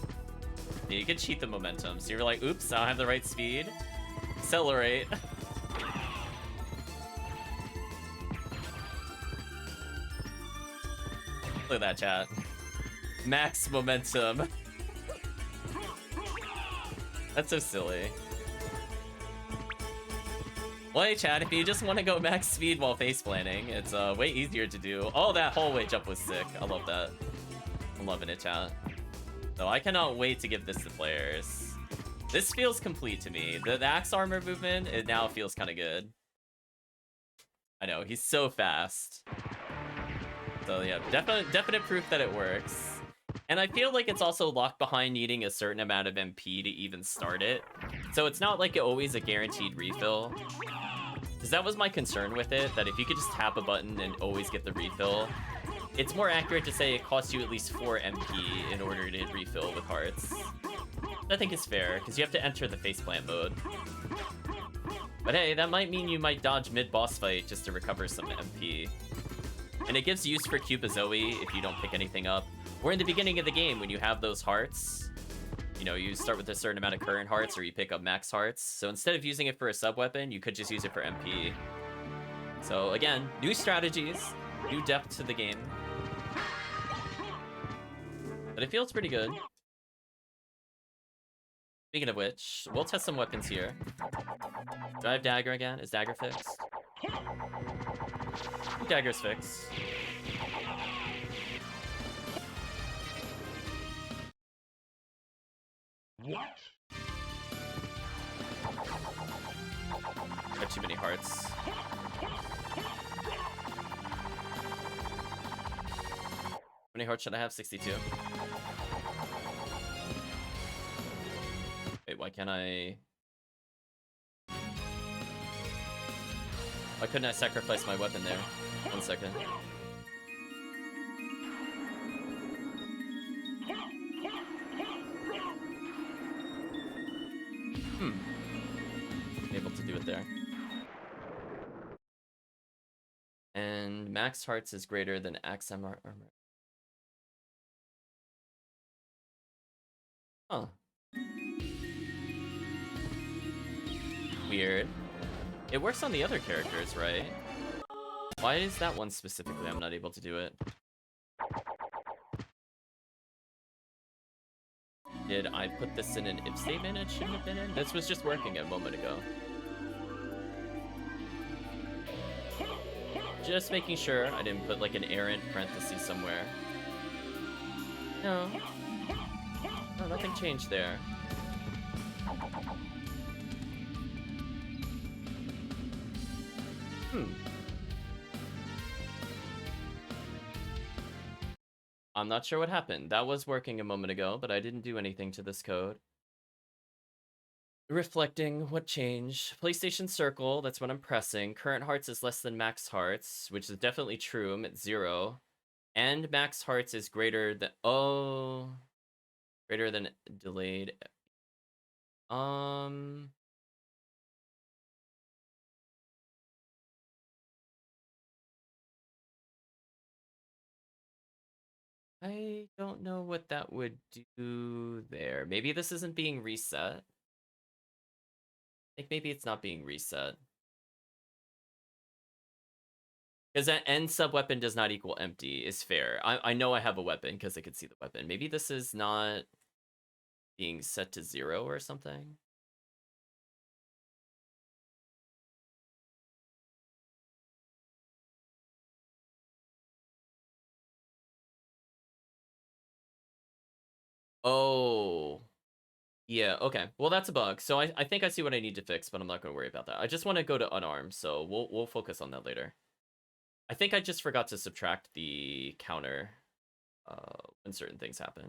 Yeah, you can cheat the momentum. So you're like, oops, I don't have the right speed. Accelerate. Look at that, chat. Max momentum. That's so silly. Well, hey, chat, if you just want to go max speed while face planning, it's way easier to do. Oh, that hallway jump was sick. I love that. I'm loving it, chat. So I cannot wait to give this to players. This feels complete to me. The axe armor movement, it now feels kind of good. I know, he's so fast. So yeah, definite proof that it works. And I feel like it's also locked behind needing a certain amount of MP to even start it. So it's not like always a guaranteed refill. Because that was my concern with it, that if you could just tap a button and always get the refill, it's more accurate to say it costs you at least 4 MP in order to refill with hearts. I think it's fair, because you have to enter the faceplant mode. But hey, that might mean you might dodge mid-boss fight just to recover some MP. And it gives use for Cubazoe if you don't pick anything up. Or in the beginning of the game, when you have those hearts, you know, you start with a certain amount of current hearts or you pick up max hearts. So instead of using it for a sub-weapon, you could just use it for MP. So again, new strategies, new depth to the game. But it feels pretty good. Speaking of which, we'll test some weapons here. Do I have dagger again? Is dagger fixed? I think dagger's fixed. What? Got too many hearts. How many hearts should I have? 62. Wait, why can't I... Why couldn't I sacrifice my weapon there? 1 second. Able to do it there. And max hearts is greater than axe armor. Huh. Weird. It works on the other characters, right? Why is that one specifically I'm not able to do it? Did I put this in an if statement it shouldn't have been in? This was just working a moment ago. Just making sure I didn't put like an errant parenthesis somewhere. No. No, nothing changed there. I'm not sure what happened. That was working a moment ago, but I didn't do anything to this code. Reflecting, what changed? PlayStation Circle, that's what I'm pressing. Current hearts is less than max hearts, which is definitely true. I'm at 0. And max hearts is greater than... Oh... Greater than delayed... I don't know what that would do there. Maybe this isn't being reset. I think maybe it's not being reset. Because that end sub-weapon does not equal empty is fair. I know I have a weapon because I could see the weapon. Maybe this is not being set to 0 or something. Oh, Yeah, okay. Well, that's a bug. So I think I see what I need to fix, but I'm not going to worry about that. I just want to go to unarmed, so we'll focus on that later. I think I just forgot to subtract the counter when certain things happen.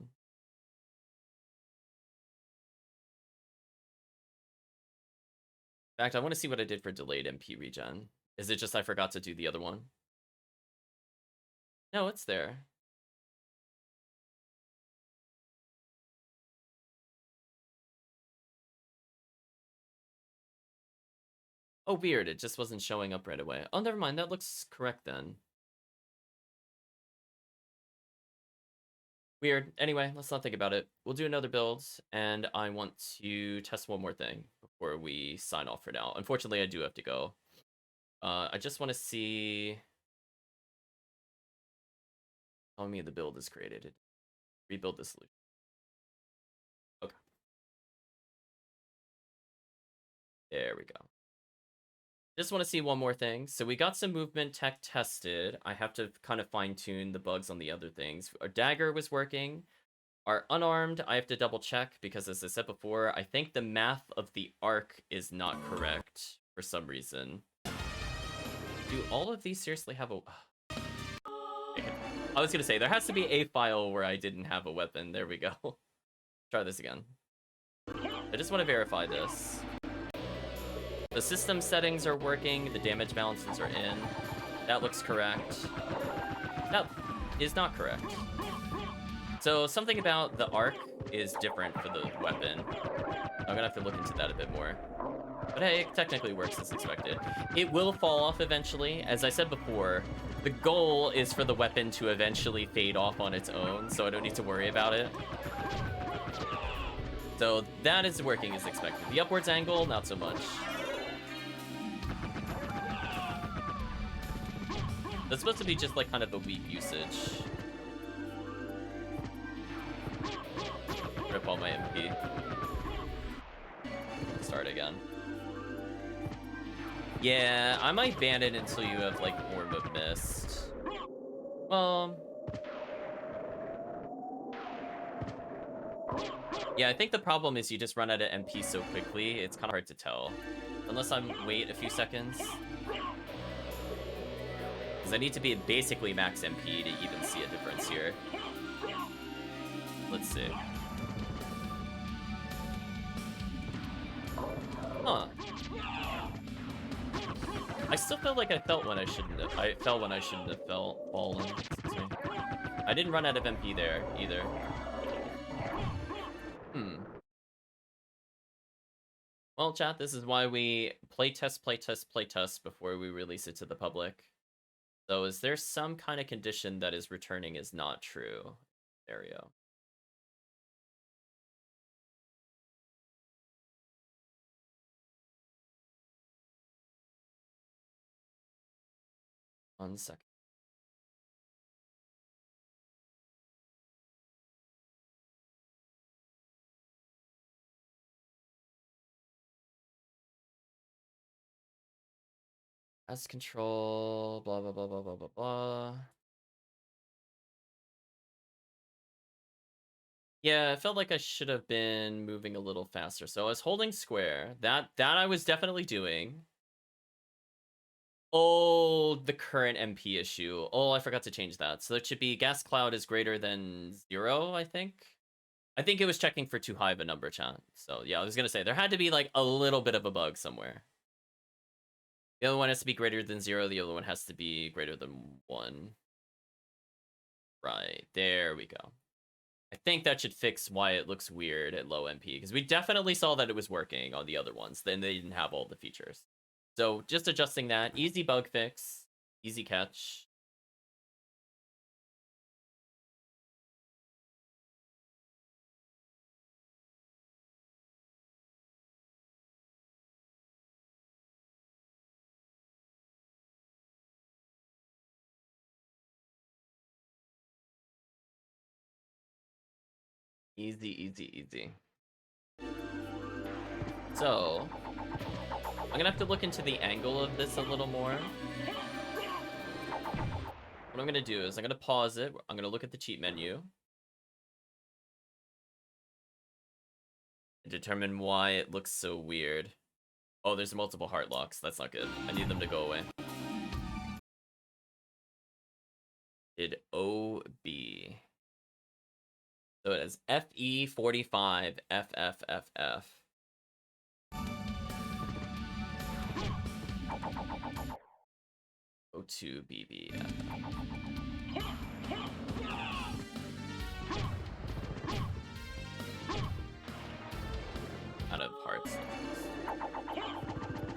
In fact, I want to see what I did for delayed MP regen. Is it just I forgot to do the other one? No, it's there. Oh, weird. It just wasn't showing up right away. Oh, never mind. That looks correct then. Weird. Anyway, let's not think about it. We'll do another build, and I want to test one more thing before we sign off for now. Unfortunately, I do have to go. I just want to see how many the build is created. Rebuild the solution. Okay. There we go. Just want to see one more thing. So we got some movement tech tested. I have to kind of fine tune the bugs on the other things. Our dagger was working. Our unarmed, I have to double check because as I said before, I think the math of the arc is not correct for some reason. Do all of these seriously have a... I was gonna say, there has to be a file where I didn't have a weapon. There we go. Try this again. I just want to verify this. The system settings are working, the damage balances are in. That looks correct. That is not correct. So something about the arc is different for the weapon. I'm gonna have to look into that a bit more. But hey, it technically works as expected. It will fall off eventually. As I said before, the goal is for the weapon to eventually fade off on its own, so I don't need to worry about it. So that is working as expected. The upwards angle, not so much. That's supposed to be just like kind of a weak usage. Rip all my MP. Start again. Yeah, I might ban it until you have like Orb of Mist. Yeah, I think the problem is you just run out of MP so quickly, it's kind of hard to tell. Unless I wait a few seconds. Because I need to be at basically max MP to even see a difference here. Let's see. Huh. I still felt like I felt when I shouldn't have. I fell when I shouldn't have fallen. Excuse me. I didn't run out of MP there either. Well, chat, this is why we playtest before we release it to the public. So is there some kind of condition that is returning is not true? Scenario. One second. As control, blah, blah, blah, blah, blah, blah, blah. Yeah, it felt like I should have been moving a little faster. So I was holding square. That I was definitely doing. Oh, the current MP issue. Oh, I forgot to change that. So it should be gas cloud is greater than 0, I think. I think it was checking for too high of a number, chat. So yeah, I was gonna say there had to be like a little bit of a bug somewhere. The other one has to be greater than 0. The other one has to be greater than 1. Right, there we go. I think that should fix why it looks weird at low MP, because we definitely saw that it was working on the other ones. Then they didn't have all the features. So just adjusting that. Easy bug fix. Easy catch. Easy, easy, easy. So, I'm gonna have to look into the angle of this a little more. What I'm gonna do is I'm gonna pause it. I'm gonna look at the cheat menu. Determine why it looks so weird. Oh, there's multiple heart locks. That's not good. I need them to go away. Did OB. So it has FE45 FFFF. O2 BB. Out of hearts.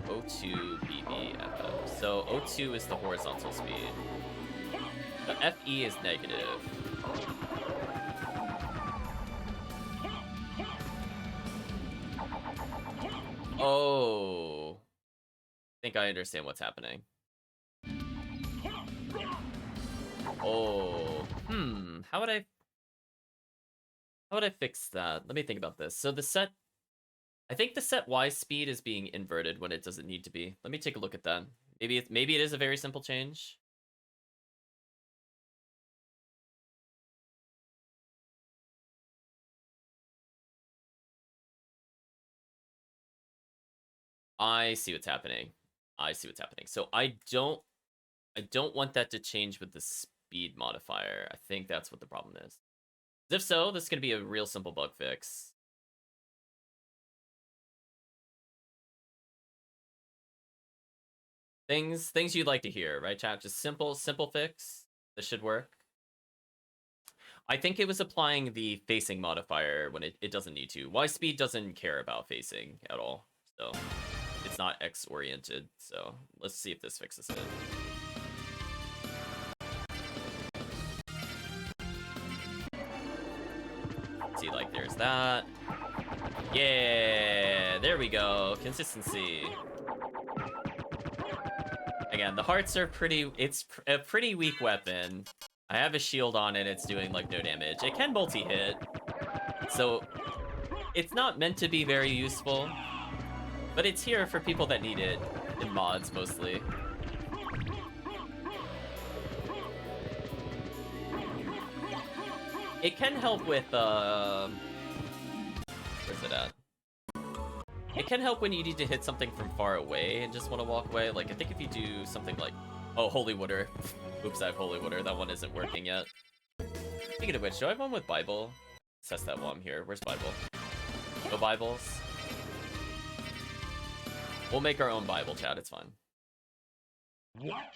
O2 BB FF. So O2 is the horizontal speed. The FE is negative. Oh. I think I understand what's happening. Oh. How would I fix that? Let me think about this. So I think the set Y speed is being inverted when it doesn't need to be. Let me take a look at that. Maybe it is a very simple change. I see what's happening. So I don't want that to change with the speed modifier. I think that's what the problem is. If so, this is going to be a real simple bug fix. Things you'd like to hear, right, chat? Just simple fix. This should work. I think it was applying the facing modifier when it doesn't need to. Y speed doesn't care about facing at all, so it's not X oriented. So let's see if this fixes it. See, like, there's that. Yeah, there we go. Consistency. Again, the hearts are it's a pretty weak weapon. I have a shield on it, it's doing, like, no damage. It can multi-hit, so it's not meant to be very useful, but it's here for people that need it, in mods, mostly. It can help with, where's it at? It can help when you need to hit something from far away and just want to walk away. Like, I think if you do something like... Oh, Holy Water. Oops, I have Holy Water. That one isn't working yet. Speaking of which, do I have one with Bible? Let's test that while I'm here. Where's Bible? No Bibles? We'll make our own Bible, chat. It's fine. What?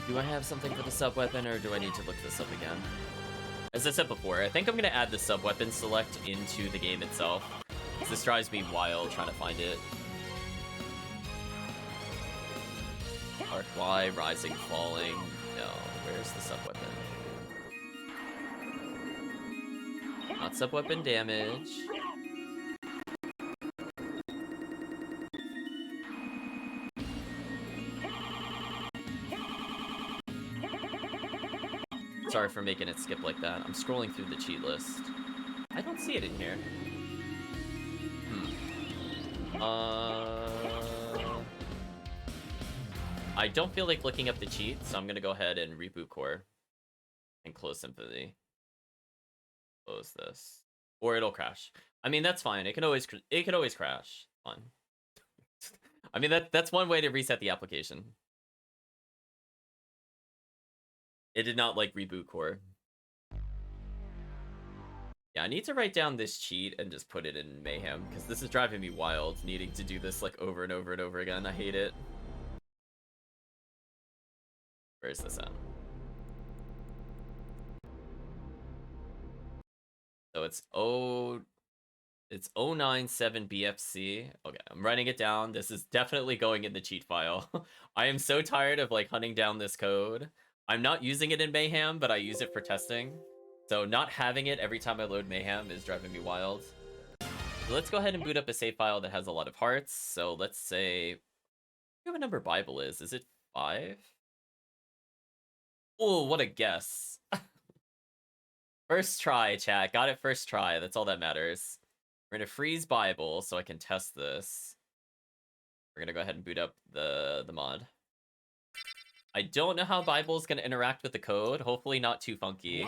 Do I have something for the Subweapon, or do I need to look this up again? As I said before, I think I'm going to add the Subweapon select into the game itself. This drives me wild trying to find it. Arc Y, Rising, Falling. No, where's the Subweapon? Not Subweapon damage. Sorry for making it skip like that. I'm scrolling through the cheat list. I don't see it in here. I don't feel like looking up the cheat, so I'm gonna go ahead and reboot core and close Symphony. Close this, or it'll crash. I mean, that's fine. It can always crash. Fine. I mean, that's one way to reset the application. It did not, like, reboot core. Yeah, I need to write down this cheat and just put it in Mayhem, because this is driving me wild, needing to do this, like, over and over and over again. I hate it. Where is this at? So it's 097 BFC. Okay, I'm writing it down. This is definitely going in the cheat file. I am so tired of, like, hunting down this code. I'm not using it in Mayhem, but I use it for testing. So not having it every time I load Mayhem is driving me wild. So let's go ahead and boot up a save file that has a lot of hearts. So let's say... what number Bible is? Is it 5? Oh, what a guess. First try, chat. Got it first try. That's all that matters. We're going to freeze Bible so I can test this. We're going to go ahead and boot up the mod. I don't know how Bible's gonna interact with the code. Hopefully not too funky.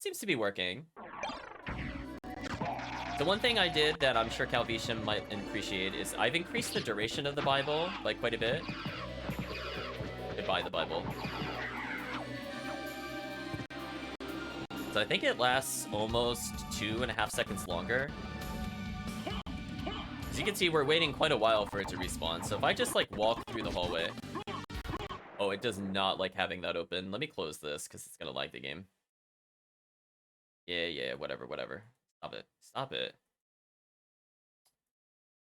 Seems to be working. The one thing I did that I'm sure Calvisham might appreciate is I've increased the duration of the Bible by quite a bit. Goodbye, the Bible. So I think it lasts almost 2.5 seconds longer. As you can see, we're waiting quite a while for it to respawn. So if I just like walk through the hallway. Oh, it does not like having that open. Let me close this because it's gonna lag the game. Yeah, whatever. Stop it.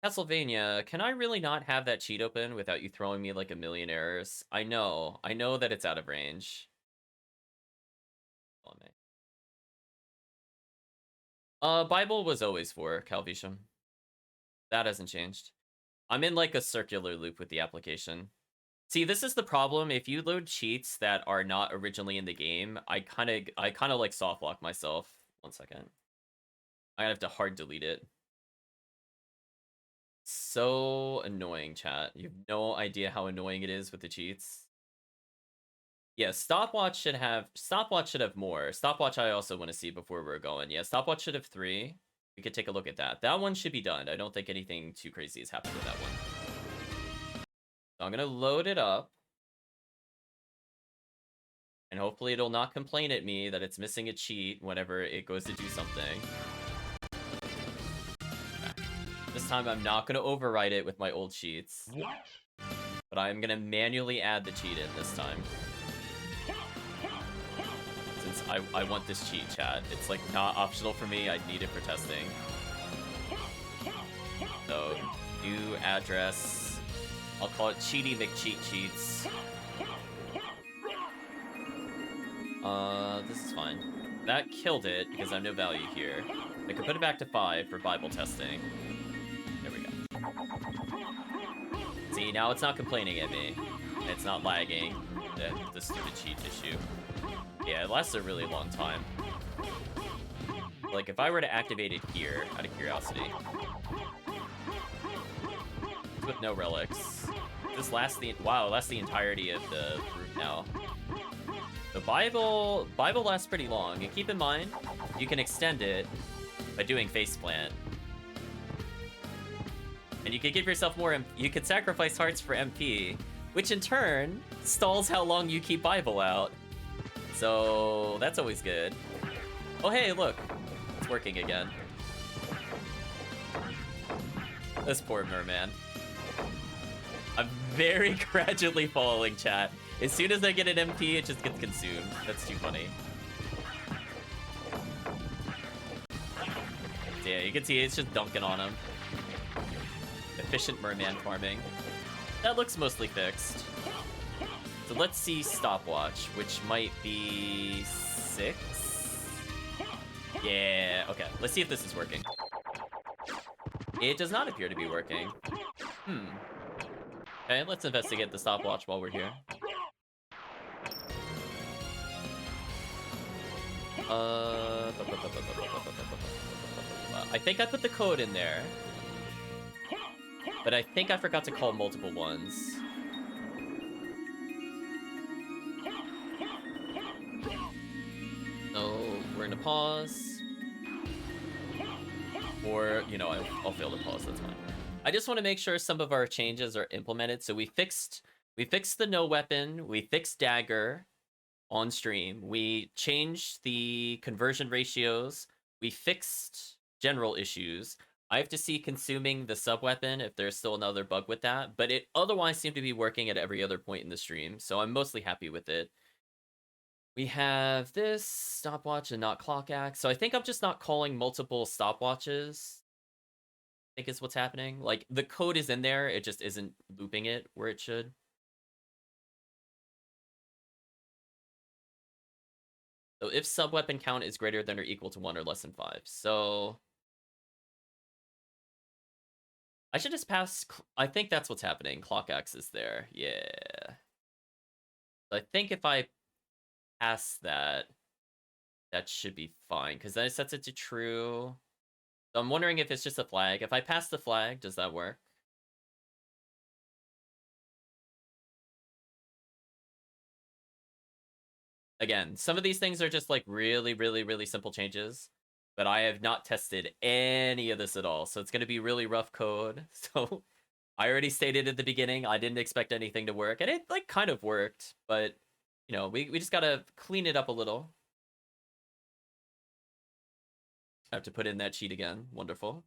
Castlevania, can I really not have that cheat open without you throwing me like a million errors? I know that it's out of range. Bible was always for Calvisham. That hasn't changed. I'm in like a circular loop with the application. See, this is the problem. If you load cheats that are not originally in the game, I kind of like soft lock myself. 1 second. I have to hard delete it. So annoying, chat. You have no idea how annoying it is with the cheats. Yeah, stopwatch should have more. Stopwatch I also want to see before we're going. Yeah, stopwatch should have 3. We could take a look at that. That one should be done. I don't think anything too crazy has happened with that one. So I'm gonna load it up. And hopefully it'll not complain at me that it's missing a cheat whenever it goes to do something. Okay. This time I'm not gonna overwrite it with my old cheats. What? But I'm gonna manually add the cheat in this time. Since I want this cheat, chat. It's like not optional for me, I need it for testing. So, new address. I'll call it Cheaty McCheat Cheats. This is fine. That killed it because I have no value here. I could put it back to 5 for Bible testing. There we go. See, now it's not complaining at me. It's not lagging. The stupid cheat issue. Yeah, it lasts a really long time. Like, if I were to activate it here, out of curiosity. With no relics. This lasts wow, it lasts the entirety of the route now. The Bible lasts pretty long, and keep in mind, you can extend it by doing faceplant. And you could give yourself more, you could sacrifice hearts for MP, which in turn stalls how long you keep Bible out. So that's always good. Oh hey, look, it's working again. This poor merman. I'm very gradually falling, chat. As soon as I get an MP, it just gets consumed. That's too funny. Yeah, you can see it's just dunking on him. Efficient merman farming. That looks mostly fixed. So let's see stopwatch, which might be 6. Yeah, okay. Let's see if this is working. It does not appear to be working. Okay, let's investigate the stopwatch while we're here. I think I put the code in there. But I think I forgot to call multiple ones. So, we're gonna pause. Or, you know, I'll fail to pause, that's fine. I just want to make sure some of our changes are implemented. So we fixed the no weapon, we fixed dagger on stream, we changed the conversion ratios, we fixed general issues. I have to see consuming the subweapon if there's still another bug with that, but it otherwise seemed to be working at every other point in the stream, so I'm mostly happy with it. We have this stopwatch and not clock axe, so I think I'm just not calling multiple stopwatches. I think is what's happening. Like, the code is in there, it just isn't looping it where it should. So if subweapon count is greater than or equal to 1 or less than 5. So I should just pass, I think that's what's happening. Clock axe is there, yeah. So I think if I pass that, that should be fine, because then it sets it to true. So I'm wondering if it's just a flag. If I pass the flag, does that work? Again, some of these things are just like really, really, really simple changes, but I have not tested any of this at all. So it's going to be really rough code. So I already stated at the beginning, I didn't expect anything to work, and it like kind of worked, but you know, we just got to clean it up a little. I have to put in that cheat again. Wonderful.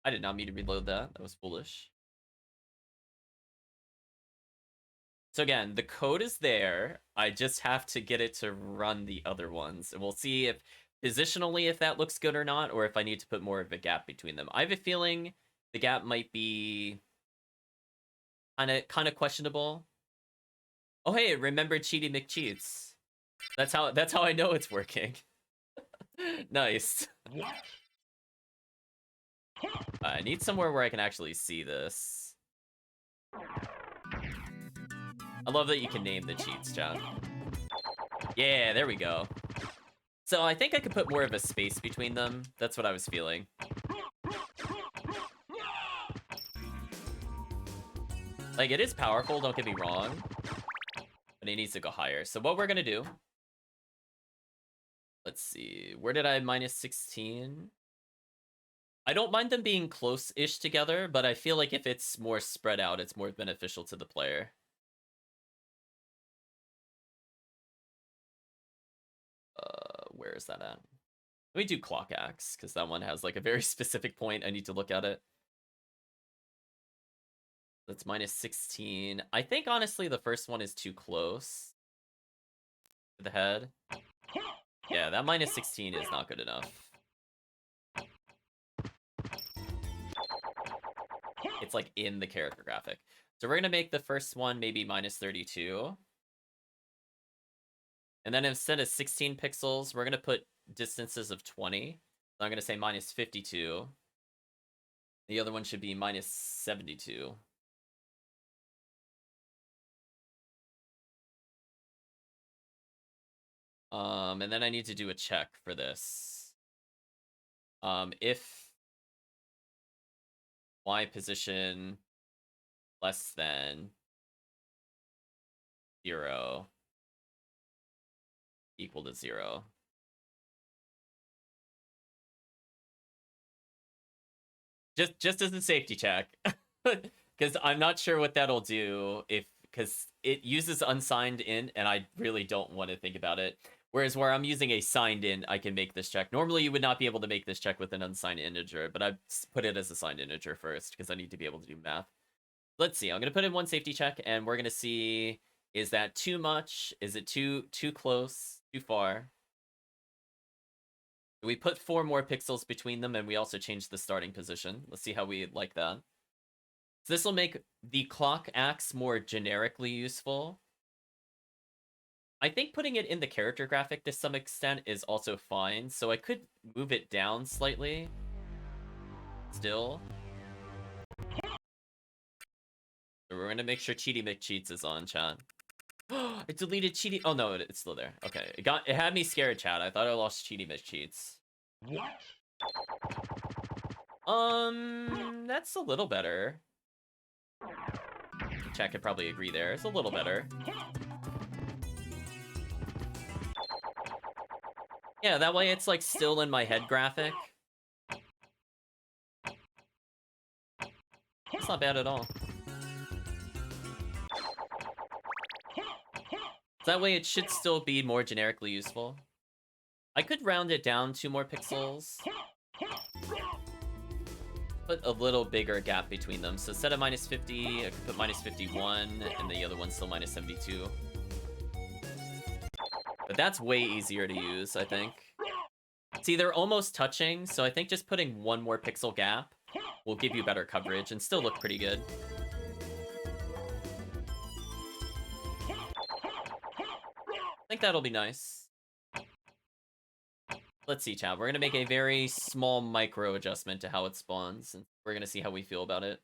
I did not mean to reload that. That was foolish. So again, the code is there. I just have to get it to run the other ones. And we'll see if positionally if that looks good or not, or if I need to put more of a gap between them. I have a feeling the gap might be kind of questionable. Oh hey, remember Cheaty McCheats. That's how I know it's working. Nice. What? I need somewhere where I can actually see this. I love that you can name the cheats, John. Yeah, there we go. So I think I could put more of a space between them. That's what I was feeling. Like, it is powerful, don't get me wrong. But it needs to go higher. So what we're going to do... Let's see. Where did I minus 16? I don't mind them being close-ish together, but I feel like if it's more spread out, it's more beneficial to the player. Where is that at? Let me do Clock Axe, because that one has like a very specific point. I need to look at it. That's minus 16. I think, honestly, the first one is too close to the head. Yeah, that minus 16 is not good enough. It's like in the character graphic. So we're going to make the first one maybe minus 32. And then instead of 16 pixels, we're going to put distances of 20. So I'm going to say minus 52. The other one should be minus 72. And then I need to do a check for this. If Y position less than 0 equal to 0. Just as a safety check. Because I'm not sure what that'll do because it uses unsigned int, and I really don't want to think about it. Whereas where I'm using a signed int, I can make this check. Normally, you would not be able to make this check with an unsigned integer, but I put it as a signed integer first because I need to be able to do math. Let's see. I'm going to put in one safety check, and we're going to see, is that too much? Is it too close? Too far? We put 4 more pixels between them, and we also changed the starting position. Let's see how we like that. So this will make the Clock Axe more generically useful. I think putting it in the character graphic to some extent is also fine, so I could move it down slightly. Still. So we're gonna make sure Cheaty McCheats is on, chat. It deleted Cheaty. Oh no, it's still there. Okay, it had me scared, chat. I thought I lost Cheaty McCheats. What? That's a little better. Chat could probably agree there. It's a little better. Yeah, that way it's like still in my head graphic. It's not bad at all. That way it should still be more generically useful. I could round it down 2 more pixels. Put a little bigger gap between them. So instead of minus 50, I could put minus 51, and the other one's still minus 72. But that's way easier to use, I think. See, they're almost touching, so I think just putting 1 more pixel gap will give you better coverage and still look pretty good. I think that'll be nice. Let's see, chat. We're going to make a very small micro adjustment to how it spawns, and we're going to see how we feel about it.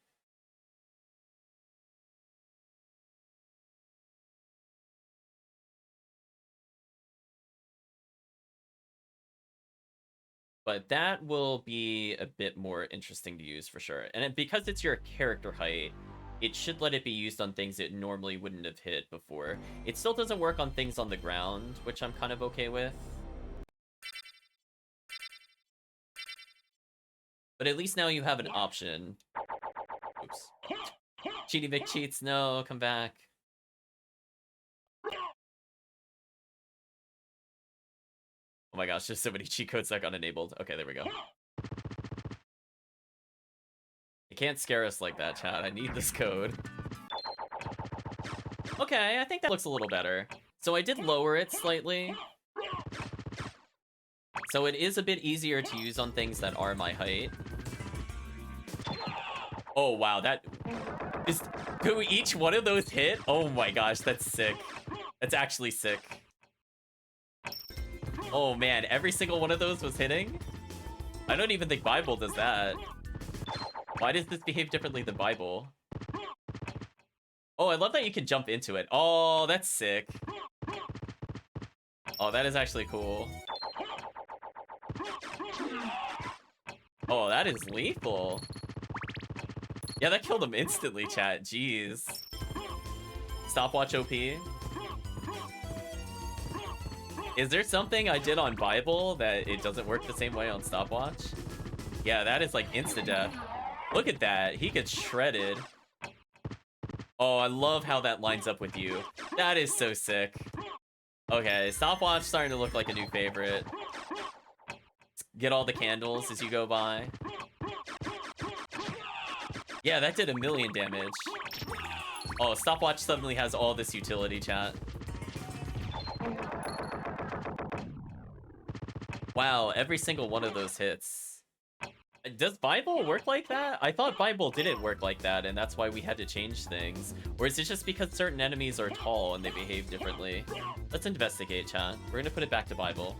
But that will be a bit more interesting to use for sure. And because it's your character height, it should let it be used on things it normally wouldn't have hit before. It still doesn't work on things on the ground, which I'm kind of okay with. But at least now you have an option. Oops. Cheaty McCheats, no, come back. Oh my gosh, there's so many cheat codes that got enabled. Okay, there we go. You can't scare us like that, chat. I need this code. Okay, I think that looks a little better. So I did lower it slightly. So it is a bit easier to use on things that are my height. Oh, wow, that is... Do each one of those hit? Oh my gosh, that's sick. That's actually sick. Oh man, every single one of those was hitting? I don't even think Bible does that. Why does this behave differently than Bible? Oh, I love that you can jump into it. Oh, that's sick. Oh, that is actually cool. Oh, that is lethal. Yeah, that killed him instantly, chat. Jeez. Stopwatch OP. Is there something I did on Bible that it doesn't work the same way on Stopwatch? Yeah, that is like insta-death. Look at that. He gets shredded. Oh, I love how that lines up with you. That is so sick. Okay, Stopwatch starting to look like a new favorite. Get all the candles as you go by. Yeah, that did 1,000,000 damage. Oh, Stopwatch suddenly has all this utility, chat. Wow, every single one of those hits. Does Bible work like that? I thought Bible didn't work like that, and that's why we had to change things. Or is it just because certain enemies are tall and they behave differently? Let's investigate, chat. We're gonna put it back to Bible.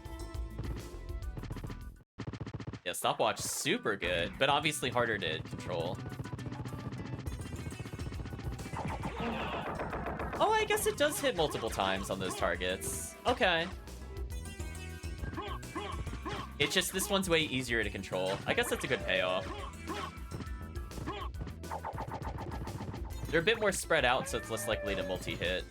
Yeah, Stopwatch, super good, but obviously harder to control. Oh, I guess it does hit multiple times on those targets. Okay. It's just this one's way easier to control. I guess that's a good payoff. They're a bit more spread out, so it's less likely to multi-hit.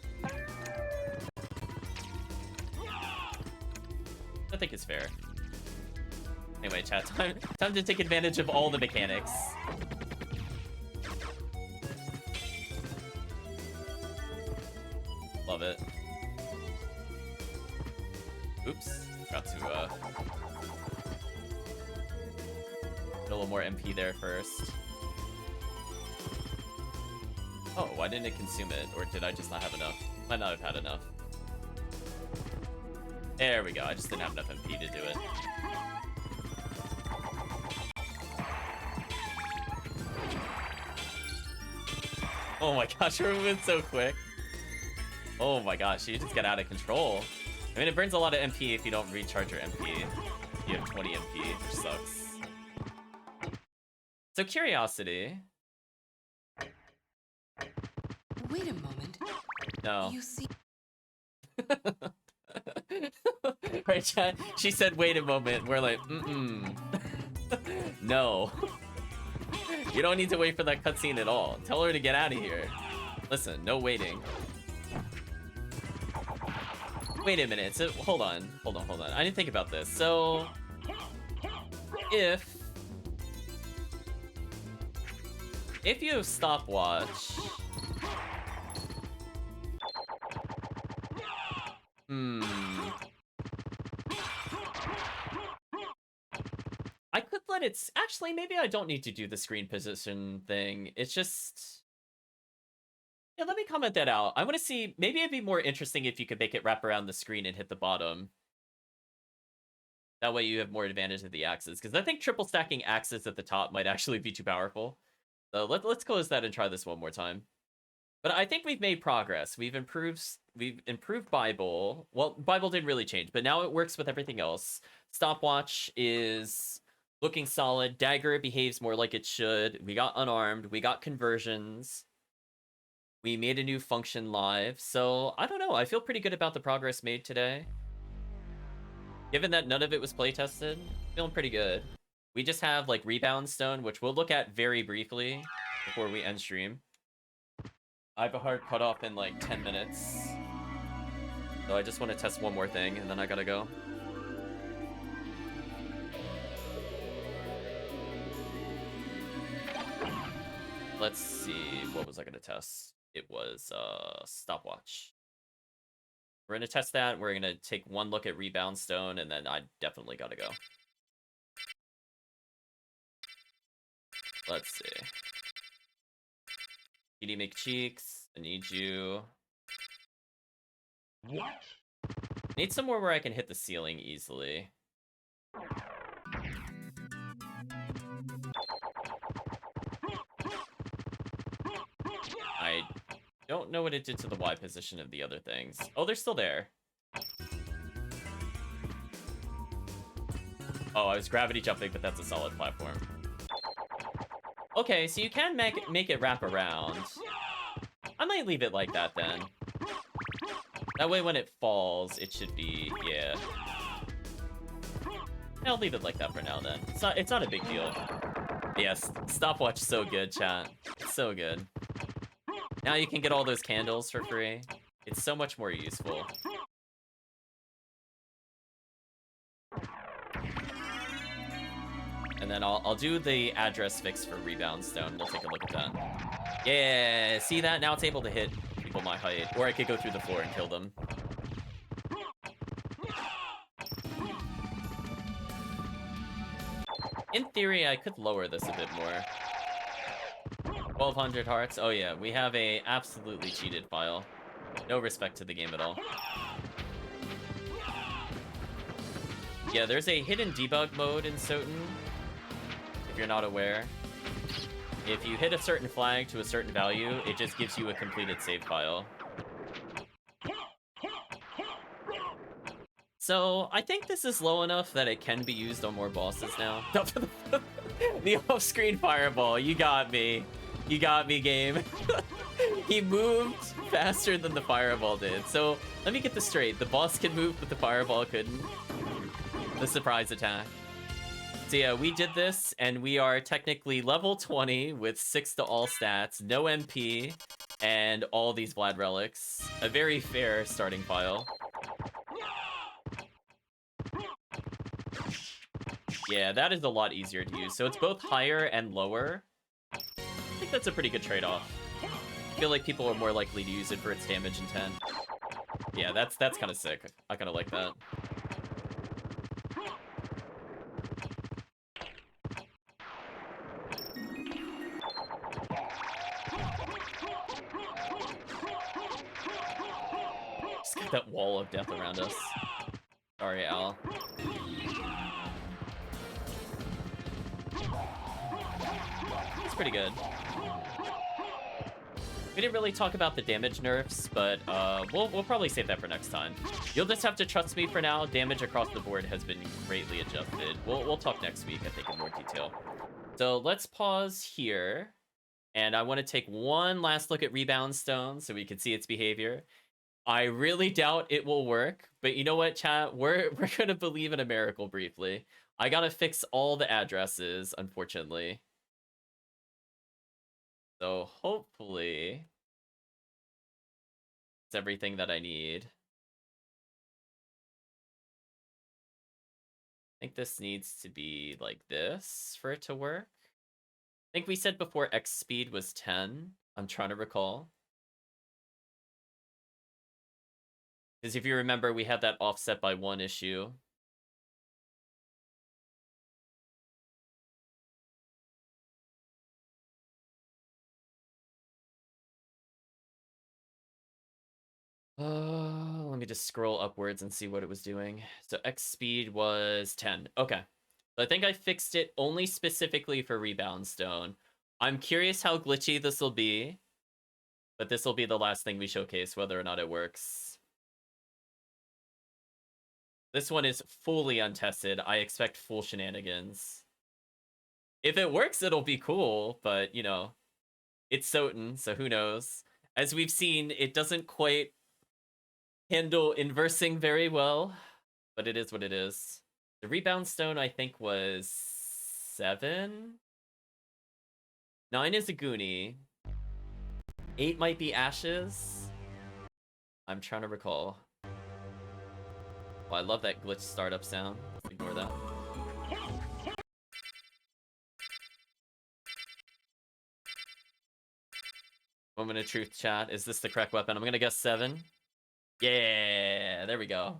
I think it's fair. Anyway, chat, time to take advantage of all the mechanics. Love it. Oops. Got to, get a little more MP there first. Oh, why didn't it consume it? Or did I just not have enough? Might not have had enough. There we go. I just didn't have enough MP to do it. Oh my gosh, her movement's so quick. Oh my gosh, you just get out of control. I mean, it burns a lot of MP if you don't recharge your MP. You have 20 MP, which sucks. So, curiosity. Wait a moment. No. You see... Right, chat? She said, wait a moment. We're like, No. You don't need to wait for that cutscene at all. Tell her to get out of here. Listen, no waiting. Wait a minute. So, hold on. I didn't think about this. So, if you have Stopwatch... I could let it... Actually, maybe I don't need to do the screen position thing. It's just... Yeah, let me comment that out. I want to see... Maybe it'd be more interesting if you could make it wrap around the screen and hit the bottom. That way you have more advantage of the axes. Because I think triple stacking axes at the top might actually be too powerful. So let's close that and try this one more time. But I think we've made progress. We've improved Bible. Well, Bible didn't really change, but now it works with everything else. Stopwatch is looking solid. Dagger behaves more like it should. We got unarmed. We got conversions. We made a new function live. So, I don't know. I feel pretty good about the progress made today. Given that none of it was playtested, feeling pretty good. We just have, like, Rebound Stone, which we'll look at very briefly before we end stream. I have a hard cutoff in like 10 minutes. So I just want to test one more thing, and then I gotta go. Let's see, what was I gonna test? It was stopwatch. We're gonna test that. We're gonna take one look at rebound stone, and then I definitely gotta go. Let's see. PD McCheeks, I need you. What? Need somewhere where I can hit the ceiling easily. I don't know what it did to the Y position of the other things. Oh, they're still there. Oh, I was gravity jumping, but that's a solid platform. Okay, so you can make it wrap around. I might leave it like that then. That way when it falls, it should be, yeah. I'll leave it like that for now then. It's not a big deal. Yes, stopwatch so good, chat. It's so good. Now you can get all those candles for free. It's so much more useful. And then I'll do the address fix for rebound stone. We'll take a look at that. Yeah, see that? Now it's able to hit people my height. Or I could go through the floor and kill them. In theory, I could lower this a bit more. 1200 hearts. Oh yeah, we have a absolutely cheated file. No respect to the game at all. Yeah, there's a hidden debug mode in SotN, if you're not aware. If you hit a certain flag to a certain value, it just gives you a completed save file. So, I think this is low enough that it can be used on more bosses now. The off-screen fireball, you got me. You got me, game. He moved faster than the fireball did. So, let me get this straight. The boss can move, but the fireball couldn't. The surprise attack. So yeah, we did this, and we are technically level 20 with 6 to all stats, no MP, and all these Vlad relics. A very fair starting file. Yeah, that is a lot easier to use. So it's both higher and lower. I think that's a pretty good trade-off. I feel like people are more likely to use it for its damage intent. Yeah, that's kind of sick. I kind of like that. Just got that wall of death around us. Sorry, Al. It's pretty good. We didn't really talk about the damage nerfs, but we'll probably save that for next time. You'll just have to trust me for now. Damage across the board has been greatly adjusted. We'll talk next week, I think, in more detail. So let's pause here. And I want to take one last look at Rebound Stone so we can see its behavior. I really doubt it will work, but you know what, chat? We're gonna believe in a miracle briefly. I gotta fix all the addresses, unfortunately. So hopefully it's everything that I need. I think this needs to be like this for it to work. I think we said before X speed was 10. I'm trying to recall. Because if you remember, we had that offset by 1 issue. Let me just scroll upwards and see what it was doing. So X speed was 10. Okay. So I think I fixed it only specifically for Rebound Stone. I'm curious how glitchy this will be. But this will be the last thing we showcase, whether or not it works. This one is fully untested. I expect full shenanigans. If it works, it'll be cool, but, you know, it's SotN, so who knows. As we've seen, it doesn't quite handle inversing very well, but it is what it is. The Rebound Stone, I think, was 7? 9 is a Goonie. 8 might be ashes. I'm trying to recall. Oh, I love that glitch startup sound. Let's ignore that. Moment of truth, chat. Is this the correct weapon? I'm gonna guess 7. Yeah, there we go.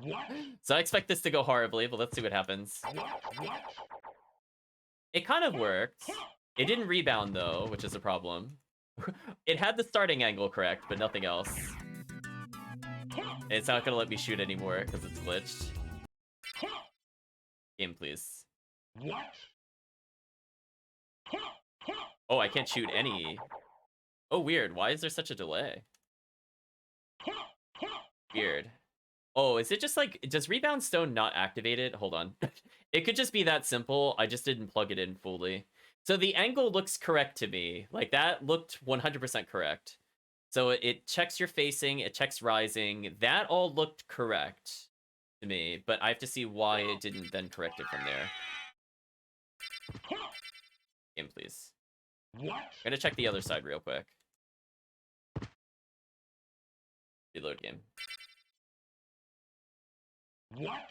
What? So I expect this to go horribly, but let's see what happens. What? It kind of worked. It didn't rebound though, which is a problem. It had the starting angle correct, but nothing else. It's not gonna let me shoot anymore because it's glitched. Game, please. What? Oh, I can't shoot any. Oh, weird. Why is there such a delay? Weird. Oh, is it just like, does Rebound Stone not activate it? Hold on. It could just be that simple. I just didn't plug it in fully. So the angle looks correct to me. Like, that looked 100% correct. So it checks your facing, it checks rising. That all looked correct to me, but I have to see why it didn't then correct it from there. Game, please. What? I'm gonna check the other side real quick. Reload game. What?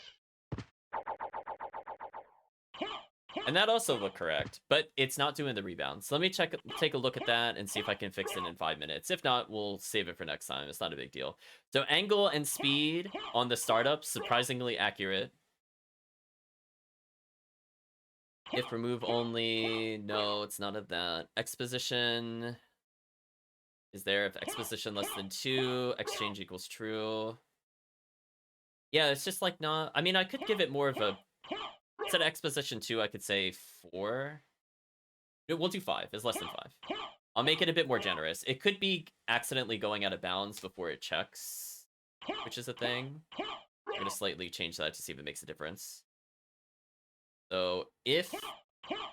And that also looked correct, but it's not doing the rebound. So let me take a look at that and see if I can fix it in 5 minutes. If not, we'll save it for next time. It's not a big deal. So angle and speed on the startup, surprisingly accurate. If remove only, no, it's none of that. Exposition is there if exposition less than 2, exchange equals true. Yeah, it's just like not, I mean, I could give it more of a, instead of exposition 2, I could say 4. No, we'll do 5, it's less than 5. I'll make it a bit more generous. It could be accidentally going out of bounds before it checks, which is a thing. I'm gonna slightly change that to see if it makes a difference. So if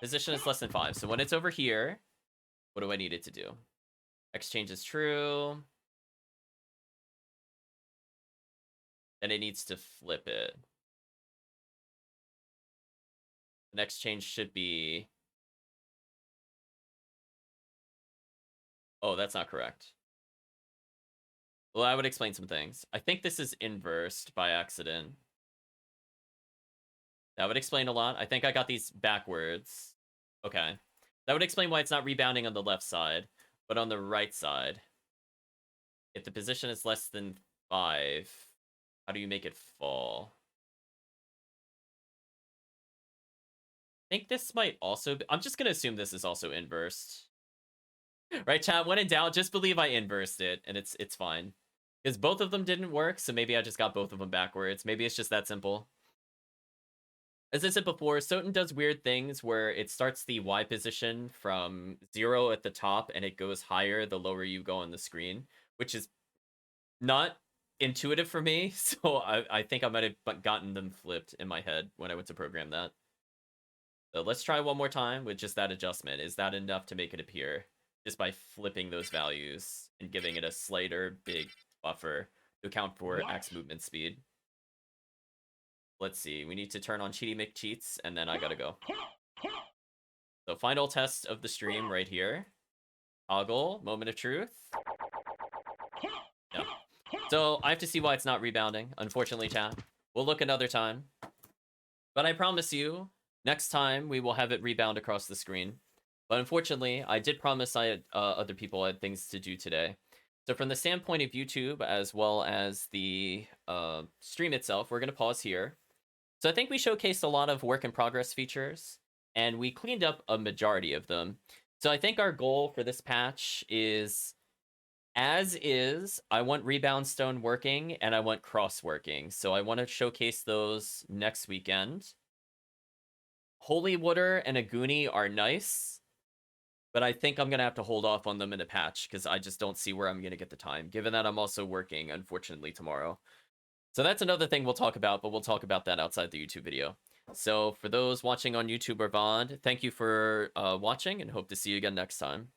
position is less than 5, so when it's over here, what do I need it to do? Exchange is true. Then it needs to flip it. The next change should be... Oh, that's not correct. Well, I would explain some things. I think this is inversed by accident. That would explain a lot. I think I got these backwards. Okay. That would explain why it's not rebounding on the left side, but on the right side. If the position is less than 5, how do you make it fall? I think this might also be... I'm just going to assume this is also inversed. Right, chat? When in doubt, just believe I inversed it, and it's fine. Because both of them didn't work, so maybe I just got both of them backwards. Maybe it's just that simple. As I said before, SotN does weird things where it starts the Y position from 0 at the top, and it goes higher the lower you go on the screen, which is not intuitive for me, so I think I might have gotten them flipped in my head when I went to program that. So let's try one more time with just that adjustment. Is that enough to make it appear? Just by flipping those values and giving it a slighter big buffer to account for axe movement speed. Let's see. We need to turn on Cheaty McCheats, and then I gotta go. So final test of the stream right here. Toggle, moment of truth. No. So I have to see why it's not rebounding, unfortunately, chat. We'll look another time. But I promise you, next time we will have it rebound across the screen. But unfortunately, I did promise other people had things to do today. So from the standpoint of YouTube, as well as the stream itself, we're going to pause here. So I think we showcased a lot of work in progress features, and we cleaned up a majority of them. So I think our goal for this patch is, as is, I want Rebound Stone working, and I want Cross working. So I want to showcase those next weekend. Holy Water and Aguni are nice, but I think I'm going to have to hold off on them in a patch because I just don't see where I'm going to get the time, given that I'm also working, unfortunately, tomorrow. So that's another thing we'll talk about, but we'll talk about that outside the YouTube video. So for those watching on YouTube or VOD, thank you for watching and hope to see you again next time.